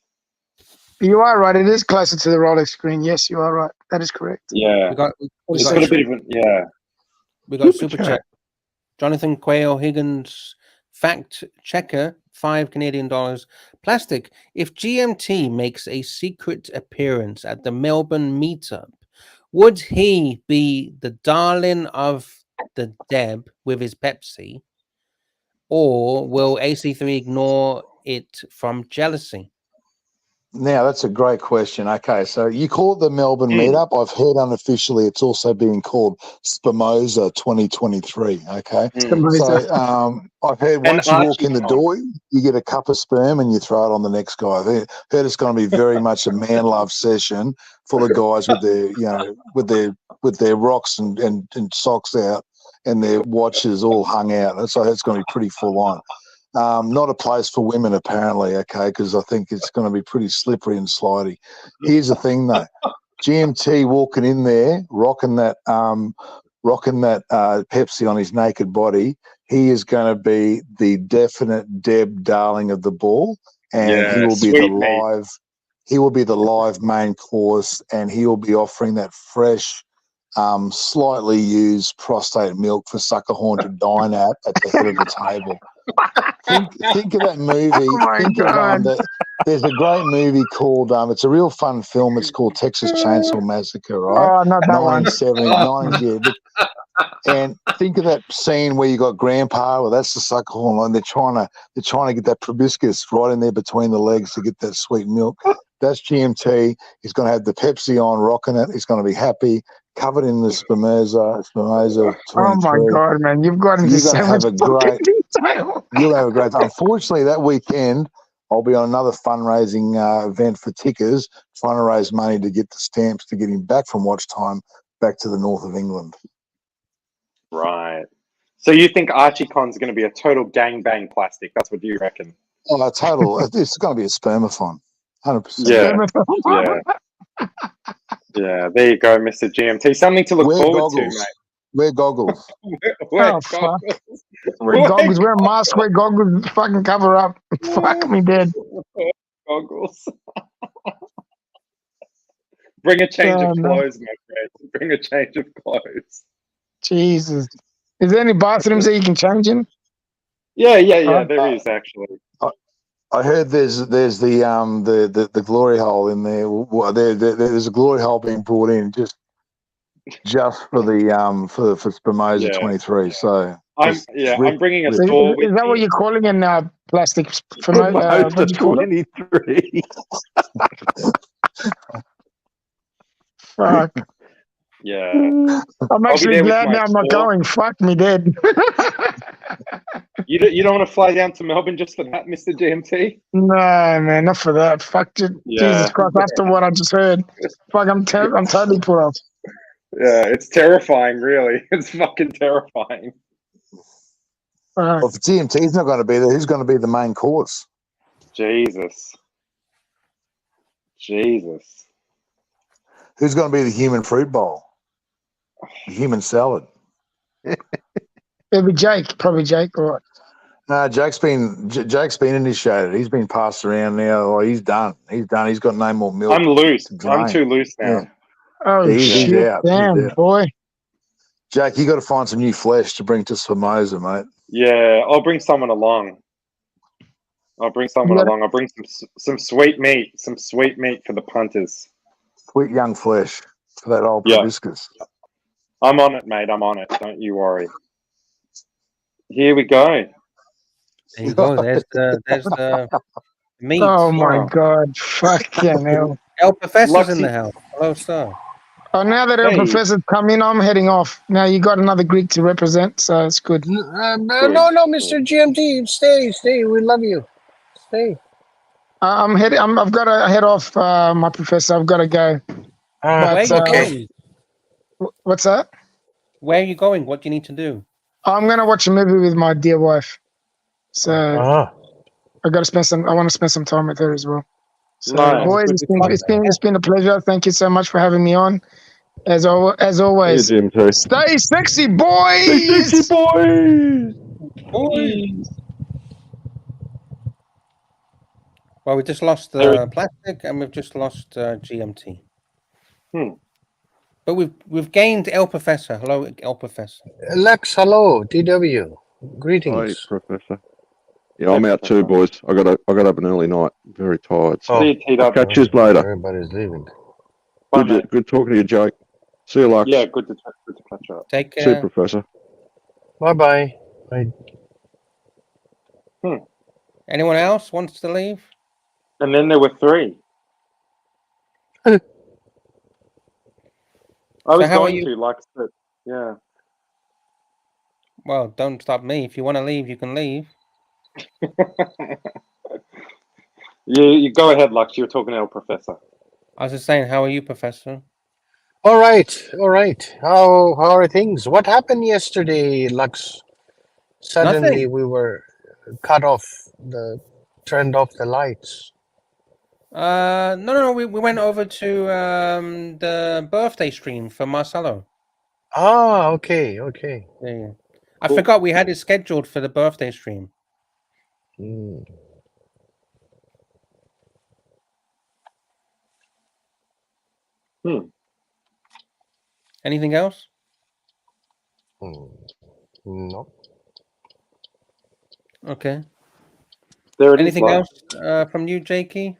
You are right. It is closer to the Rolex screen. Yes, you are right. That is correct. Yeah. We got a bit of yeah. We got super chat. Jonathan Quayle Higgins, fact checker, $5 Canadian. Plastic. If GMT makes a secret appearance at the Melbourne Meetup, would he be the darling of the Deb with his Pepsi, or will AC3 ignore it from jealousy? Now, that's a great question. Okay, so you call it the Melbourne Meetup. I've heard unofficially it's also being called Spimoza 2023, okay? So I've heard once you walk in the door, you get a cup of sperm and you throw it on the next guy. I've heard it's going to be very much a man love session full of guys with their, you know, with their rocks and socks out and their watches all hung out. So it's going to be pretty full on. Not a place for women, apparently, okay, because I think it's going to be pretty slippery and slidey. Here's the thing, though. GMT walking in there, rocking that Pepsi on his naked body, he is going to be the definite Deb darling of the ball, and he will be the live main course, and he will be offering that fresh, slightly used prostate milk for Suckerhorn to dine at the head of the table. Think of that movie. There's a great movie called it's a real fun film. It's called Texas Chainsaw Massacre, right? Oh, not that 1970, and think of that scene where you got Grandpa. Well, that's the Suckerhorn line. They're trying to get that proboscis right in there between the legs to get that sweet milk. That's GMT. He's going to have the Pepsi on, rocking it. He's going to be happy, covered in the Spimoza 23. Oh my God, man! You've got into so much fucking detail. You'll have a great time. Unfortunately, that weekend I'll be on another fundraising event for Tickers, trying to raise money to get the stamps to get him back from Watch Time back to the north of England. Right. So you think ArchieCon's going to be a total gangbang plastic? That's what you reckon? Oh, total. It's going to be a spermathon. 100%. Yeah. There you go, Mr. GMT. Something to look forward to, mate. Wear goggles. Wear goggles. Wear goggles. Wear a mask. Wear goggles. Fucking cover up. Fuck me dead. Goggles. Bring a change of clothes, my friend. Bring a change of clothes. Jesus. Is there any bathrooms that you can change in? Yeah. There is actually. I heard there's the glory hole in there. There's a glory hole being brought in just for the for Spimoza 23. So I'm bringing a store. Is that what you're calling in plastic? Spimoza 23. Fuck. Yeah. I'm actually glad now I'm not going. Fuck me dead. You don't want to fly down to Melbourne just for that, Mr. GMT? No, man, not for that. Fuck, Jesus Christ! After what I just heard, fuck, I'm totally put off. Yeah, it's terrifying, really. It's fucking terrifying. Well, if GMT's not going to be there, who's going to be the main course? Jesus. Who's going to be the human fruit bowl? The human salad? It'll be Jake. Probably Jake, all right. No, Jake's been initiated. He's been passed around now. Oh, he's done. He's got no more milk. I'm loose. I'm too loose now. Yeah. Oh, he's shit. out. Damn, boy. Jake, you got to find some new flesh to bring to Spimoza, mate. Yeah, I'll bring someone along. I'll bring some sweet meat. Some sweet meat for the punters. Sweet young flesh for that old proboscis. I'm on it, mate. I'm on it. Don't you worry. Here we go. There you go. There's the meat. Oh my God! Fucking hell! El Professor's in the house. Hello, sir. Oh, now that our professor's come in, I'm heading off. Now you got another Greek to represent, so it's good. No, Mr. GMT, stay. We love you. Stay. I'm heading. I've got to head off, my professor. I've got to go. Where are you going? What's that? Where are you going? What do you need to do? I'm going to watch a movie with my dear wife. So I got to spend some. I want to spend some time with her as well. So, boys, it's been a pleasure. Thank you so much for having me on. As always, Jim, too. Stay sexy, boys. Stay sexy, boys. Well, we just lost plastic, and we've just lost GMT. But we've gained El Professor. Hello, El Professor. Lex, hello, DW. Greetings. Hi, Professor. Yeah, I'm out too, boys. I got up an early night. Very tired. So I'll catch you later. Everybody's leaving. Good talking to you, Jake. See you, Lux. Yeah, good to catch up. Take care. See you, Professor. Bye. Anyone else wants to leave? And then there were 3. I was going to, like, yeah. Well, don't stop me. If you want to leave, you can leave. You go ahead, Lux. You were talking to our professor. I was just saying, how are you, Professor? All right. How are things? What happened yesterday, Lux? Suddenly Nothing. we were cut off, turned off the lights. No. We went over to the birthday stream for Marcelo. Ah, okay. Yeah. I forgot we had it scheduled for the birthday stream. Anything else? No. Okay. Anything else from you, Jakey?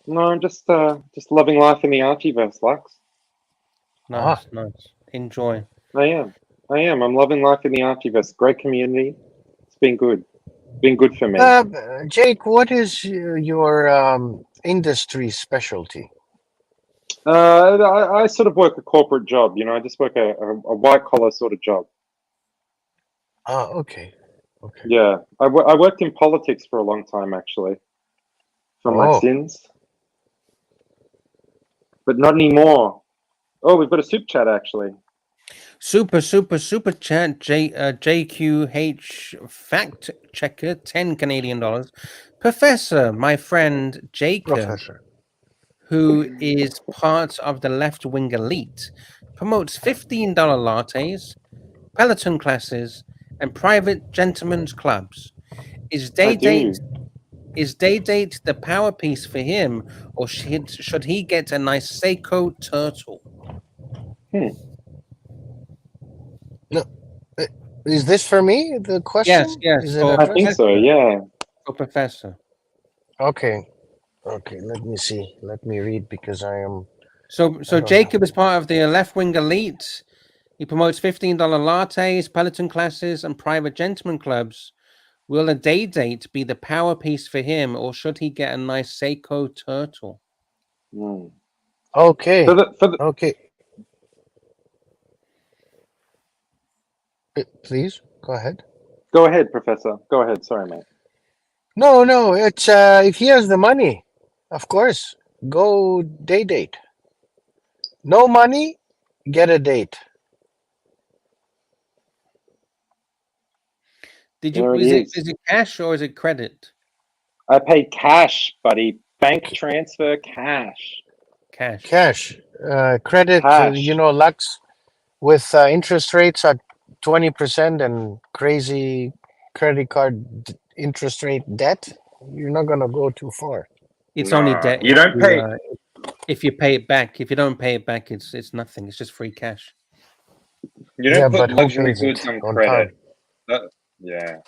No, I'm just loving life in the ArchieVerse, Lux. Nice. Enjoy. I am. I'm loving life in the ArchieVerse. Great community. It's been good. Been good for me. Jake, what is your industry specialty? I sort of work a corporate job. I just work a white collar sort of job. Okay. Yeah, I worked in politics for a long time, actually, for my sins. But not anymore. Oh, we've got a super chat, actually. Super chat. JQH fact checker, 10 Canadian dollars. Professor, my friend Jacob, who is part of the left wing elite, promotes $15 lattes, Peloton classes, and private gentlemen's clubs. Is day date the power piece for him, or should he get a nice Seiko turtle? No, is this for me? The question? Yes. Is it I think so. Yeah. For Professor. Okay. Let me see. Let me read because I am. So Jacob is part of the left wing elite. He promotes $15 lattes, Peloton classes, and private gentlemen clubs. Will a day date be the power piece for him, or should he get a nice Seiko turtle? Okay. Okay. Please go ahead. Go ahead, Professor. Go ahead. Sorry, mate. No. It's if he has the money, of course, go day date. No money, get a date. Is it cash or is it credit? I paid cash, buddy. Bank transfer, cash. Cash. Credit, Cash. Lux, with interest rates at 20% and crazy credit card interest rate debt, you're not going to go too far. It's only debt. You don't pay. If you pay it back. If you don't pay it back, it's nothing. It's just free cash. You don't put luxury goods on credit. Yeah.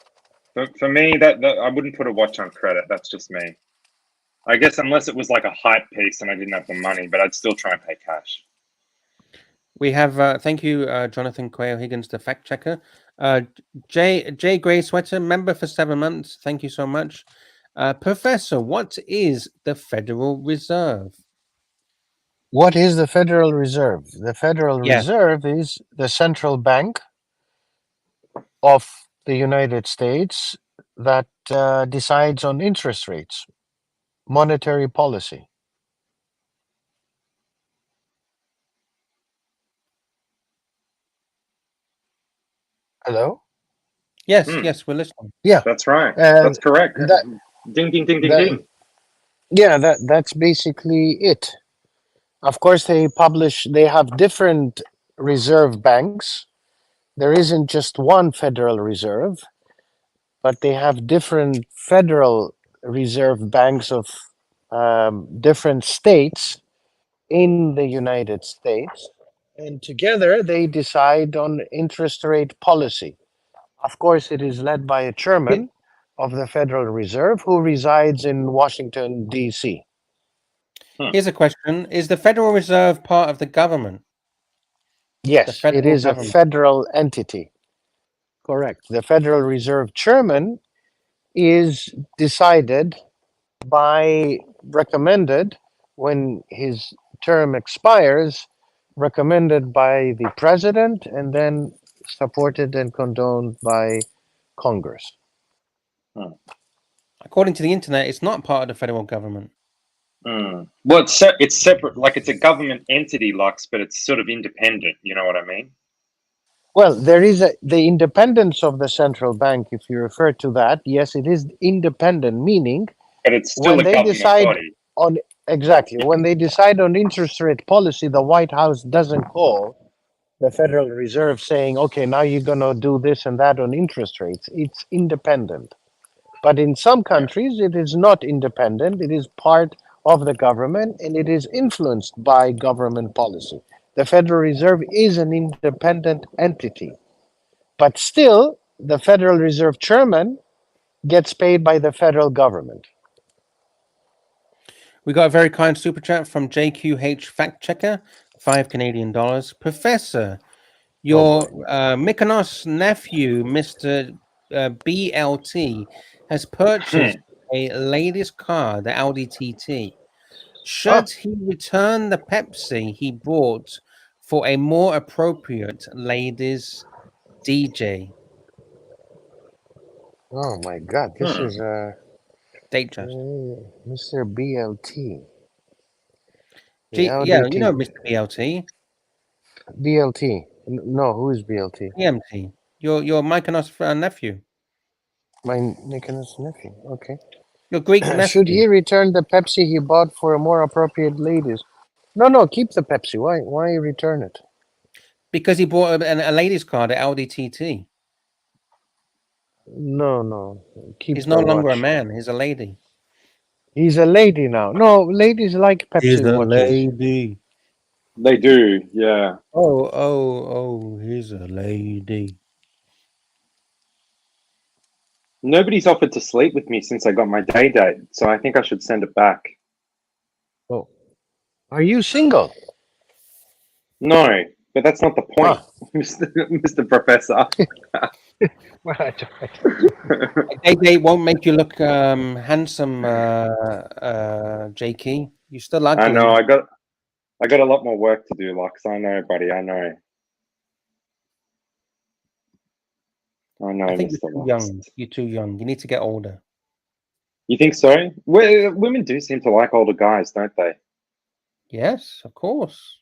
But for me, that I wouldn't put a watch on credit. That's just me. I guess unless it was like a hype piece and I didn't have the money, but I'd still try and pay cash. We have, thank you, Jonathan Quayle Higgins, the fact checker. Jay Gray Sweater, member for 7 months. Thank you so much. Professor, what is the Federal Reserve? What is the Federal Reserve? The Federal Yeah. Reserve is the central bank of the United States that decides on interest rates, monetary policy. Hello? Yes, yes, we're listening. Yeah. That's right. And That's correct. that, Ding, ding, ding, ding, that, ding. yeah, that's basically it. Of course, they have different reserve banks. There isn't just one Federal Reserve, but they have different Federal Reserve banks of different states in the United States. And together they decide on interest rate policy. Of course, it is led by a chairman of the Federal Reserve who resides in Washington, D.C. Here's a question. Is the Federal Reserve part of the government? Yes, it federal is a government. federal entity. Correct. The Federal Reserve chairman is decided recommended when his term expires, recommended by the president and then supported and condoned by Congress. According to the internet, it's not part of the federal government. Well, it's separate. Like it's a government entity, Lux, but it's sort of independent. You know what I mean? Well, there is the independence of the central bank. If you refer to that, yes, it is independent, meaning But it's still when a they government decide body. on exactly when they decide on interest rate policy, the White House doesn't call the Federal Reserve saying, okay, now you're going to do this and that on interest rates. It's independent. But in some countries, it is not independent. It is part of the government and it is influenced by government policy. The Federal Reserve is an independent entity. But still, the Federal Reserve chairman gets paid by the federal government. We got a very kind super chat from JQH Fact Checker, $5 Canadian. Professor, your Mykonos nephew, Mr. BLT, has purchased a ladies' car, the Audi TT. Should he return the Pepsi he bought for a more appropriate ladies' DJ? Oh my God, this is Dangerous. Mr. BLT. Yeah, you know Mr. BLT. BLT. No, who is BLT? BMT. Your Mykonos nephew. My Mykonos nephew. Okay. Your Greek nephew. Should he return the Pepsi he bought for a more appropriate ladies? No, keep the Pepsi. Why return it? Because he bought a ladies' car, the Audi TT. No. Keep He's no longer a watch. man. He's a lady. He's a lady now. No, ladies like Pepsi He's a watches. lady. They do, yeah. Oh, he's a lady. Nobody's offered to sleep with me since I got my day date, so I think I should send it back. Oh. Are you single? No, but that's not the point, Mr. Professor. They won't make you look handsome, JK. You still ugly. I know. I got a lot more work to do, Lux. I know, buddy. I know. I think you're too young. You're too young. You need to get older. You think so? Well, women do seem to like older guys, don't they? Yes, of course.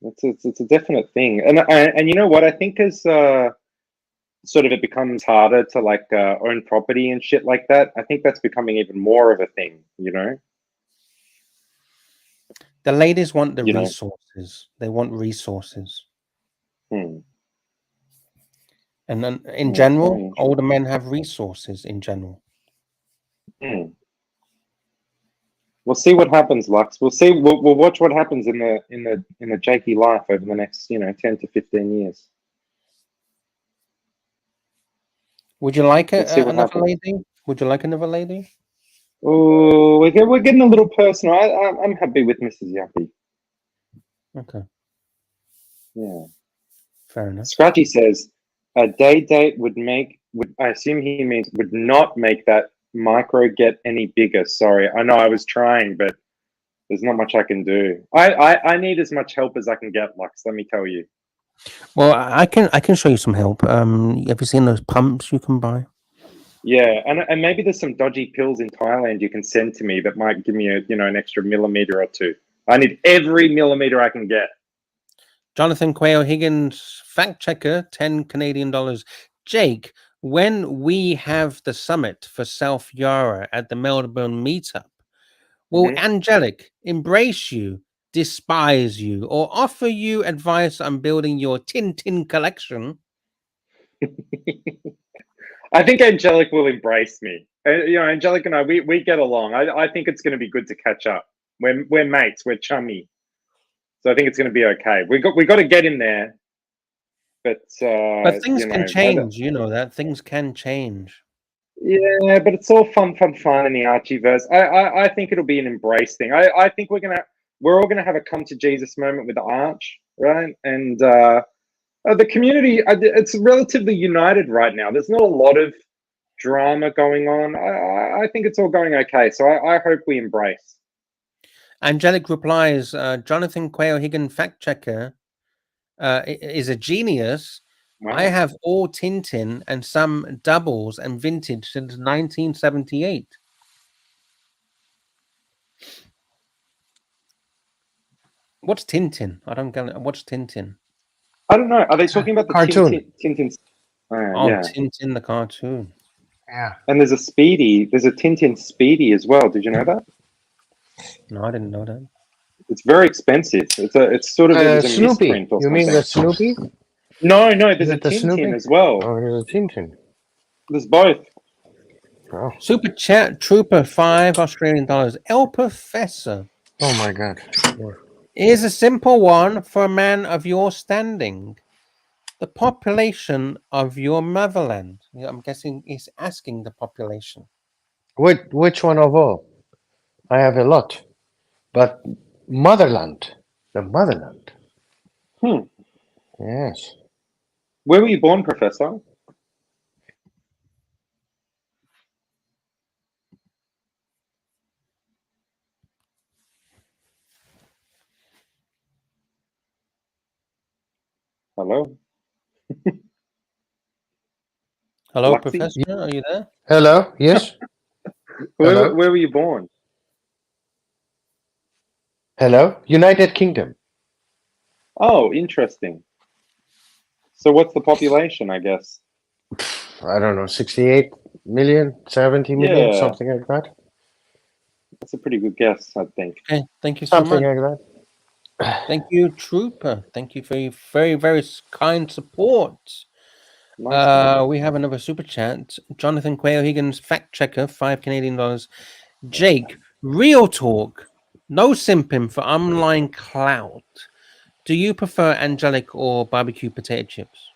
It's a definite thing, and you know what? I think as sort of it becomes harder to like own property and shit like that, I think that's becoming even more of a thing. You know. The ladies want the resources. They want resources. And then in general, older men have resources in general. We'll see what happens, Lux. We'll see. We'll watch what happens in the Jakey life over the next 10 to 15 years. Would you like another lady? Would you like another lady? Oh, we're getting a little personal. I'm happy with Mrs. Yuppie. Okay. Yeah. Fair enough. Scratchy says a day date would I assume he means would not make that micro get any bigger. Sorry, I know I was trying, but There's not much I can do. I need as much help as I can get, Lux. Let me tell you. Well, I can show you some help. Have you seen those pumps you can buy? Yeah, and maybe there's some dodgy pills in Thailand you can send to me that might give me an extra millimeter or two. I need every millimeter I can get. Jonathan Quayle Higgins, fact checker, 10 Canadian dollars. Jake, when we have the summit for South Yarra at the Melbourne Meetup, will Angelic embrace you, despise you, or offer you advice on building your Tintin collection? I think Angelic will embrace me. Angelic and I, we get along. I think it's going to be good to catch up. We're mates. We're chummy. So I think it's going to be okay. We got to get in there. But things can change. You know that things can change. Yeah, but it's all fun in the ArchieVerse. I think it'll be an embrace thing. I think we're all gonna have a come to Jesus moment with the Arch, right? And the community, it's relatively united right now. There's not a lot of drama going on. I think it's all going okay. So I hope we embrace. Angelic replies, Jonathan Quayle Higgin, fact checker, is a genius. Wow. I have all Tintin and some doubles and vintage since 1978. What's Tintin? I don't get it. What's Tintin? I don't know. Are they talking about the cartoon? Tintin? Oh, Yeah. Tintin the cartoon. Yeah. And there's a Speedy. There's a Tintin Speedy as well. Did you know that? No, I didn't know that. It's very expensive. It's sort of it was a Snoopy. misprint or You mean the something. Snoopy? No, there's Is a it the Tintin Snoopy? as well. Oh, there's a Tintin. There's both. Oh. Super chat trooper, 5 Australian dollars. El Professor. Oh my God. Here's a simple one for a man of your standing. The population of your motherland. I'm guessing he's asking the population. Which one of all? I have a lot, but motherland, the motherland. Yes. Where were you born, Professor? Hello? Hello, Luxy? Professor. Are you there? Hello. Yes. Where were you born? Hello. United Kingdom. Oh, interesting. So what's the population, I guess? I don't know, 68 million, 70 million, Yeah. something like that. That's a pretty good guess, I think. Okay, thank you so Something much. like that. Thank you, Trooper. Thank you for your very, very kind support. Nice, we have another super chat. Jonathan Quayle Higgins, fact checker, 5 Canadian dollars. Jake, real talk, no simping for online clout. Do you prefer Angelic or barbecue potato chips?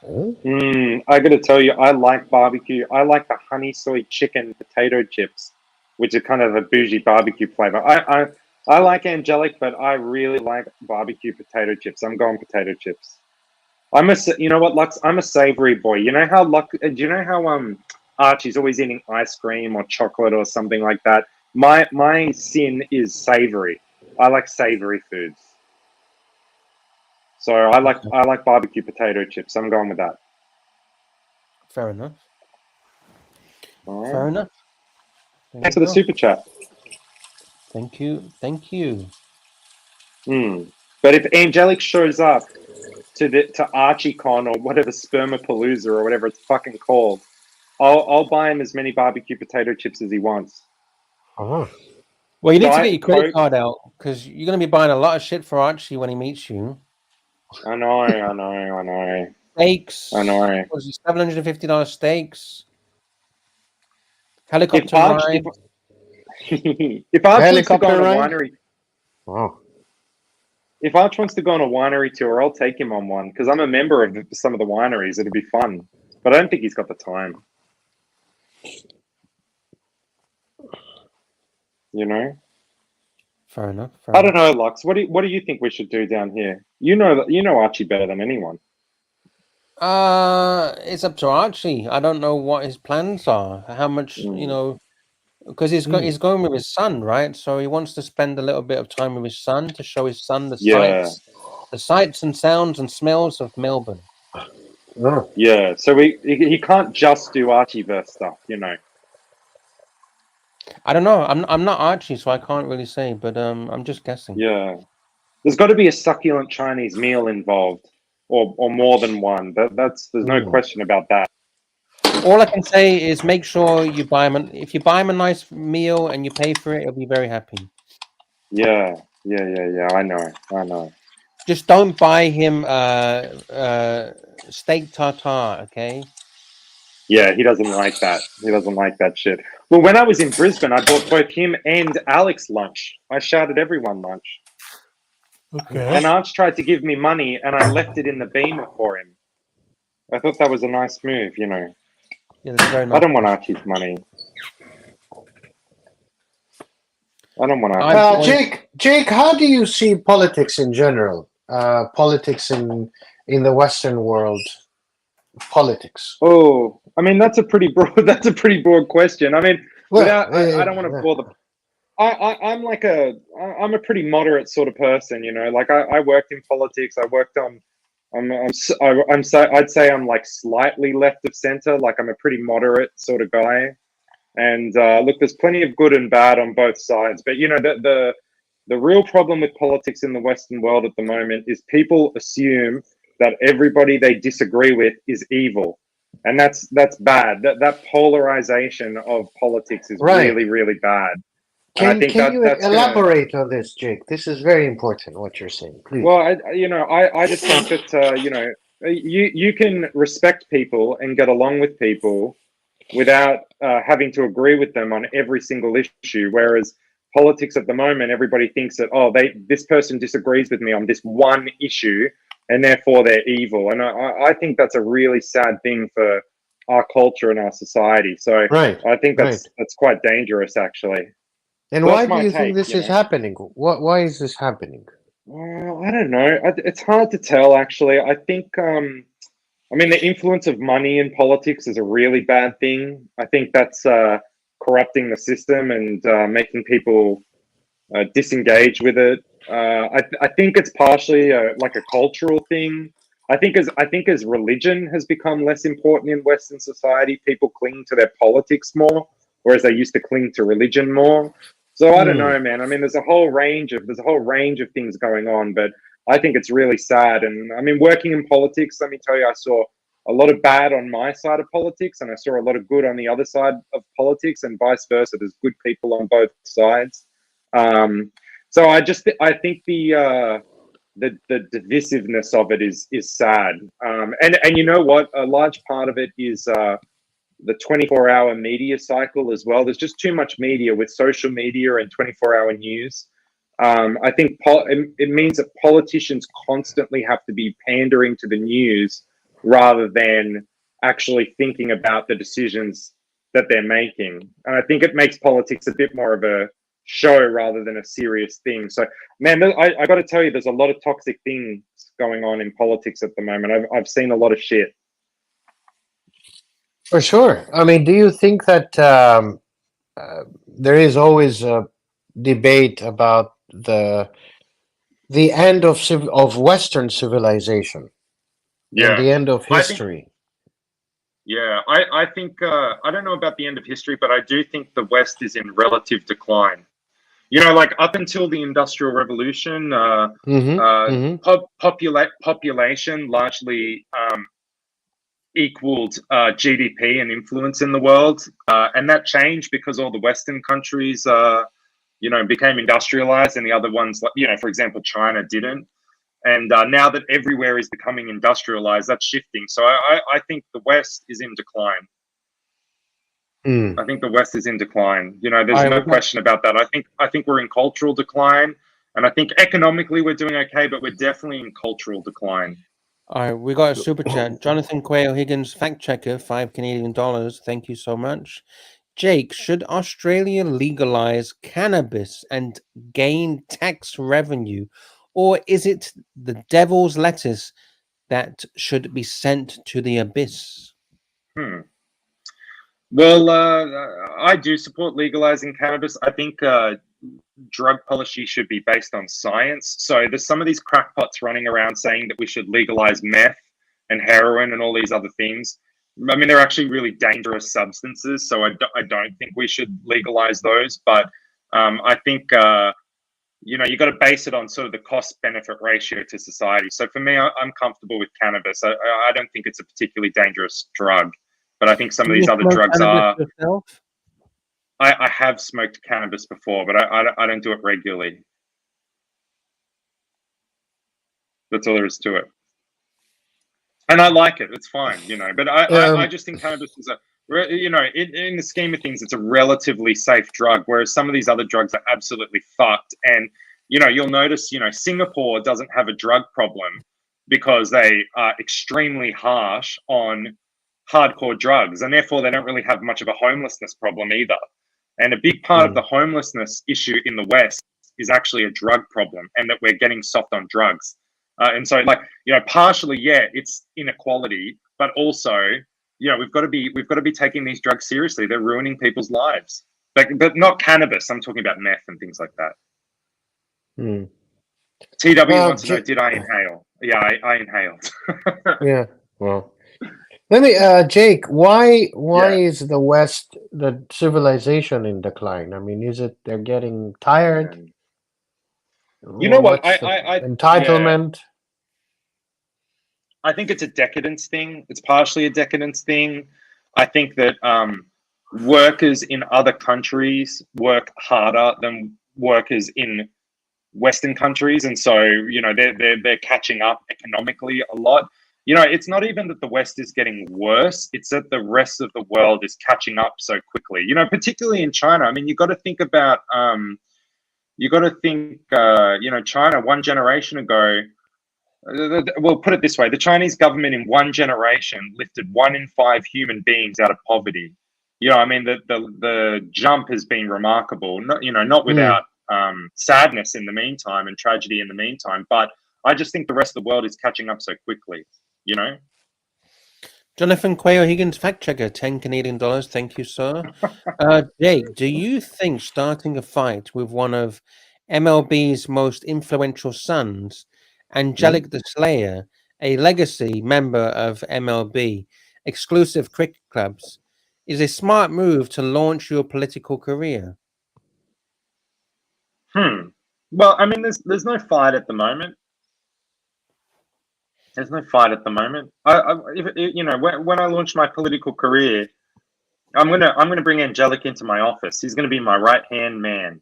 I got to tell you, I like barbecue. I like the honey soy chicken potato chips, which are kind of a bougie barbecue flavor. I like Angelic, but I really like barbecue potato chips. I'm going potato chips. You know what, Lux? I'm a savory boy. You know how do you know how Archie's always eating ice cream or chocolate or something like that? My sin is savory. I like savory foods. So I like barbecue potato chips. I'm going with that. Fair enough. All right. Fair enough. Thanks for the super chat. Thank you. Thank you. But if Angelic shows up to ArchieCon or whatever, Spermapalooza or whatever it's fucking called, I'll buy him as many barbecue potato chips as he wants. Oh. Well, you need to get your credit card out because you're going to be buying a lot of shit for Archie when he meets you. I know. Steaks. I know. Was it $750 steaks? Helicopter ride. If Arch wants to go on a winery, wow. If Arch wants to go on a winery tour, I'll take him on one because I'm a member of some of the wineries. It'll be fun, but I don't think he's got the time. You know. Fair enough. I don't know, Lux. What do you think we should do down here? You know Archie better than anyone. It's up to Archie. I don't know what his plans are. How much, because he's going with his son, right? So he wants to spend a little bit of time with his son to show his son the sights and sounds and smells of Melbourne. Yeah, so he can't just do ArchieVerse stuff, you know. I don't know. I'm not Archie, so I can't really say, but I'm just guessing. Yeah, there's got to be a succulent Chinese meal involved, or more than one. There's no question about that. All I can say is make sure you buy him. If you buy him a nice meal and you pay for it, he'll be very happy. Yeah. I know. Just don't buy him steak tartare, okay? Yeah, he doesn't like that. He doesn't like that shit. Well, when I was in Brisbane, I bought both him and Alex lunch. I shouted everyone lunch. Okay. And Arch tried to give me money, and I left it in the beamer for him. I thought that was a nice move, you know. Yeah, that's very nice. I don't want Archie's money. I don't want Archie's Jake, how do you see politics in general? Politics in the Western world. Politics. Oh, I mean that's a pretty broad question. I mean, I don't want to bore the. I'm a pretty moderate sort of person, you know. Like I worked in politics. I worked on. I'd say I'm like slightly left of center. Like I'm a pretty moderate sort of guy. And look, there's plenty of good and bad on both sides. But you know, the real problem with politics in the Western world at the moment is people assume that everybody they disagree with is evil, and that's bad. That polarization of politics is really, really bad. Can you elaborate on this, Jake? This is very important. What you're saying, please. Well, I just think that you can respect people and get along with people without having to agree with them on every single issue. Whereas politics at the moment, everybody thinks that this person disagrees with me on this one issue, and therefore they're evil. And I think that's a really sad thing for our culture and our society. So I think that's quite dangerous, actually. And why do you think this is happening? Why is this happening? Well, I don't know. It's hard to tell, actually. I think, the influence of money in politics is a really bad thing. I think that's corrupting the system and making people disengage with it. I think it's partially like a cultural thing. I think as religion has become less important in Western society, people cling to their politics more, whereas they used to cling to religion more. So I don't know, man. I mean, there's a whole range of things going on, but I think it's really sad. And I mean, working in politics, let me tell you, I saw a lot of bad on my side of politics, and I saw a lot of good on the other side of politics, and vice versa. There's good people on both sides. So I think the divisiveness of it is sad. And you know what? A large part of it is the 24-hour media cycle as well. There's just too much media with social media and 24-hour news. I think it means that politicians constantly have to be pandering to the news rather than actually thinking about the decisions that they're making. And I think it makes politics a bit more of a show rather than a serious thing. So, man, I got to tell you, there's a lot of toxic things going on in politics at the moment. I've seen a lot of shit. For sure. I mean, do you think that there is always a debate about the end of Western civilization? Yeah, the end of history. I think I don't know about the end of history, but I do think the West is in relative decline. You know, like up until the Industrial Revolution, population largely equaled GDP and influence in the world, and that changed because all the Western countries, became industrialized, and the other ones, like for example, China didn't. And now that everywhere is becoming industrialized, that's shifting. So I think the West is in decline. I think the West is in decline. You know, there's no question about that. I think we're in cultural decline, and I think economically we're doing okay, but we're definitely in cultural decline. All right, we got a super chat. Jonathan Quayle Higgins, fact checker, $5 Canadian. Thank you so much. Jake, should Australia legalize cannabis and gain tax revenue, or is it the devil's lettuce that should be sent to the abyss? Well, I do support legalizing cannabis. I think drug policy should be based on science. So there's some of these crackpots running around saying that we should legalize meth and heroin and all these other things. I mean, they're actually really dangerous substances, so I don't think we should legalize those. But I think you know, you got to base it on sort of the cost-benefit ratio to society. So for me, I'm comfortable with cannabis. I don't think it's a particularly dangerous drug, but I think some of these other drugs are. I have smoked cannabis before, but I don't do it regularly. That's all there is to it. And I like it. It's fine, you know. But I just think cannabis is you know, in the scheme of things, it's a relatively safe drug, whereas some of these other drugs are absolutely fucked. And, you know, you'll notice, you know, Singapore doesn't have a drug problem because they are extremely harsh on hardcore drugs, and therefore they don't really have much of a homelessness problem either. And a big part of the homelessness issue in the West is actually a drug problem, and that we're getting soft on drugs. And so, like, you know, partially, yeah, it's inequality, but also, you know, we've got to be taking these drugs seriously. They're ruining people's lives, but not cannabis. I'm talking about meth and things like that. TW wants to know, did I inhale? Yeah, I inhaled. Yeah, well, let me, Jake. Why is the West, the civilization, in decline? I mean, is it they're getting tired? You know what? Entitlement. I think it's a decadence thing. It's partially a decadence thing. I think that workers in other countries work harder than workers in Western countries, and so, you know, they're catching up economically a lot. You know, it's not even that the West is getting worse; it's that the rest of the world is catching up so quickly. You know, particularly in China. I mean, you got to think about, you know, China 1 generation ago. Well, put it this way: the Chinese government in 1 generation lifted 1 in 5 human beings out of poverty. You know, I mean, the jump has been remarkable. Not without sadness in the meantime and tragedy in the meantime. But I just think the rest of the world is catching up so quickly. You know. Jonathan Quayle Higgins, fact checker, $10 Thank you, sir. Jake, do you think starting a fight with one of MLB's most influential sons, Angelic the Slayer, a legacy member of MLB exclusive cricket clubs, is a smart move to launch your political career? Well, I mean, there's no fight at the moment. There's no fight at the moment. You know, when I launch my political career, I'm gonna bring Angelic into my office. He's gonna be my right-hand man.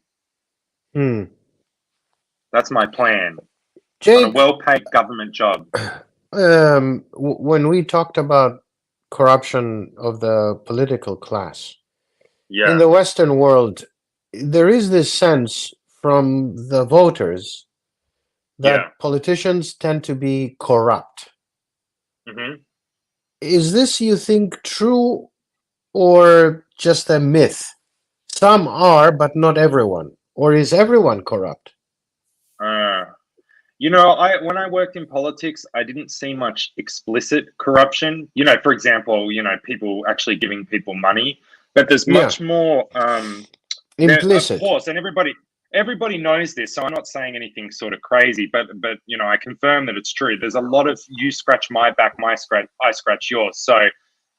That's my plan. Jake, on a well-paid government job. When we talked about corruption of the political class, in the Western world, there is this sense from the voters that politicians tend to be corrupt. Is this, you think, true or just a myth? Some are, but not everyone. Or is everyone corrupt? You know, when I worked in politics, I didn't see much explicit corruption. You know, for example, you know, people actually giving people money, but there's much more implicit. Of course, and everybody knows this, so I'm not saying anything sort of crazy, but you know, I confirm that it's true. There's a lot of you scratch my back, I scratch yours. So,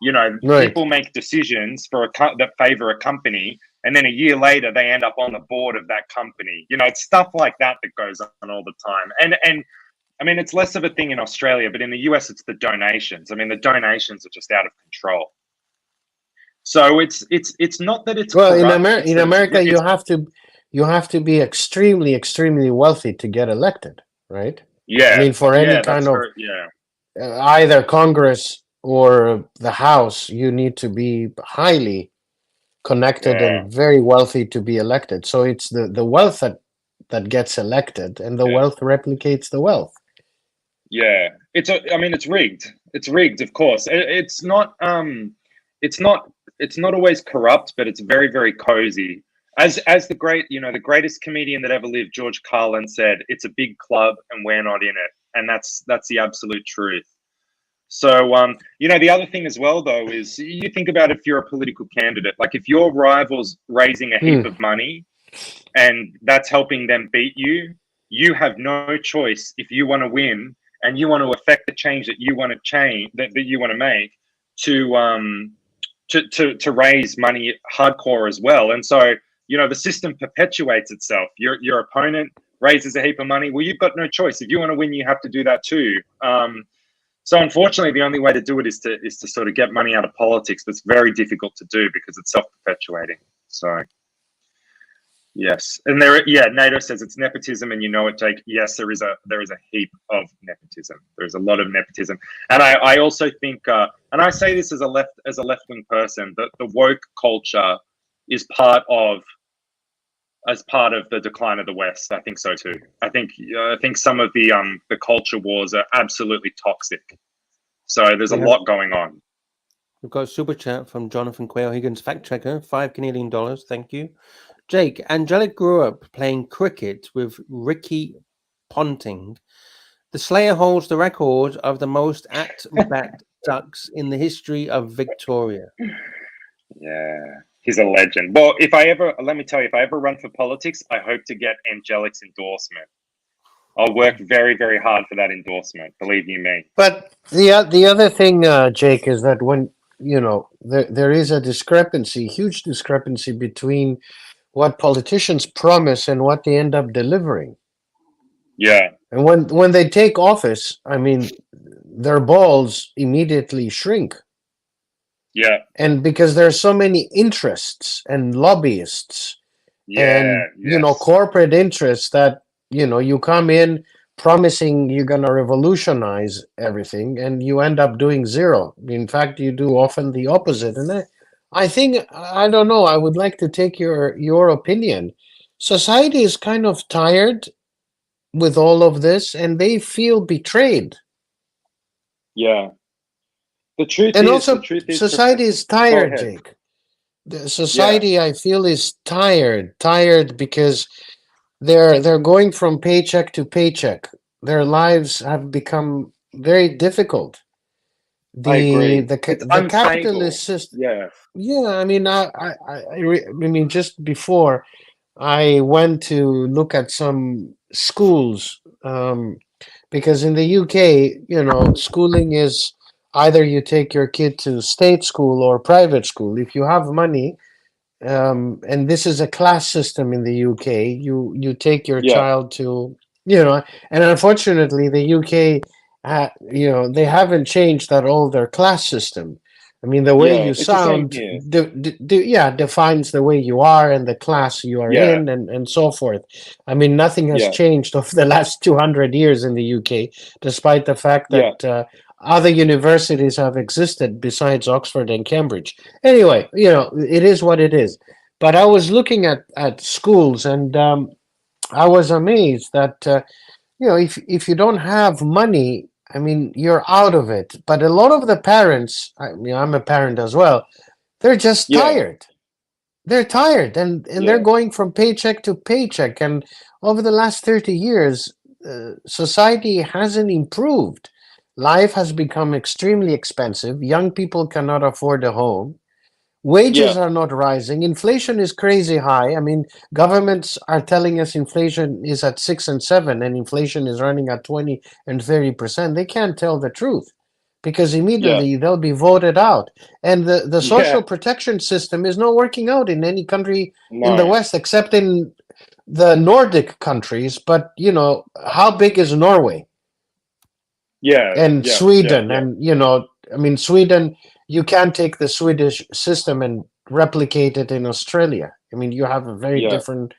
you know, people make decisions for that favor a company, and then a year later they end up on the board of that company. You know, it's stuff like that that goes on all the time. And I mean, it's less of a thing in Australia, but in the US, it's the donations. I mean, the donations are just out of control. So it's not that it's well corrupt, in America you have to be extremely wealthy to get elected, right? Yeah, I mean, for any kind of either Congress or the House, you need to be highly connected and very wealthy to be elected. So it's the wealth that gets elected, and the wealth replicates the wealth. Yeah, I mean, it's rigged. It's rigged, of course. It's not always corrupt, but it's very, very cozy. As the greatest comedian that ever lived, George Carlin, said, "It's a big club and we're not in it." And that's the absolute truth. So, the other thing as well, though, is you think about if you're a political candidate, like if your rival's raising a heap of money and that's helping them beat you, you have no choice if you want to win and you want to affect the change that you want to change, that you want to make, to raise money hardcore as well. And so, the system perpetuates itself. Your opponent raises a heap of money. Well, you've got no choice. If you want to win, you have to do that too. So unfortunately, the only way to do it is to sort of get money out of politics. But it's very difficult to do because it's self-perpetuating. So yes, and NATO says it's nepotism, and it, Jake. Yes, there is a heap of nepotism. There's a lot of nepotism, and I also think, and I say this as a left-wing person, that the woke culture is part of the decline of the West. I think so too. I think some of the culture wars are absolutely toxic. So there's a lot going on. We've got a super chat from Jonathan Quayle Higgins, fact checker, $5 Canadian. Thank you. Jake, Angelic grew up playing cricket with Ricky Ponting. The Slayer holds the record of the most at-bat ducks in the history of Victoria. Yeah. He's a legend. Well, let me tell you, if I ever run for politics, I hope to get Angelic's endorsement. I'll work very, very hard for that endorsement. Believe you me. But the other thing, Jake, is that when there is a huge discrepancy between what politicians promise and what they end up delivering. Yeah. And when they take office, I mean, their balls immediately shrink. Yeah. And because there's so many interests and lobbyists and corporate interests that you come in promising you're going to revolutionize everything and you end up doing zero. In fact, you do often the opposite. And I think, I don't know, I would like to take your opinion. Society is kind of tired with all of this and they feel betrayed. Yeah. The truth is, society is tired, Jake. The society, I feel, is tired because they're going from paycheck to paycheck. Their lives have become very difficult. I agree. The capitalist system. Yeah. Yeah, I mean, I mean, just before I went to look at some schools, because in the UK, schooling is either you take your kid to state school or private school. If you have money, and this is a class system in the UK, you take your child to, and unfortunately the UK, they haven't changed that older class system. I mean, the way you sound defines the way you are and the class you are in and so forth. I mean, nothing has changed over the last 200 years in the UK, despite the fact that other universities have existed besides Oxford and Cambridge. Anyway, it is what it is. But I was looking at schools and I was amazed that, if you don't have money, I mean, you're out of it. But a lot of the parents, I'm a parent as well, they're just tired. They're tired and they're going from paycheck to paycheck. And over the last 30 years, society hasn't improved. Life has become extremely expensive. Young people cannot afford a home. Wages are not rising. Inflation is crazy high. I mean, governments are telling us inflation is at 6 and 7 and inflation is running at 20 and 30%. They can't tell the truth because immediately they'll be voted out. And the social protection system is not working out in any country in the West except in the Nordic countries. But, how big is Norway? And Sweden. And, I mean, Sweden, you can't take the Swedish system and replicate it in Australia. I mean, you have a very different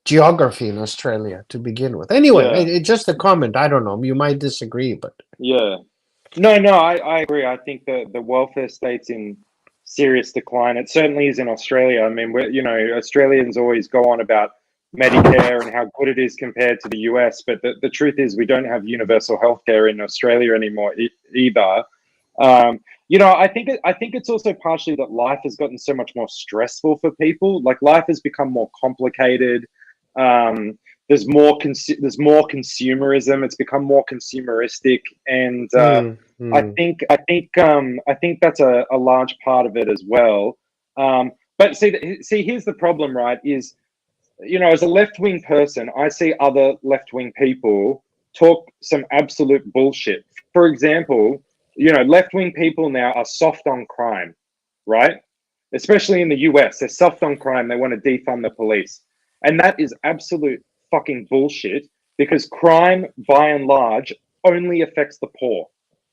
geography in Australia to begin with. Anyway, it's just a comment. I don't know. You might disagree, but... Yeah. No, I agree. I think the welfare state's in serious decline. It certainly is in Australia. I mean, Australians always go on about Medicare and how good it is compared to the US, but the truth is we don't have universal healthcare in Australia anymore either. I think it's also partially that life has gotten so much more stressful for people. Like life has become more complicated. There's more consumerism. It's become more consumeristic, and I think that's a large part of it as well. But see, here's the problem, right? Is, you know, as a left-wing person, I see other left-wing people talk some absolute bullshit. For example, you know, left-wing people now are soft on crime, right? Especially in the US, they're soft on crime. They want to defund the police. And that is absolute fucking bullshit, because crime, by and large, only affects the poor.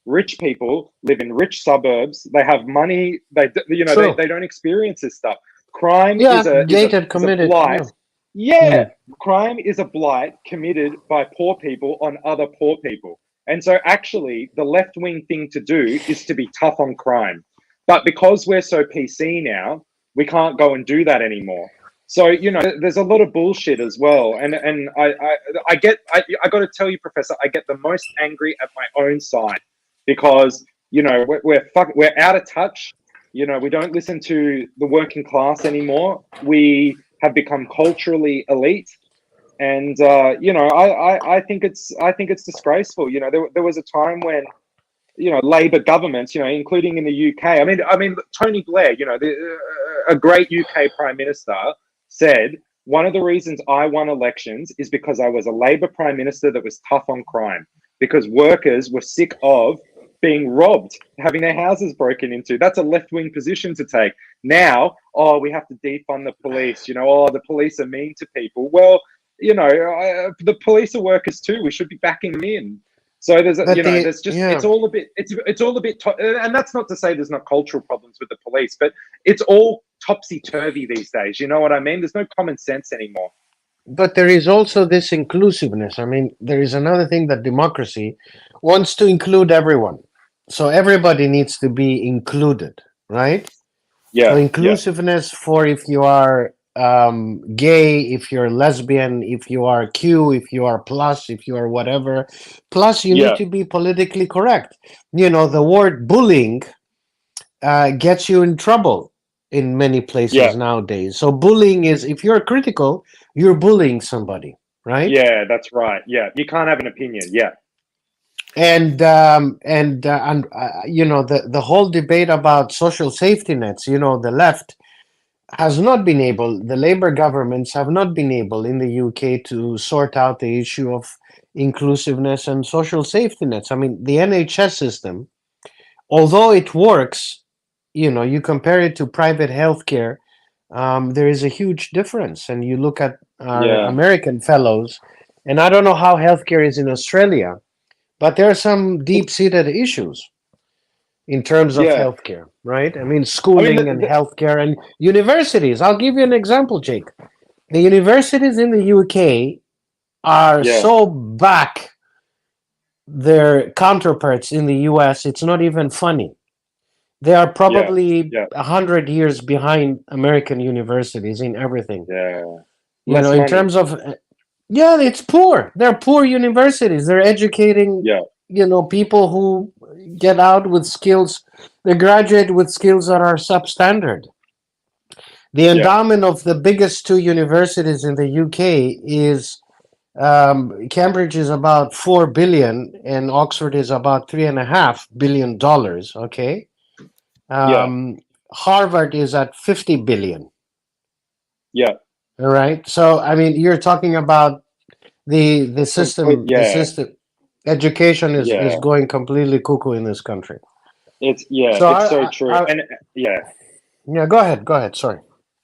Rich people live in rich suburbs. They have money. They don't experience this stuff. Crime is a blight. Crime is a blight committed by poor people on other poor people. And so actually the left-wing thing to do is to be tough on crime. But because we're so PC now, we can't go and do that anymore. So, you know, there's a lot of bullshit as well. And I got to tell you, Professor, I get the most angry at my own side, because, you know, we're out of touch. You know, we don't listen to the working class anymore. We have become culturally elite. And, you know, I think it's disgraceful. You know, there was a time when, you know, Labour governments, you know, including in the UK. I mean, Tony Blair, you know, a great UK Prime Minister, said, one of the reasons I won elections is because I was a Labour Prime Minister that was tough on crime, because workers were sick of being robbed, having their houses broken into. That's a left-wing position to take. Now, oh, we have to defund the police. You know, oh, the police are mean to people. Well, you know, the police are workers too. We should be backing them in. So it's all a bit, and that's not to say there's not cultural problems with the police, but it's all topsy-turvy these days. You know what I mean? There's no common sense anymore. But there is also this inclusiveness. I mean, there is another thing that democracy wants to include everyone. So everybody needs to be included, right? Yeah. So inclusiveness for if you are gay, if you're lesbian, if you are Q, if you are plus, if you are whatever. Plus, you need to be politically correct. You know, the word bullying gets you in trouble in many places nowadays. So bullying is, if you're critical, you're bullying somebody, right? Yeah, that's right. Yeah, you can't have an opinion. Yeah. And you know, the whole debate about social safety nets, you know, the left has not been able, the Labour governments have not been able in the UK to sort out the issue of inclusiveness and social safety nets. I mean, the NHS system, although it works, you know, you compare it to private healthcare, there is a huge difference. And you look at our American fellows, and I don't know how healthcare is in Australia, but there are some deep-seated issues in terms of healthcare, right? I mean, schooling and healthcare and universities. I'll give you an example, Jake. The universities in the UK are so back their counterparts in the US, it's not even funny. They are probably 100 years behind American universities in everything. You know, in terms of, it's poor. They're poor universities. They're educating, you know, people who get out with skills. They graduate with skills that are substandard. The endowment of the biggest two universities in the UK is Cambridge is about $4 billion and Oxford is about $3.5 billion. Okay. Harvard is at 50 billion. All right. So I mean, you're talking about the system. The system, education is going completely cuckoo in this country. It's so true. Go ahead. Sorry.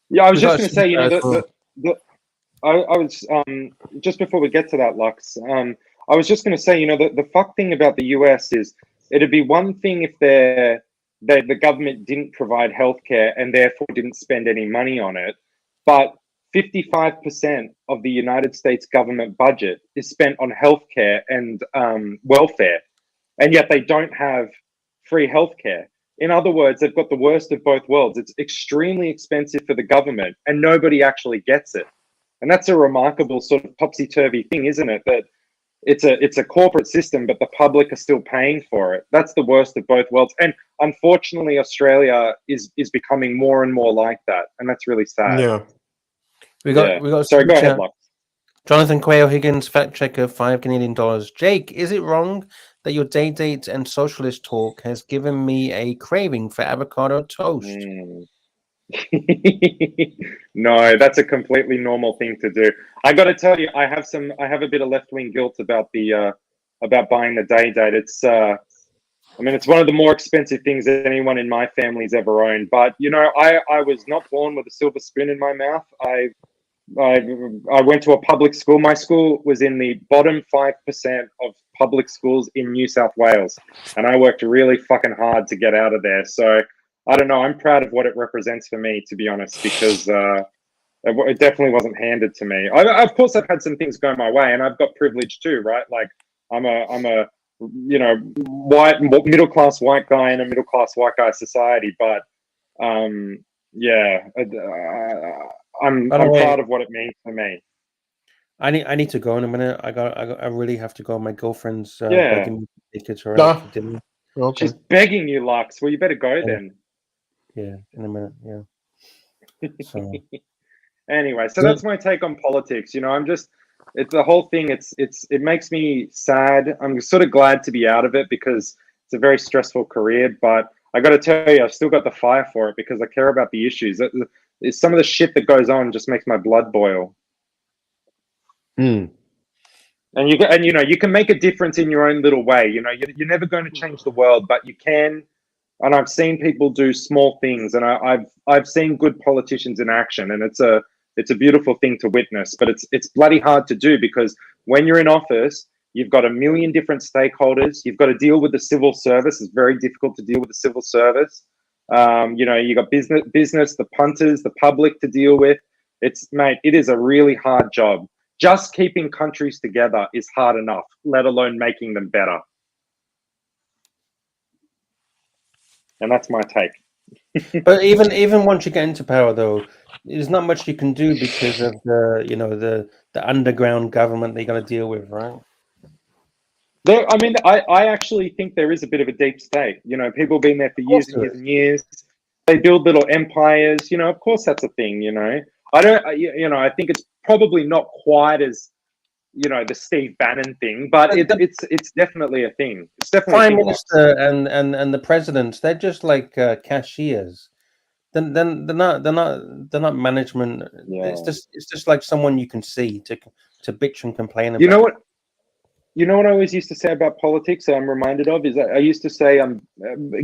Yeah, I was just going to say, you know, I was just before we get to that, Lux. I was just going to say, you know, the fuck thing about the US is it'd be one thing if the government didn't provide healthcare and therefore didn't spend any money on it, but 55% of the United States government budget is spent on healthcare and welfare, and yet they don't have free healthcare. In other words, they've got the worst of both worlds. It's extremely expensive for the government, and nobody actually gets it. And that's a remarkable sort of topsy-turvy thing, isn't it? That it's a corporate system, but the public are still paying for it. That's the worst of both worlds. And unfortunately, Australia is becoming more and more like that, and that's really sad. Yeah. We got. Sorry, go ahead, Lux. Jonathan Quayle Higgins, fact checker, $5 Canadian. Jake, is it wrong that your day date and socialist talk has given me a craving for avocado toast. No, that's a completely normal thing to do. I got to tell you, I have a bit of left-wing guilt about about buying the day date. It's I mean, it's one of the more expensive things that anyone in my family's ever owned. But you know, I was not born with a silver spoon in my mouth. I went to a public school. My school was in the bottom 5% of public schools in New South Wales, and I worked really fucking hard to get out of there. So I don't know. I'm proud of what it represents for me, to be honest, because it definitely wasn't handed to me. Of course, I've had some things go my way, and I've got privilege too, right? Like I'm a you know, middle class white guy in a middle class white guy society, but yeah, I'm proud of what it means for me. I need to go in a minute. I really have to go. My girlfriend's Yeah. begging me to take her out for dinner. She's begging you, Lux. Well, you better go then. Yeah, in a minute. Yeah. So anyway, so that's my take on politics. You know, it's the whole thing. It makes me sad. I'm sort of glad to be out of it because it's a very stressful career. But I got to tell you, I've still got the fire for it because I care about the issues. Some of the shit that goes on just makes my blood boil. Mm. And you know, you can make a difference in your own little way. You know, you're never going to change the world, but you can. And I've seen people do small things, and I've seen good politicians in action, and it's a beautiful thing to witness. But it's bloody hard to do because when you're in office, you've got a million different stakeholders. You've got to deal with the civil service. It's very difficult to deal with the civil service. You know, you got business, the punters, the public to deal with. Mate, it is a really hard job. Just keeping countries together is hard enough, let alone making them better. And that's my take. But even once you get into power, though, there's not much you can do because of the underground government they got to deal with, right? I actually think there is a bit of a deep state. You know, people have been there for years and years and years. They build little empires. You know, of course that's a thing. You know, I think it's probably not quite as, you know, the Steve Bannon thing, but it's definitely a thing. It's definitely Prime Minister and the presidents, they're just like cashiers. Then they're not management. Yeah. It's just like someone you can see to bitch and complain about. You know what I always used to say about politics that I'm reminded of is that I used to say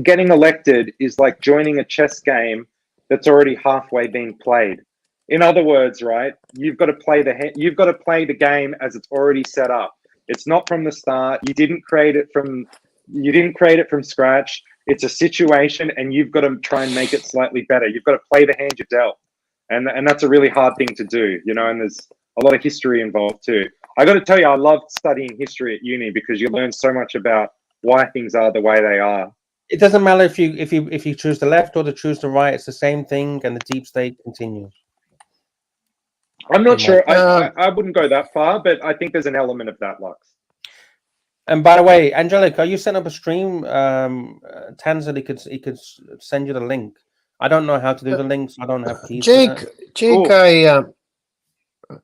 getting elected is like joining a chess game that's already halfway being played. In other words, right, you've got to play the game as it's already set up. It's not from the start. You didn't create it from scratch. It's a situation, and you've got to try and make it slightly better. You've got to play the hand you're dealt, and that's a really hard thing to do, you know. And there's a lot of history involved too. I got to tell you, I loved studying history at uni because you learn so much about why things are the way they are. It doesn't matter if you choose the left or to choose the right. It's the same thing, and the deep state continues. I'm not sure. I wouldn't go that far, but I think there's an element of that, Lux. And by the way, Angelic, are you setting up a stream? Tanzan, he could send you the link. I don't know how to do the links. I don't have keys. Jake,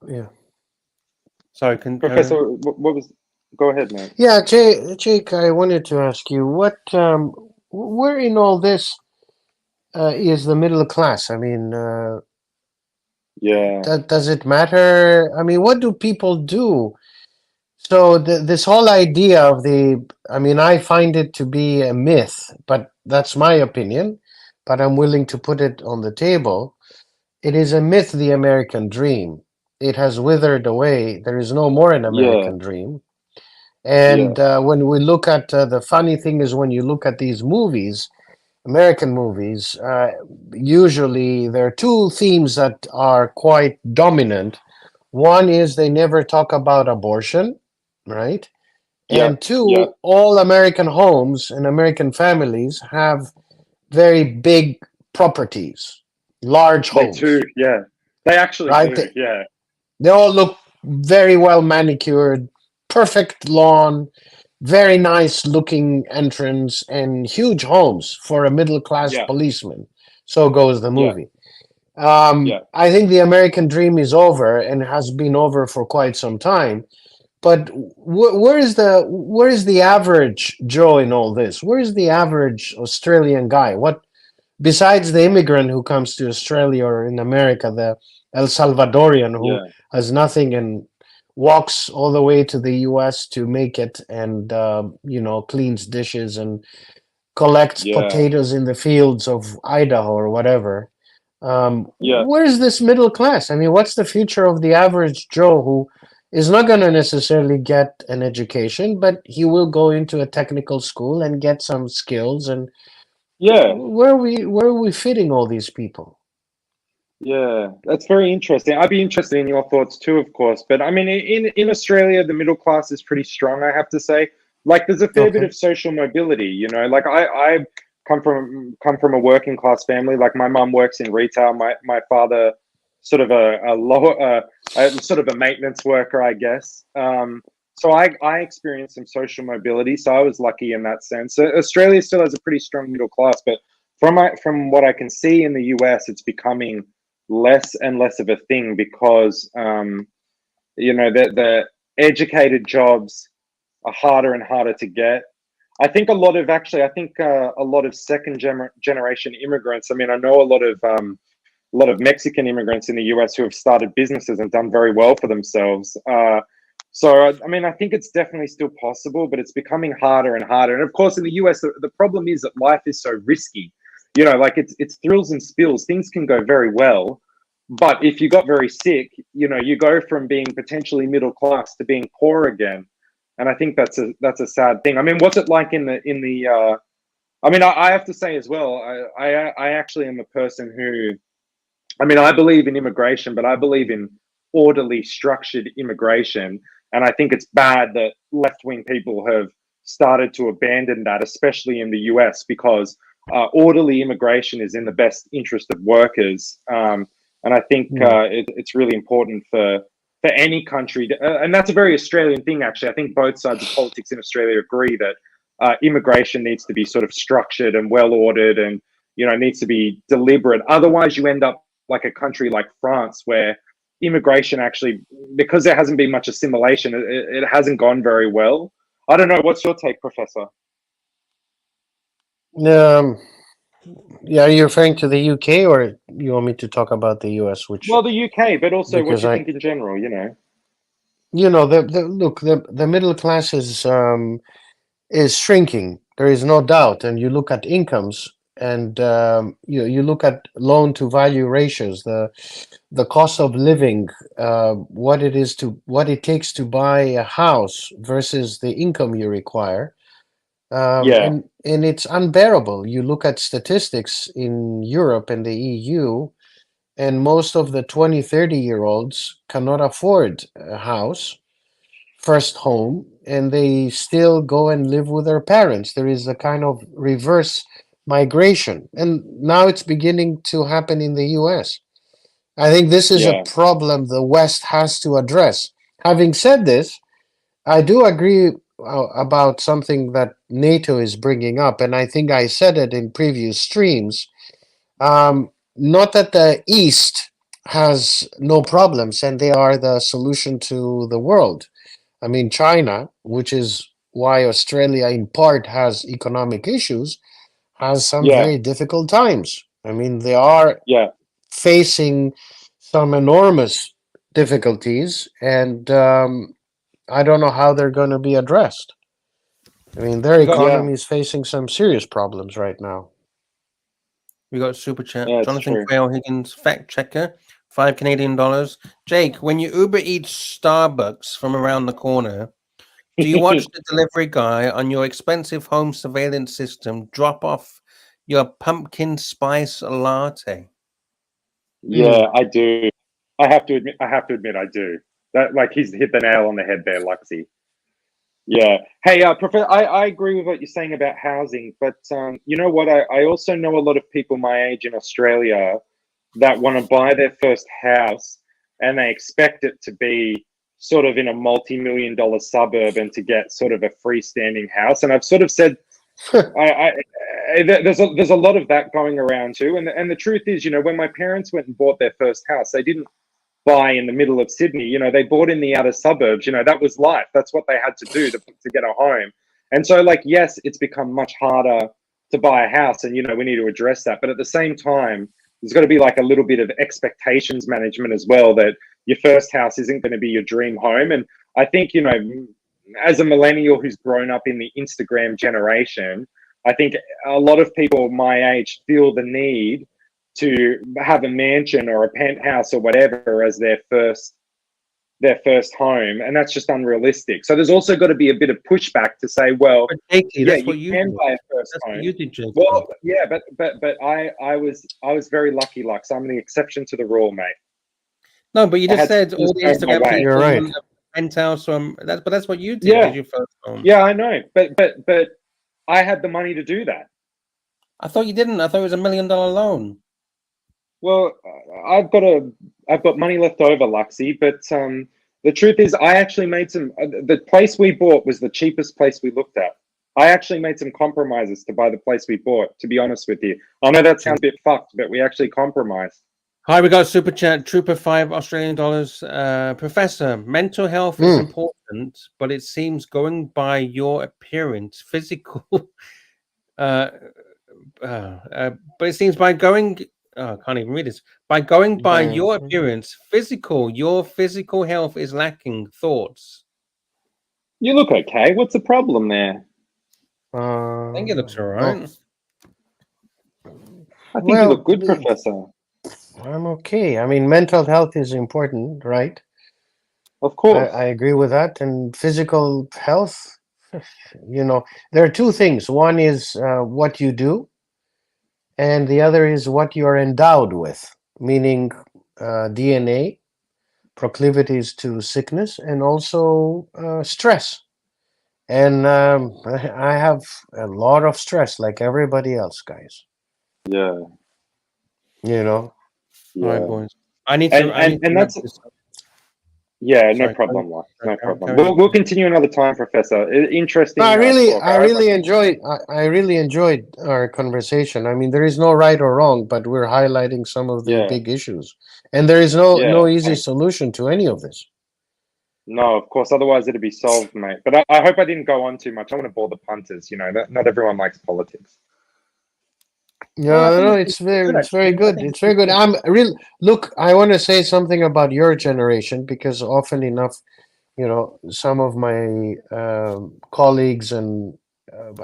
yeah. Sorry, Professor, what was? Go ahead, man. Yeah, Jake, I wanted to ask you where in all this is the middle class? I mean, yeah. Does it matter? I mean, what do people do? So this whole idea of I find it to be a myth, but that's my opinion. But I'm willing to put it on the table. It is a myth, the American dream. It has withered away. There is no more an American dream. And when we look at the funny thing is when you look at these movies, American movies, usually there are two themes that are quite dominant. One is they never talk about abortion, right? And two, all American homes and American families have very big properties, large homes. They do, yeah. They actually do, yeah. They all look very well manicured, perfect lawn, very nice looking entrance, and huge homes for a middle class policeman. So goes the movie. I think the American dream is over and has been over for quite some time But where is the average Joe in all this? Where is the average Australian guy? What besides the immigrant who comes to Australia or in America, the El Salvadorian who has nothing and walks all the way to the US to make it, and cleans dishes and collects potatoes in the fields of Idaho or whatever. Where's this middle class? I mean, what's the future of the average Joe who is not going to necessarily get an education, but he will go into a technical school and get some skills? And where are we fitting all these people? Yeah, that's very interesting. I'd be interested in your thoughts too, of course. But I mean, in Australia, the middle class is pretty strong, I have to say. Like, there's a fair bit of social mobility, you know. Like, I come from a working class family. Like, my mum works in retail. My father, sort of sort of a maintenance worker, I guess. So I experienced some social mobility. So I was lucky in that sense. So Australia still has a pretty strong middle class, but from what I can see in the US, it's becoming less and less of a thing because the educated jobs are harder and harder to get. I think a lot of second generation immigrants. I mean, I know a lot of Mexican immigrants in the US who have started businesses and done very well for themselves. So I mean, I think it's definitely still possible, but it's becoming harder and harder. And of course, in the US, the problem is that life is so risky. You know, like it's thrills and spills. Things can go very well, but if you got very sick, you know, you go from being potentially middle class to being poor again. And I think that's a sad thing. I mean, what's it like in the? I mean, I have to say as well. I actually am a person who, I mean, I believe in immigration, but I believe in orderly, structured immigration. And I think it's bad that left-wing people have started to abandon that, especially in the US, because orderly immigration is in the best interest of workers. And I think it's really important for any country. And that's a very Australian thing, actually. I think both sides of politics in Australia agree that immigration needs to be sort of structured and well-ordered and, you know, needs to be deliberate. Otherwise, you end up like a country like France, where immigration actually, because there hasn't been much assimilation, it hasn't gone very well. I don't know. What's your take, Professor? Yeah, are you referring to the UK, or you want me to talk about the US? Well, the UK, but also what do you think in general? You know, the middle class is shrinking. There is no doubt, and you look at incomes, and you look at loan to value ratios, the cost of living, what it takes to buy a house versus the income you require. And it's unbearable. You look at statistics in Europe and the EU, and most of the 20, 30-year-olds cannot afford a house, first home, and they still go and live with their parents. There is a kind of reverse migration, and now it's beginning to happen in the US. I think this is a problem the West has to address. Having said this, I do agree about something that NATO is bringing up, and I think I said it in previous streams. Not that the East has no problems and they are the solution to the world. I mean, China, which is why Australia in part has economic issues, has some very difficult times. I mean, they are facing some enormous difficulties, and I don't know how they're going to be addressed. I mean, their economy is facing some serious problems right now. We got a super chat. Jonathan Quayle Higgins, fact checker, $5 Canadian. Jake, when you Uber Eats Starbucks from around the corner, do you watch the delivery guy on your expensive home surveillance system drop off your pumpkin spice latte? Yeah, I do. I have to admit, I do. That, like, he's hit the nail on the head there, Luxy. Yeah. Hey, Professor, I agree with what you're saying about housing, but you know what? I also know a lot of people my age in Australia that want to buy their first house, and they expect it to be sort of in a multi-million-dollar suburb and to get sort of a freestanding house. And I've sort of said, there's a lot of that going around too. And the truth is, you know, when my parents went and bought their first house, they didn't buy in the middle of Sydney. You know, they bought in the outer suburbs. You know, that was life. That's what they had to do to get a home. And so, like, yes, it's become much harder to buy a house, and, you know, we need to address that. But at the same time, there's got to be like a little bit of expectations management as well, that your first house isn't going to be your dream home. And I think, you know, as a millennial who's grown up in the Instagram generation, I think a lot of people my age feel the need to have a mansion or a penthouse or whatever as their first home, and that's just unrealistic. So there's also got to be a bit of pushback to say, well, yeah, you can buy a first home. Well, yeah, but I was very lucky, Lux. I'm the exception to the rule, mate. No, but you just said all the Instagram people. You're right. Penthouse from that, but that's what you did. Yeah. Did you first home? Yeah, I know, but I had the money to do that. I thought you didn't. I thought it was $1 million loan. Well, I've got money left over, Luxy, but the truth is, I actually made some. The place we bought was the cheapest place we looked at. I actually made some compromises to buy the place we bought. To be honest with you, I know that sounds a bit fucked, but we actually compromised. Hi, we got super chat, Trooper 5 Australian dollars. Professor, mental health is important, but it seems going by your appearance, physical. But it seems by going. I can't even read this. By going by your appearance, your physical health is lacking. Thoughts? You look okay. What's the problem there? I think it looks all right. I think you look good, Professor. I'm okay. I mean, mental health is important, right? Of course. I agree with that. And physical health, you know, there are two things. One is what you do, and the other is what you're endowed with, meaning DNA, proclivities to sickness, and also stress. And I have a lot of stress, like everybody else, guys. Yeah. You know. Yeah. All right, boys. I need to. And that's. Yeah, no problem, Lux. No problem. We'll continue another time, Professor. Interesting. No, I really enjoyed our conversation. I mean, there is no right or wrong, but we're highlighting some of the big issues, and there is no easy solution to any of this. No, of course. Otherwise, it'd be solved, mate. But I hope I didn't go on too much. I want to bore the punters. You know, not everyone likes politics. Yeah, no, it's very good. It's very good. Look, I want to say something about your generation, because often enough, you know, some of my colleagues and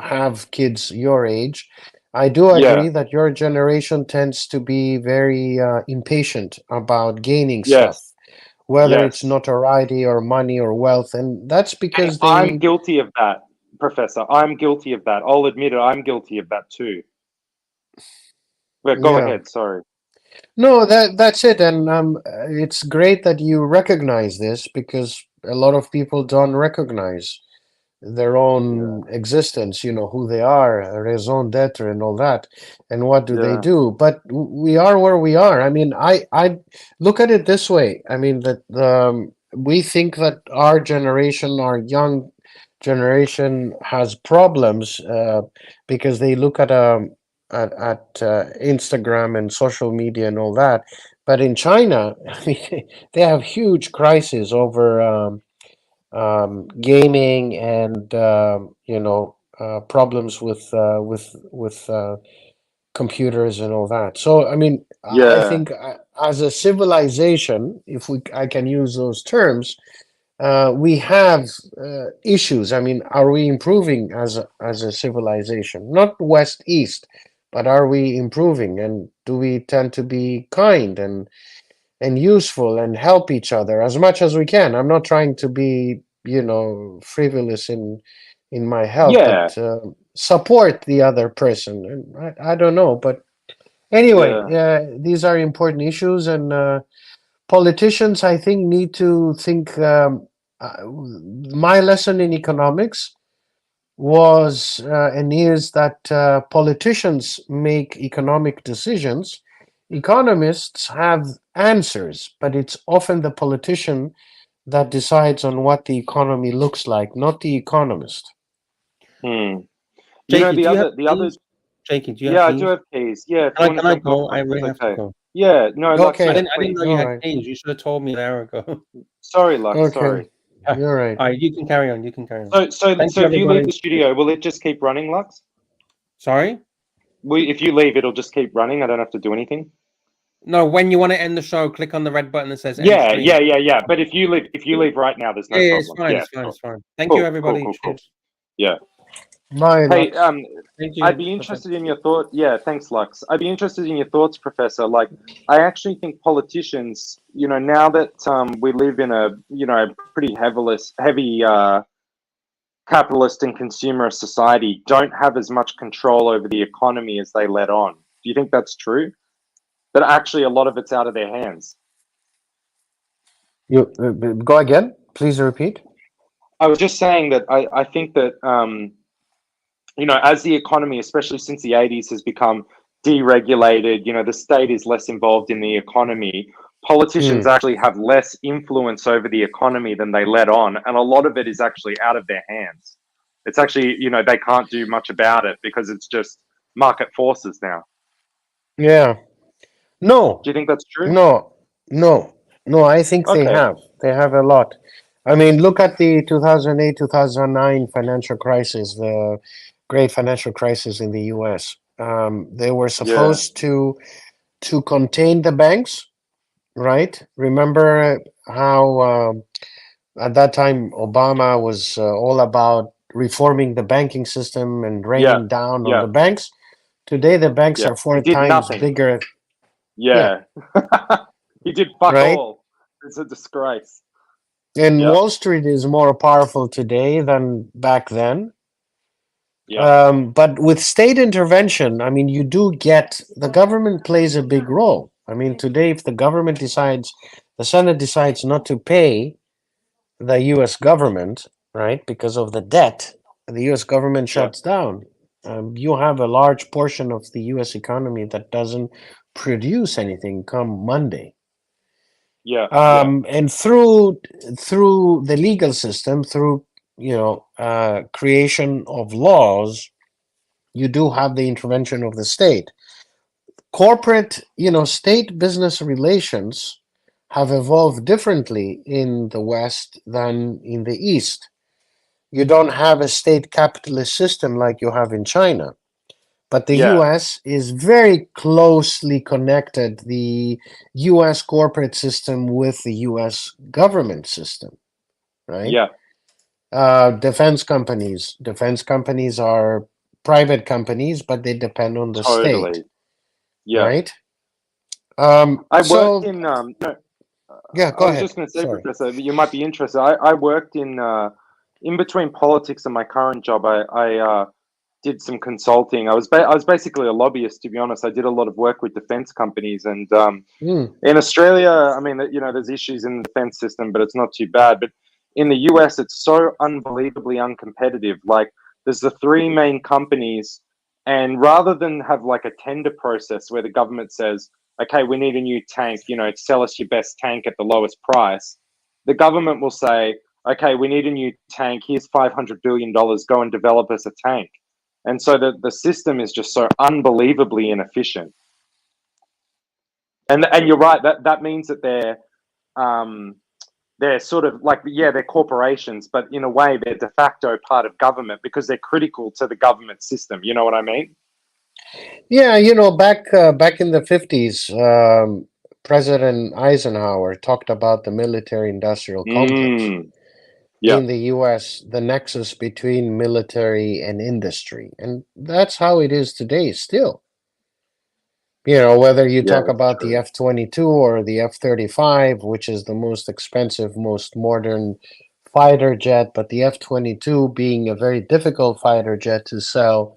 have kids your age. I do agree that your generation tends to be very impatient about gaining stuff, whether it's notoriety or money or wealth, and that's because I'm guilty of that, Professor. I'm guilty of that. I'll admit it. I'm guilty of that too. But go ahead. Sorry. No, that's it, and it's great that you recognize this, because a lot of people don't recognize their own existence. You know who they are, raison d'être, and all that, and what do they do. But we are where we are. I mean, I look at it this way. I mean that we think that our generation, our young generation, has problems because they look at Instagram and social media and all that, but in China, I mean, they have huge crises over gaming and you know, problems with computers and all that. So I mean, I think as a civilization, if I can use those terms, we have issues. I mean, are we improving as a civilization? Not West East, but are we improving? And do we tend to be kind and useful and help each other as much as we can? I'm not trying to be, you know, frivolous in my help, but support the other person. And I don't know, but anyway, these are important issues, and politicians, I think, need to think. My lesson in economics was and is that politicians make economic decisions. Economists have answers, but it's often the politician that decides on what the economy looks like, not the economist. You Jakey, know, the other. Jakey, do you I have do have keys. Yeah. Can I go? I really have to go. Yeah, no, Lux, I yeah, didn't please. know you had Alright. keys. You should have told me an hour ago. Sorry, Lux, Okay. sorry. You're right. All right, you can carry on. You can carry on. So Thank you, if you leave everybody. the studio, will it just keep running, Lux? Sorry? If you leave, it'll just keep running. I don't have to do anything. No, when you want to end the show, click on the red button that says end Yeah, stream. yeah. But if you leave right now, there's no Yeah, problem. it's fine. Yeah, It's fine. cool. It's fine. Thank Cool, you, everybody. cool. Cheers. Yeah. Bye, Hey, Lux. Thank you. I'd be interested in your thought. Yeah, thanks, Lux. I'd be interested in your thoughts, Professor. Like, I actually think politicians, now that we live in a, pretty heavy capitalist and consumerist society, don't have as much control over the economy as they let on. Do you think that's true? That actually a lot of it's out of their hands. You go again. Please repeat. I was just saying that I think that as the economy, especially since the 80s, has become deregulated, the state is less involved in the economy. Politicians actually have less influence over the economy than they let on, and a lot of it is actually out of their hands. It's actually, they can't do much about it because it's just market forces now. Yeah. No. Do you think that's true? No. I think they Okay. have. They have a lot. I mean, look at the 2008-2009 financial crisis, the great financial crisis in the U.S. They were supposed to contain the banks, right? Remember how at that time Obama was all about reforming the banking system and raining down on the banks. Today, the banks are 4 times bigger. Yeah. He did fuck all. It's a disgrace. And Wall Street is more powerful today than back then. But with state intervention, I mean, you do get the government plays a big role. I mean, today, if the government decides, the Senate decides not to pay the U.S. government, right, because of the debt, the U.S. government shuts down. You have a large portion of the U.S. economy that doesn't produce anything come Monday. And through the legal system, through creation of laws, you do have the intervention of the state. Corporate, state business relations have evolved differently in the West than in the East. You don't have a state capitalist system like you have in China. But the U.S. is very closely connected, the U.S. corporate system with the U.S. government system, right? Defense companies are private companies, but they depend on the state. Right? I worked in. Go I was ahead. just going to say, Sorry. Professor, you might be interested. I worked in between politics and my current job. I did some consulting. I was basically a lobbyist, to be honest. I did a lot of work with defense companies, and in Australia, I mean, there's issues in the defense system, but it's not too bad. But in the US, it's so unbelievably uncompetitive. Like, there's the 3 main companies, and rather than have like a tender process where the government says, okay, we need a new tank, sell us your best tank at the lowest price, the government will say, okay, we need a new tank, here's $500 billion, go and develop us a tank. And so the system is just so unbelievably inefficient. And you're right, that means that they're sort of like, they're corporations, but in a way they're de facto part of government because they're critical to the government system. You know what I mean? Yeah, back in the 50s, President Eisenhower talked about the military-industrial complex in the U.S., the nexus between military and industry, and that's how it is today still. Whether you talk about the F-22 or the F-35, which is the most expensive, most modern fighter jet, but the F-22 being a very difficult fighter jet to sell.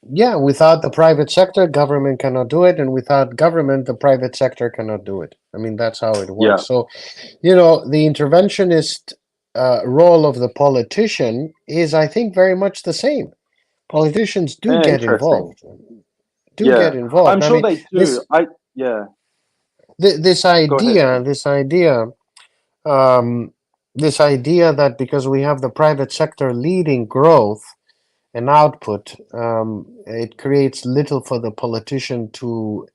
Without the private sector, government cannot do it, and without government, the private sector cannot do it. I mean, that's how it works. So, the interventionist role of the politician is, I think, very much the same. Politicians do get involved. Get involved. I'm sure they do. This idea that because we have the private sector leading growth and output, it creates little for the politician to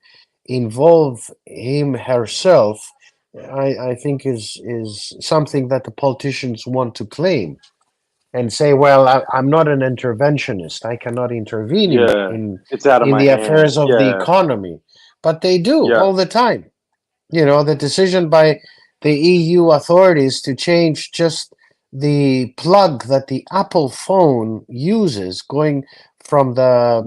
involve him herself, I think is something that the politicians want to claim and say, well, I'm not an interventionist. I cannot intervene it's out of in my the affairs hands. of the economy. But they do all the time. You know, the decision by the EU authorities to change just the plug that the Apple phone uses, going from the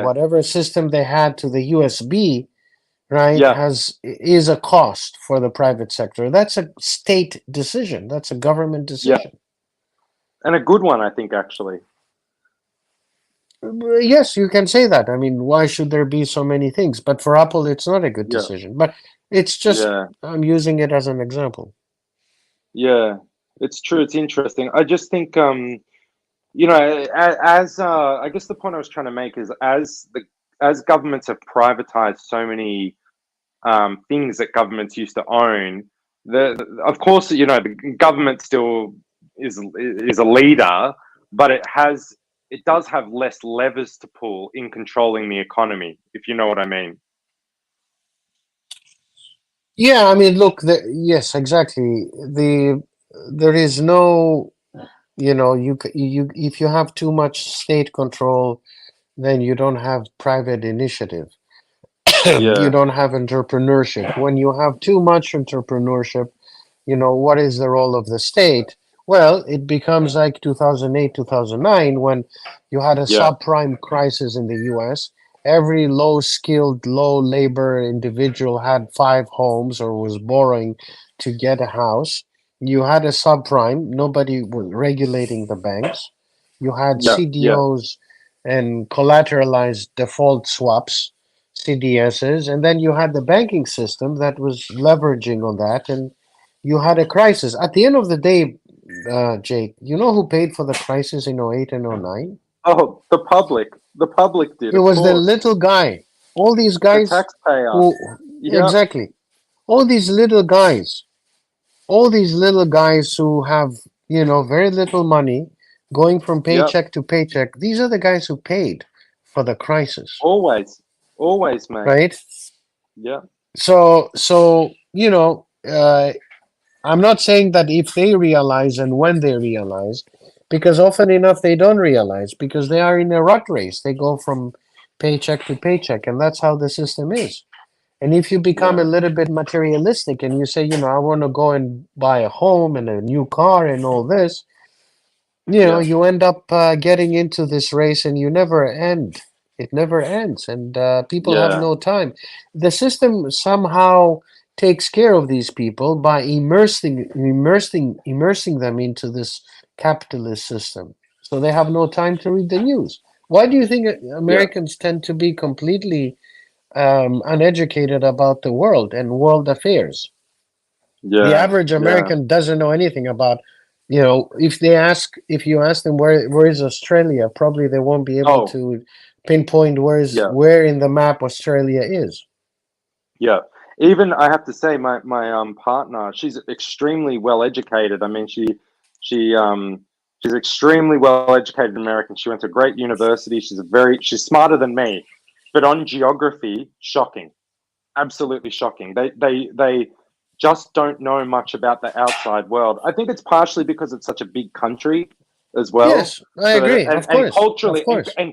whatever system they had to the USB, right, is a cost for the private sector. That's a state decision. That's a government decision. And a good one, I think, actually. Yes, you can say that. I mean, why should there be so many things? But for Apple, it's not a good decision. But it's just, I'm using it as an example. Yeah, it's true. It's interesting. I just think, you know, as I guess the point I was trying to make is as governments have privatized so many things that governments used to own, of course, you know, the government still is a leader, but it does have less levers to pull in controlling the economy, if you know what I mean. Yeah, I mean, look, yes, exactly. There is no, you know, you if you have too much state control, then you don't have private initiative. You don't have entrepreneurship. When you have too much entrepreneurship, you know, what is the role of the state? Well, it becomes like 2008, 2009, when you had a subprime crisis in the US. Every low-skilled, low-labor individual had 5 homes or was borrowing to get a house. You had a subprime. Nobody was regulating the banks. You had CDOs and collateralized default swaps, CDSs, and then you had the banking system that was leveraging on that, and you had a crisis. At the end of the day, Jake, you know who paid for the crisis in 08 and 09? Oh, the public. The public did. It was the little guy. All these guys, the taxpayer. Who, exactly. All these little guys who have, you know, very little money, going from paycheck to paycheck. These are the guys who paid for the crisis. Always, mate. Right? Yeah. So you know, I'm not saying that if they realize and when they realize, because often enough they don't realize because they are in a rat race. They go from paycheck to paycheck, and that's how the system is. And if you become a little bit materialistic and you say, you know, I want to go and buy a home and a new car and all this, you know, you end up getting into this race and you never end. It never ends, and people have no time. The system somehow takes care of these people by immersing them into this capitalist system, so they have no time to read the news. Why do you think Americans tend to be completely uneducated about the world and world affairs? The average American doesn't know anything about, you know, if you ask them where is Australia, probably they won't be able to pinpoint where in the map Australia is. Yeah. Even I have to say, my partner, she's extremely well educated. I mean, she's extremely well educated American. She went to a great university. She's smarter than me, but on geography, shocking, absolutely shocking. They just don't know much about the outside world. I think it's partially because it's such a big country as well. Yes, I agree. And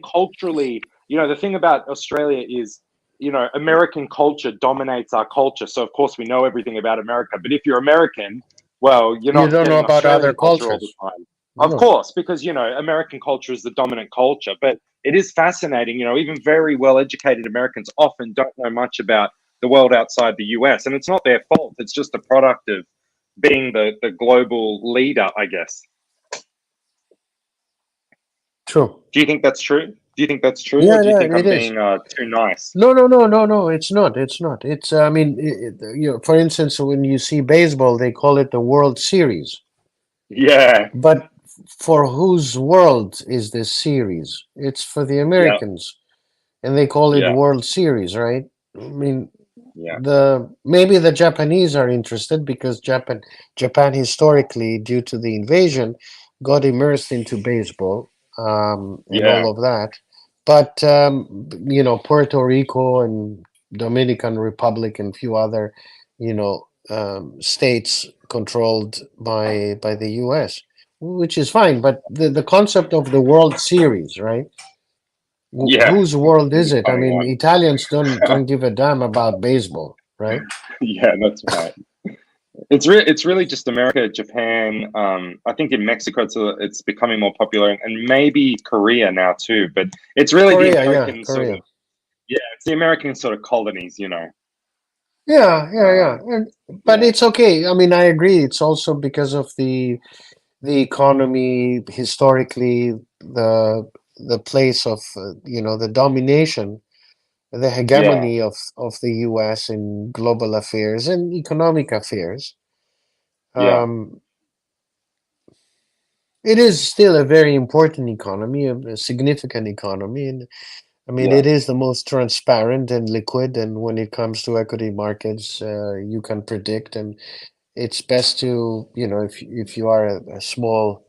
culturally, you know, the thing about Australia is, you know, American culture dominates our culture. So of course we know everything about America. But if you're American, well, you don't know about Australian other cultures all the time. Of course, because, you know, American culture is the dominant culture. But it is fascinating, you know, even very well-educated Americans often don't know much about the world outside the US. And it's not their fault. It's just a product of being the global leader, I guess. True. Do you think that's true? Do you think that's true? Yeah, or do you think I'm it is. being too nice? No, it's not. It's not. It's, I mean, you know, for instance, when you see baseball, they call it the World Series. Yeah. But for whose world is this series? It's for the Americans. And they call it World Series, right? I mean, maybe the Japanese are interested because Japan historically, due to the invasion, got immersed into baseball and all of that. But you know, Puerto Rico and Dominican Republic and few other, states controlled by the U.S., which is fine. But the concept of the World Series, right? Yeah, Whose world is it's a it? I funny mean, one. Italians don't give a damn about baseball, right? Yeah, that's right. It's really just America, Japan. I think in Mexico it's becoming more popular, and maybe Korea now too. But it's really the Korea, yeah, American sort of Korea. it's the American sort of colonies, you know. Yeah. But it's okay. I mean, I agree. It's also because of the economy historically, the place of the domination, the Yeah, hegemony of the U.S. in global affairs and economic affairs. yeah, It is still a very important economy, a significant economy, and I mean yeah, it is the most transparent and liquid. And when it comes to equity markets, you can predict, and it's best to if you are a small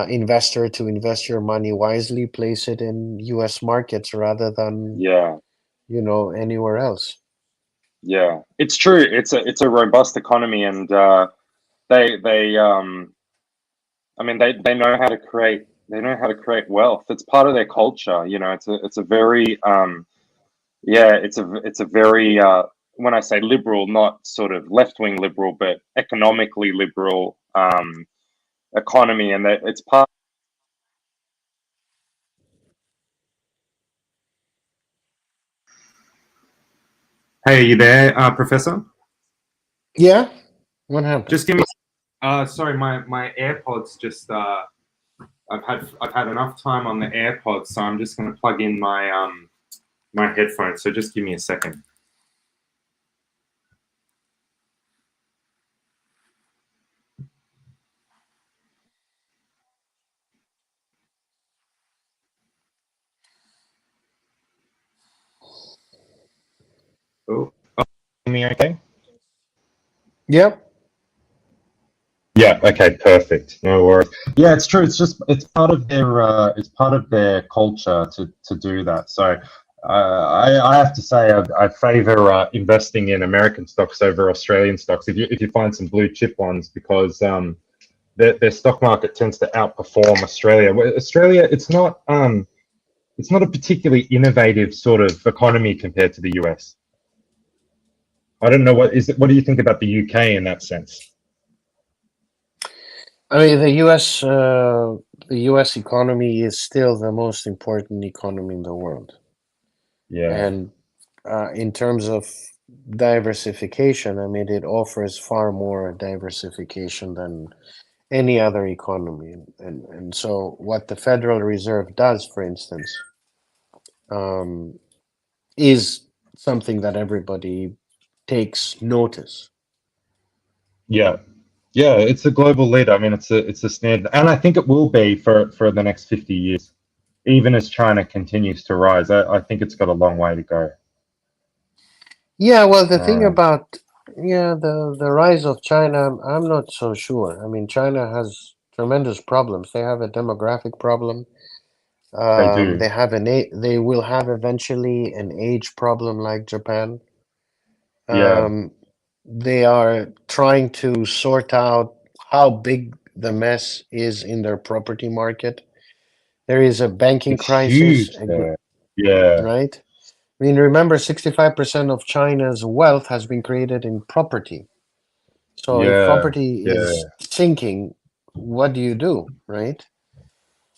investor, to invest your money wisely, place it in U.S. markets rather than yeah, anywhere else. yeah. It's true. It's a robust economy, and they I mean they know how to create wealth. It's part of their culture. You know, it's a very yeah, it's a very when I say liberal, not sort of left wing liberal, but economically liberal economy, and that it's part. Hey, are you there, Professor? Yeah, what happened? Just give me. Sorry, my AirPods just. I've had enough time on the AirPods, so I'm just going to plug in my my headphones. So just give me a second. Oh, hear me okay? Yep. Yeah. Okay. Perfect. No worries. Yeah, it's true. It's part of their culture to do that. So I have to say I favor investing in American stocks over Australian stocks if you find some blue chip ones, because their stock market tends to outperform Australia. Australia, it's not a particularly innovative sort of economy compared to the US. I don't know what do you think about the UK in that sense? I mean, the U.S. economy is still the most important economy in the world. Yeah. And in terms of diversification, I mean, it offers far more diversification than any other economy. And so what the Federal Reserve does, for instance, is something that everybody takes notice. Yeah. Yeah, it's a global leader. I mean, it's a standard, and I think it will be for the next 50 years, even as China continues to rise. I think it's got a long way to go. Yeah, well, the thing about the rise of China, I'm not so sure. I mean, China has tremendous problems. They have a demographic problem. They do. They will have eventually an age problem like Japan. Yeah. They are trying to sort out how big the mess is in their property market. There is a banking It's crisis, huge there. Yeah. right? I mean, remember, 65% of China's wealth has been created in property. So if Yeah. property Yeah. is sinking, what do you do, right?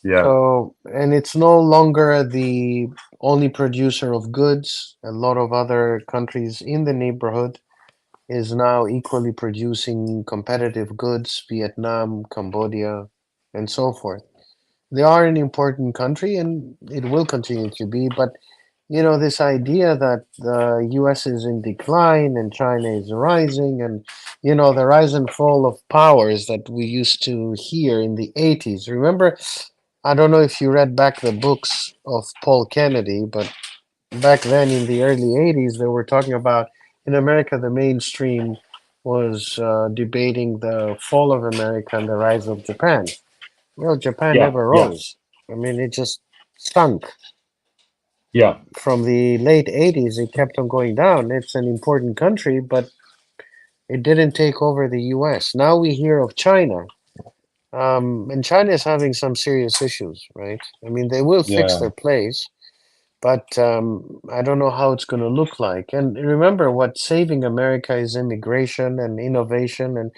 Yeah. So, and it's no longer the only producer of goods. A lot of other countries in the neighborhood is now equally producing competitive goods, Vietnam, Cambodia, and so forth. They are an important country and it will continue to be, but this idea that the US is in decline and China is rising, and the rise and fall of powers that we used to hear in the 80s. Remember, I don't know if you read back the books of Paul Kennedy, but back then in the early 80s, they were talking about in America, the mainstream was debating the fall of America and the rise of Japan. Well, Japan Yeah. never Yeah. rose. I mean, it just sunk. Yeah. From the late 80s, it kept on going down. It's an important country, but it didn't take over the US. Now we hear of China. And China is having some serious issues, right? I mean, they will fix Yeah. their place, but I don't know how it's going to look like. And remember, what's saving America is immigration and innovation, and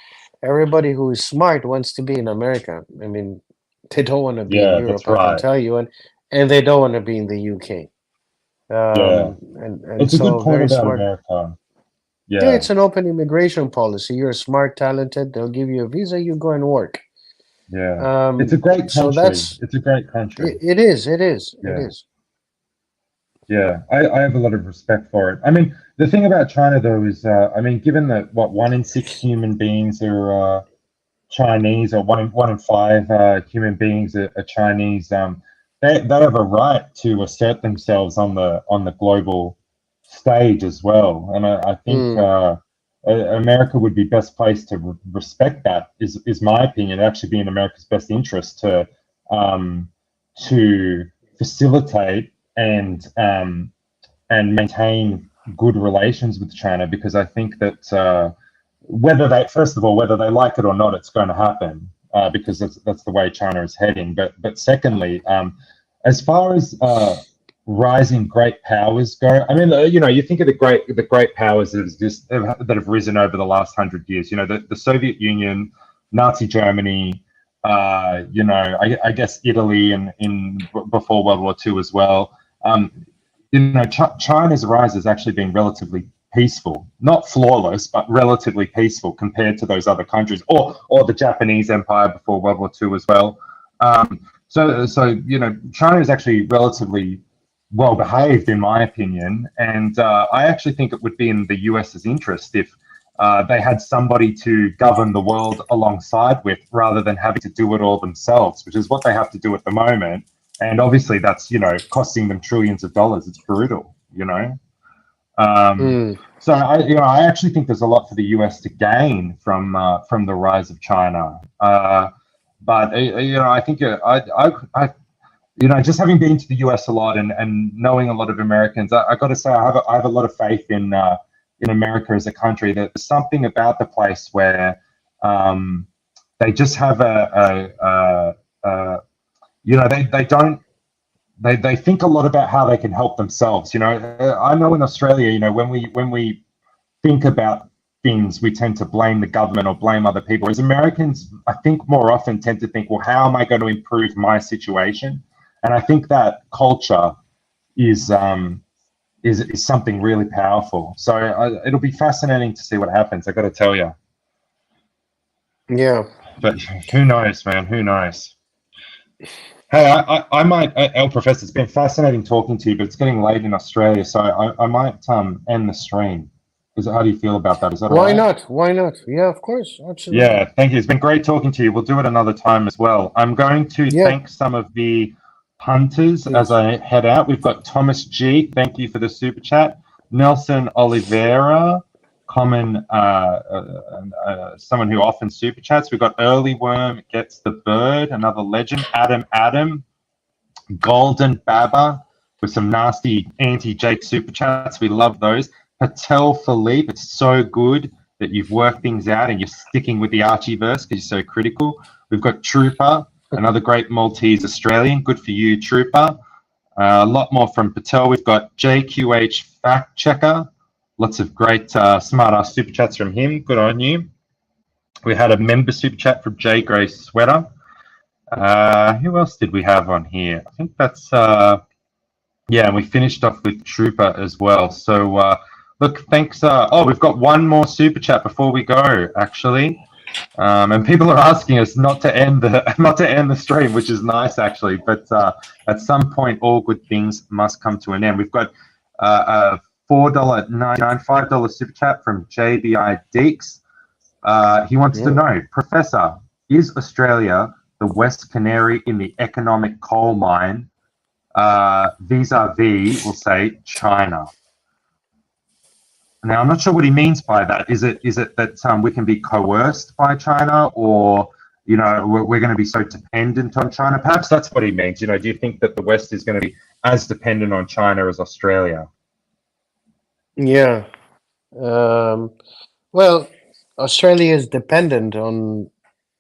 everybody who is smart wants to be in America. I mean, they don't want to be in Yeah, that's Europe, I can right. tell you, and they don't want to be in the UK. Yeah. And It's a good so point very about smart. America. Yeah, Yeah. it's an open immigration policy. You're smart, talented. They'll give you a visa. You go and work. Yeah. It's a great So country. that's It's a great country. it is. It is. It Yeah. is. Yeah, I have a lot of respect for it. I mean, the thing about China, though, is, I mean, given that, what, 1 in 6 human beings are Chinese, or one in 5 human beings are Chinese, they have a right to assert themselves on the global stage as well. And I think America would be best placed to respect that, is my opinion. It'd actually be in America's best interest to facilitate and maintain good relations with China, because I think that whether they like it or not, it's going to happen, because that's the way China is heading. But secondly, as far as rising great powers go, I mean, you think of the great powers that have risen over the last 100 years. The Soviet Union, Nazi Germany, I guess Italy, and before World War II as well. China's rise has actually been relatively peaceful, not flawless, but relatively peaceful compared to those other countries, or the Japanese Empire before World War II as well. So China is actually relatively well behaved, in my opinion, and I actually think it would be in the US's interest if they had somebody to govern the world alongside with, rather than having to do it all themselves, which is what they have to do at the moment. And obviously that's, costing them trillions of dollars. It's brutal, So I actually think there's a lot for the US to gain from the rise of China. But I think just having been to the US a lot and knowing a lot of Americans, I got to say I have a lot of faith in America as a country. There's something about the place where they just have they think a lot about how they can help themselves. I know in Australia, when we think about things, we tend to blame the government or blame other people. Whereas Americans, I think, more often tend to think, well, how am I going to improve my situation? And I think that culture is something really powerful. So it'll be fascinating to see what happens. I got to tell you. Yeah. But who knows, man? Who knows? Hey, I might, El Professor, it's been fascinating talking to you, but it's getting late in Australia, so I might end the stream. How do you feel about that? Is that all right? Why not? Yeah, of course. Absolutely. Yeah, thank you. It's been great talking to you. We'll do it another time as well. I'm going to thank some of the punters as I head out. We've got Thomas G. Thank you for the super chat. Nelson Oliveira, common someone who often super chats. We've got Early Worm Gets the Bird, another legend. Adam, Golden Baba with some nasty anti-Jake super chats. We love those. Patel Philippe, it's so good that you've worked things out and you're sticking with the ArchieVerse because you're so critical. We've got Trooper, another great Maltese Australian. Good for you, Trooper. A lot more from Patel. We've got JQH Fact Checker. Lots of great smart-ass super chats from him. Good on you. We had a member super chat from J Gray Sweater. Who else did we have on here? I think that's... yeah, and we finished off with Trooper as well. So, look, thanks. We've got one more super chat before we go, actually. And people are asking us not to end the stream, which is nice, actually. But at some point, all good things must come to an end. We've got a $4.99, $5 super chat from JBI Deeks. He wants to know, Professor, is Australia the West Canary in the economic coal mine? Vis-a-vis, we'll say, China. Now, I'm not sure what he means by that. Is it that we can be coerced by China, or we're going to be so dependent on China? Perhaps that's what he means. Do you think that the West is going to be as dependent on China as Australia. Yeah. Well, Australia is dependent on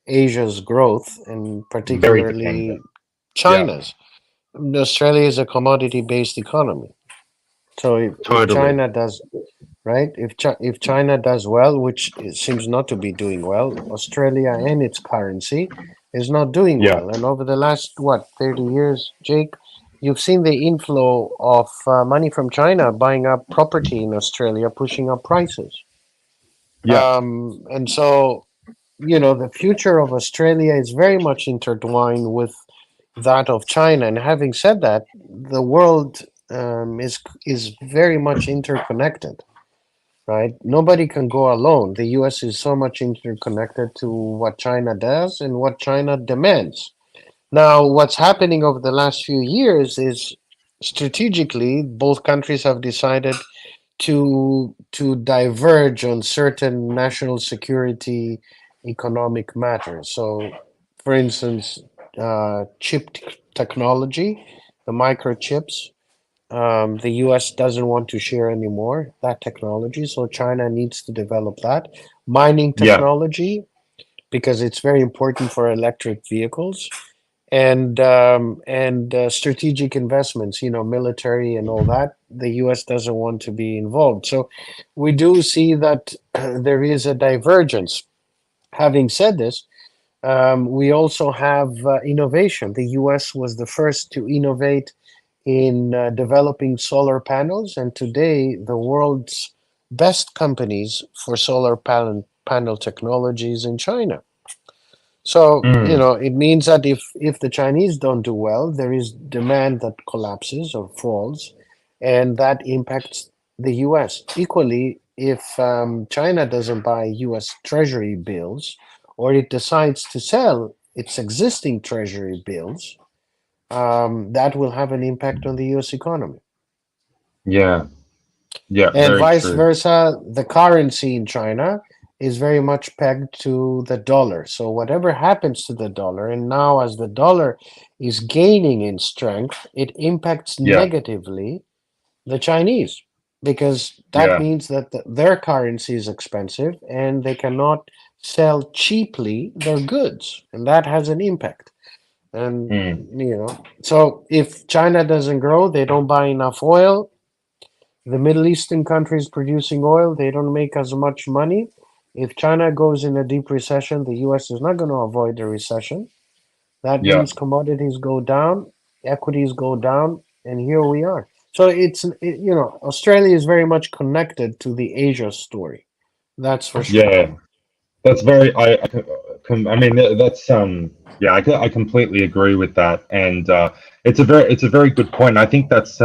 Asia's growth and Very particularly dependent. China's. Australia is a commodity-based economy. So if China does right, if China does well, which it seems not to be doing well, Australia and its currency is not doing Yeah. well. And over the last 30 years, Jake, you've seen the inflow of money from China buying up property in Australia, pushing up prices. Yeah. And so, the future of Australia is very much intertwined with that of China. And having said that, the world is very much interconnected, right? Nobody can go alone. The U.S. is so much interconnected to what China does and what China demands. Now, what's happening over the last few years is strategically, both countries have decided to diverge on certain national security economic matters. So, for instance, chip technology, the microchips, the US doesn't want to share anymore that technology, so China needs to develop that. Mining Yeah. technology, because it's very important for electric vehicles, and strategic investments, military and all that. The US doesn't want to be involved. So we do see that there is a divergence. Having said this, we also have innovation. The US was the first to innovate in developing solar panels, and today the world's best companies for solar panel technologies in China. So it means that if the Chinese don't do well, there is demand that collapses or falls, and that impacts the U.S. Equally, if China doesn't buy U.S. Treasury bills, or it decides to sell its existing Treasury bills, that will have an impact on the U.S. economy. Yeah. Yeah. And Very vice true. versa, the currency in China is very much pegged to the dollar. So whatever happens to the dollar, and now as the dollar is gaining in strength, it impacts Yeah. negatively the Chinese, because that Yeah. means that their currency is expensive and they cannot sell cheaply their goods, and that has an impact. And so if China doesn't grow, they don't buy enough oil. The Middle Eastern countries producing oil, they don't make as much money. If China goes in a deep recession, the US is not going to avoid a recession. That Yeah. means commodities go down, equities go down, and here we are. So Australia is very much connected to the Asia story. That's for sure. Yeah. That's very. I mean, that's Yeah, I completely agree with that, and it's a very good point. I think that's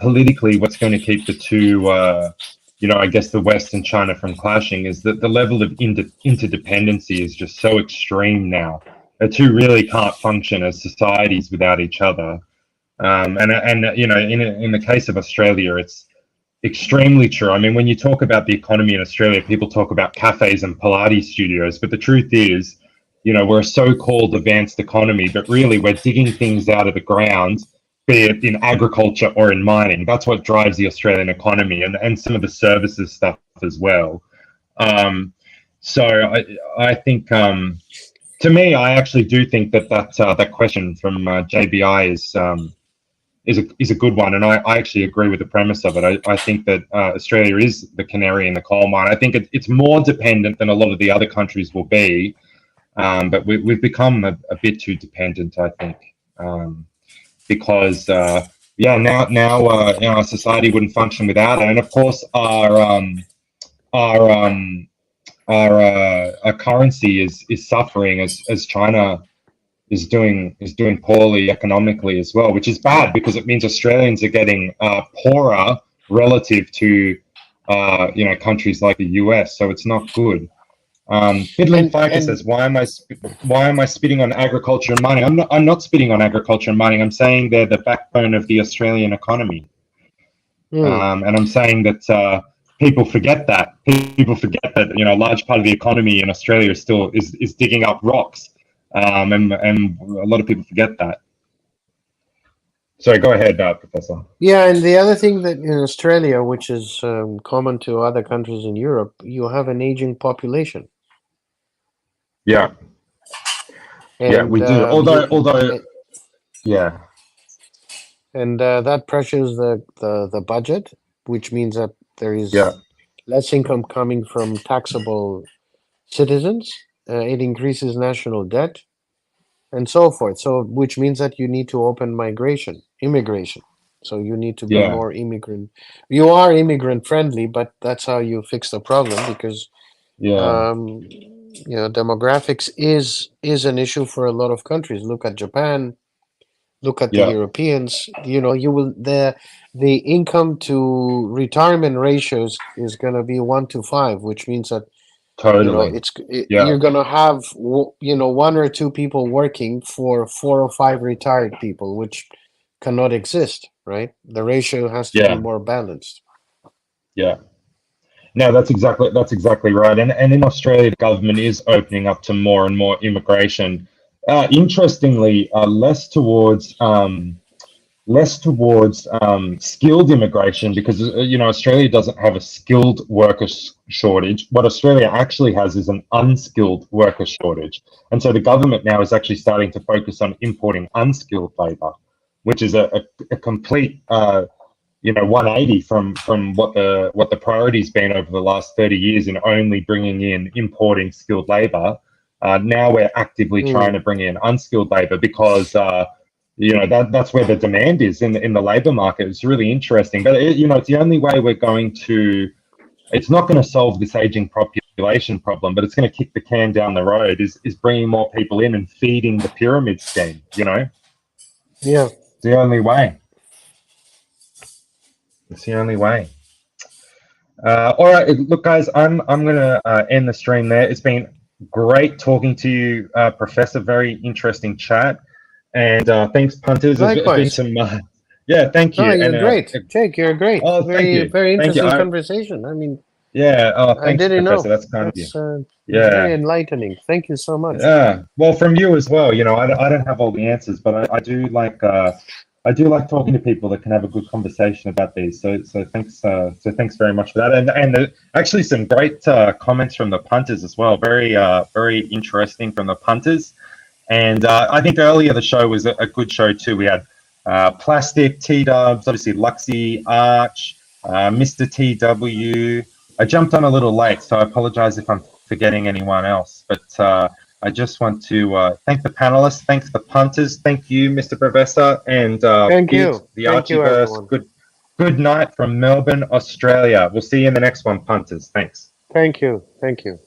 politically what's going to keep the two I guess the West and China from clashing is that the level of interdependency is just so extreme now. The two really can't function as societies without each other. In the case of Australia, it's extremely true. I mean, when you talk about the economy in Australia, people talk about cafes and Pilates studios, but the truth is, we're a so-called advanced economy, but really we're digging things out of the ground, be it in agriculture or in mining. That's what drives the Australian economy, and some of the services stuff as well. So I think, to me, I actually do think that question from JBI is a good one, and I actually agree with the premise of it. I think that Australia is the canary in the coal mine. I think it's more dependent than a lot of the other countries will be, but we've become a bit too dependent, I think, because now our society wouldn't function without it, and of course our currency is suffering as China is doing poorly economically as well, which is bad because it means Australians are getting poorer relative to countries like the US. So it's not good. Fiddling Fiker says, "Why am I spitting on agriculture and mining?" I'm not spitting on agriculture and mining. I'm saying they're the backbone of the Australian economy, and I'm saying that people forget that. People forget that a large part of the economy in Australia is digging up rocks. And a lot of people forget that. Sorry, go ahead, Professor. Yeah, and the other thing that in Australia, which is common to other countries in Europe, you have an aging population. Yeah. And, yeah, we do. Although, yeah. And that pressures the budget, which means that there is Yeah. less income coming from taxable citizens. It increases national debt, and so forth. So, which means that you need to open immigration. So you need to be Yeah. more immigrant. You are immigrant friendly, but that's how you fix the problem because, Yeah. demographics is an issue for a lot of countries. Look at Japan. Look at the Yeah. Europeans. You will the income to retirement ratios is going to be 1 to 5, which means that Totally. Yeah. you're going to have 1 or 2 people working for 4 or 5 retired people, which cannot exist, right? The ratio has to be Yeah. more balanced. Yeah. No, that's exactly right. And in Australia, the government is opening up to more and more immigration. Interestingly, less towards skilled immigration because Australia doesn't have a skilled worker shortage. What Australia actually has is an unskilled worker shortage, and so the government now is actually starting to focus on importing unskilled labour, which is a complete 180 from what the priority's been over the last 30 years in only bringing in importing skilled labour. Now we're actively trying to bring in unskilled labour because that's where the demand is in the labour market. It's really interesting, but it's the only way we're going to. It's not going to solve this aging population problem, but it's going to kick the can down the road. Is bringing more people in and feeding the pyramid scheme. Yeah, it's the only way. It's the only way. All right, look, guys, I'm gonna end the stream there. It's been great talking to you, Professor. Very interesting chat, and thanks, punters. Likewise. There's been some, yeah, thank you. No, you're and, great, Jake. You're great. Oh, very, thank you. very Thank you. interesting conversation. I mean, yeah. Oh, thanks, I didn't Professor. know. That's kind of you. Yeah, very Yeah. enlightening. Thank you so much. Yeah. Well, from you as well. I don't have all the answers, but I do like. I do like talking to people that can have a good conversation about these. So thanks. Thanks very much for that. And actually some great comments from the punters as well. Very interesting from the punters. And I think earlier the show was a good show too. We had Plastic, T-Dubs, obviously Luxy, Arch, Mr. TW. I jumped on a little late, so I apologize if I'm forgetting anyone else. But I just want to thank the panelists, thank the punters, thank you, Mr. Professor, and Thank you. the Thank you, ArchieVerse. everyone. Good night from Melbourne, Australia. We'll see you in the next one, punters. Thanks. Thank you. Thank you.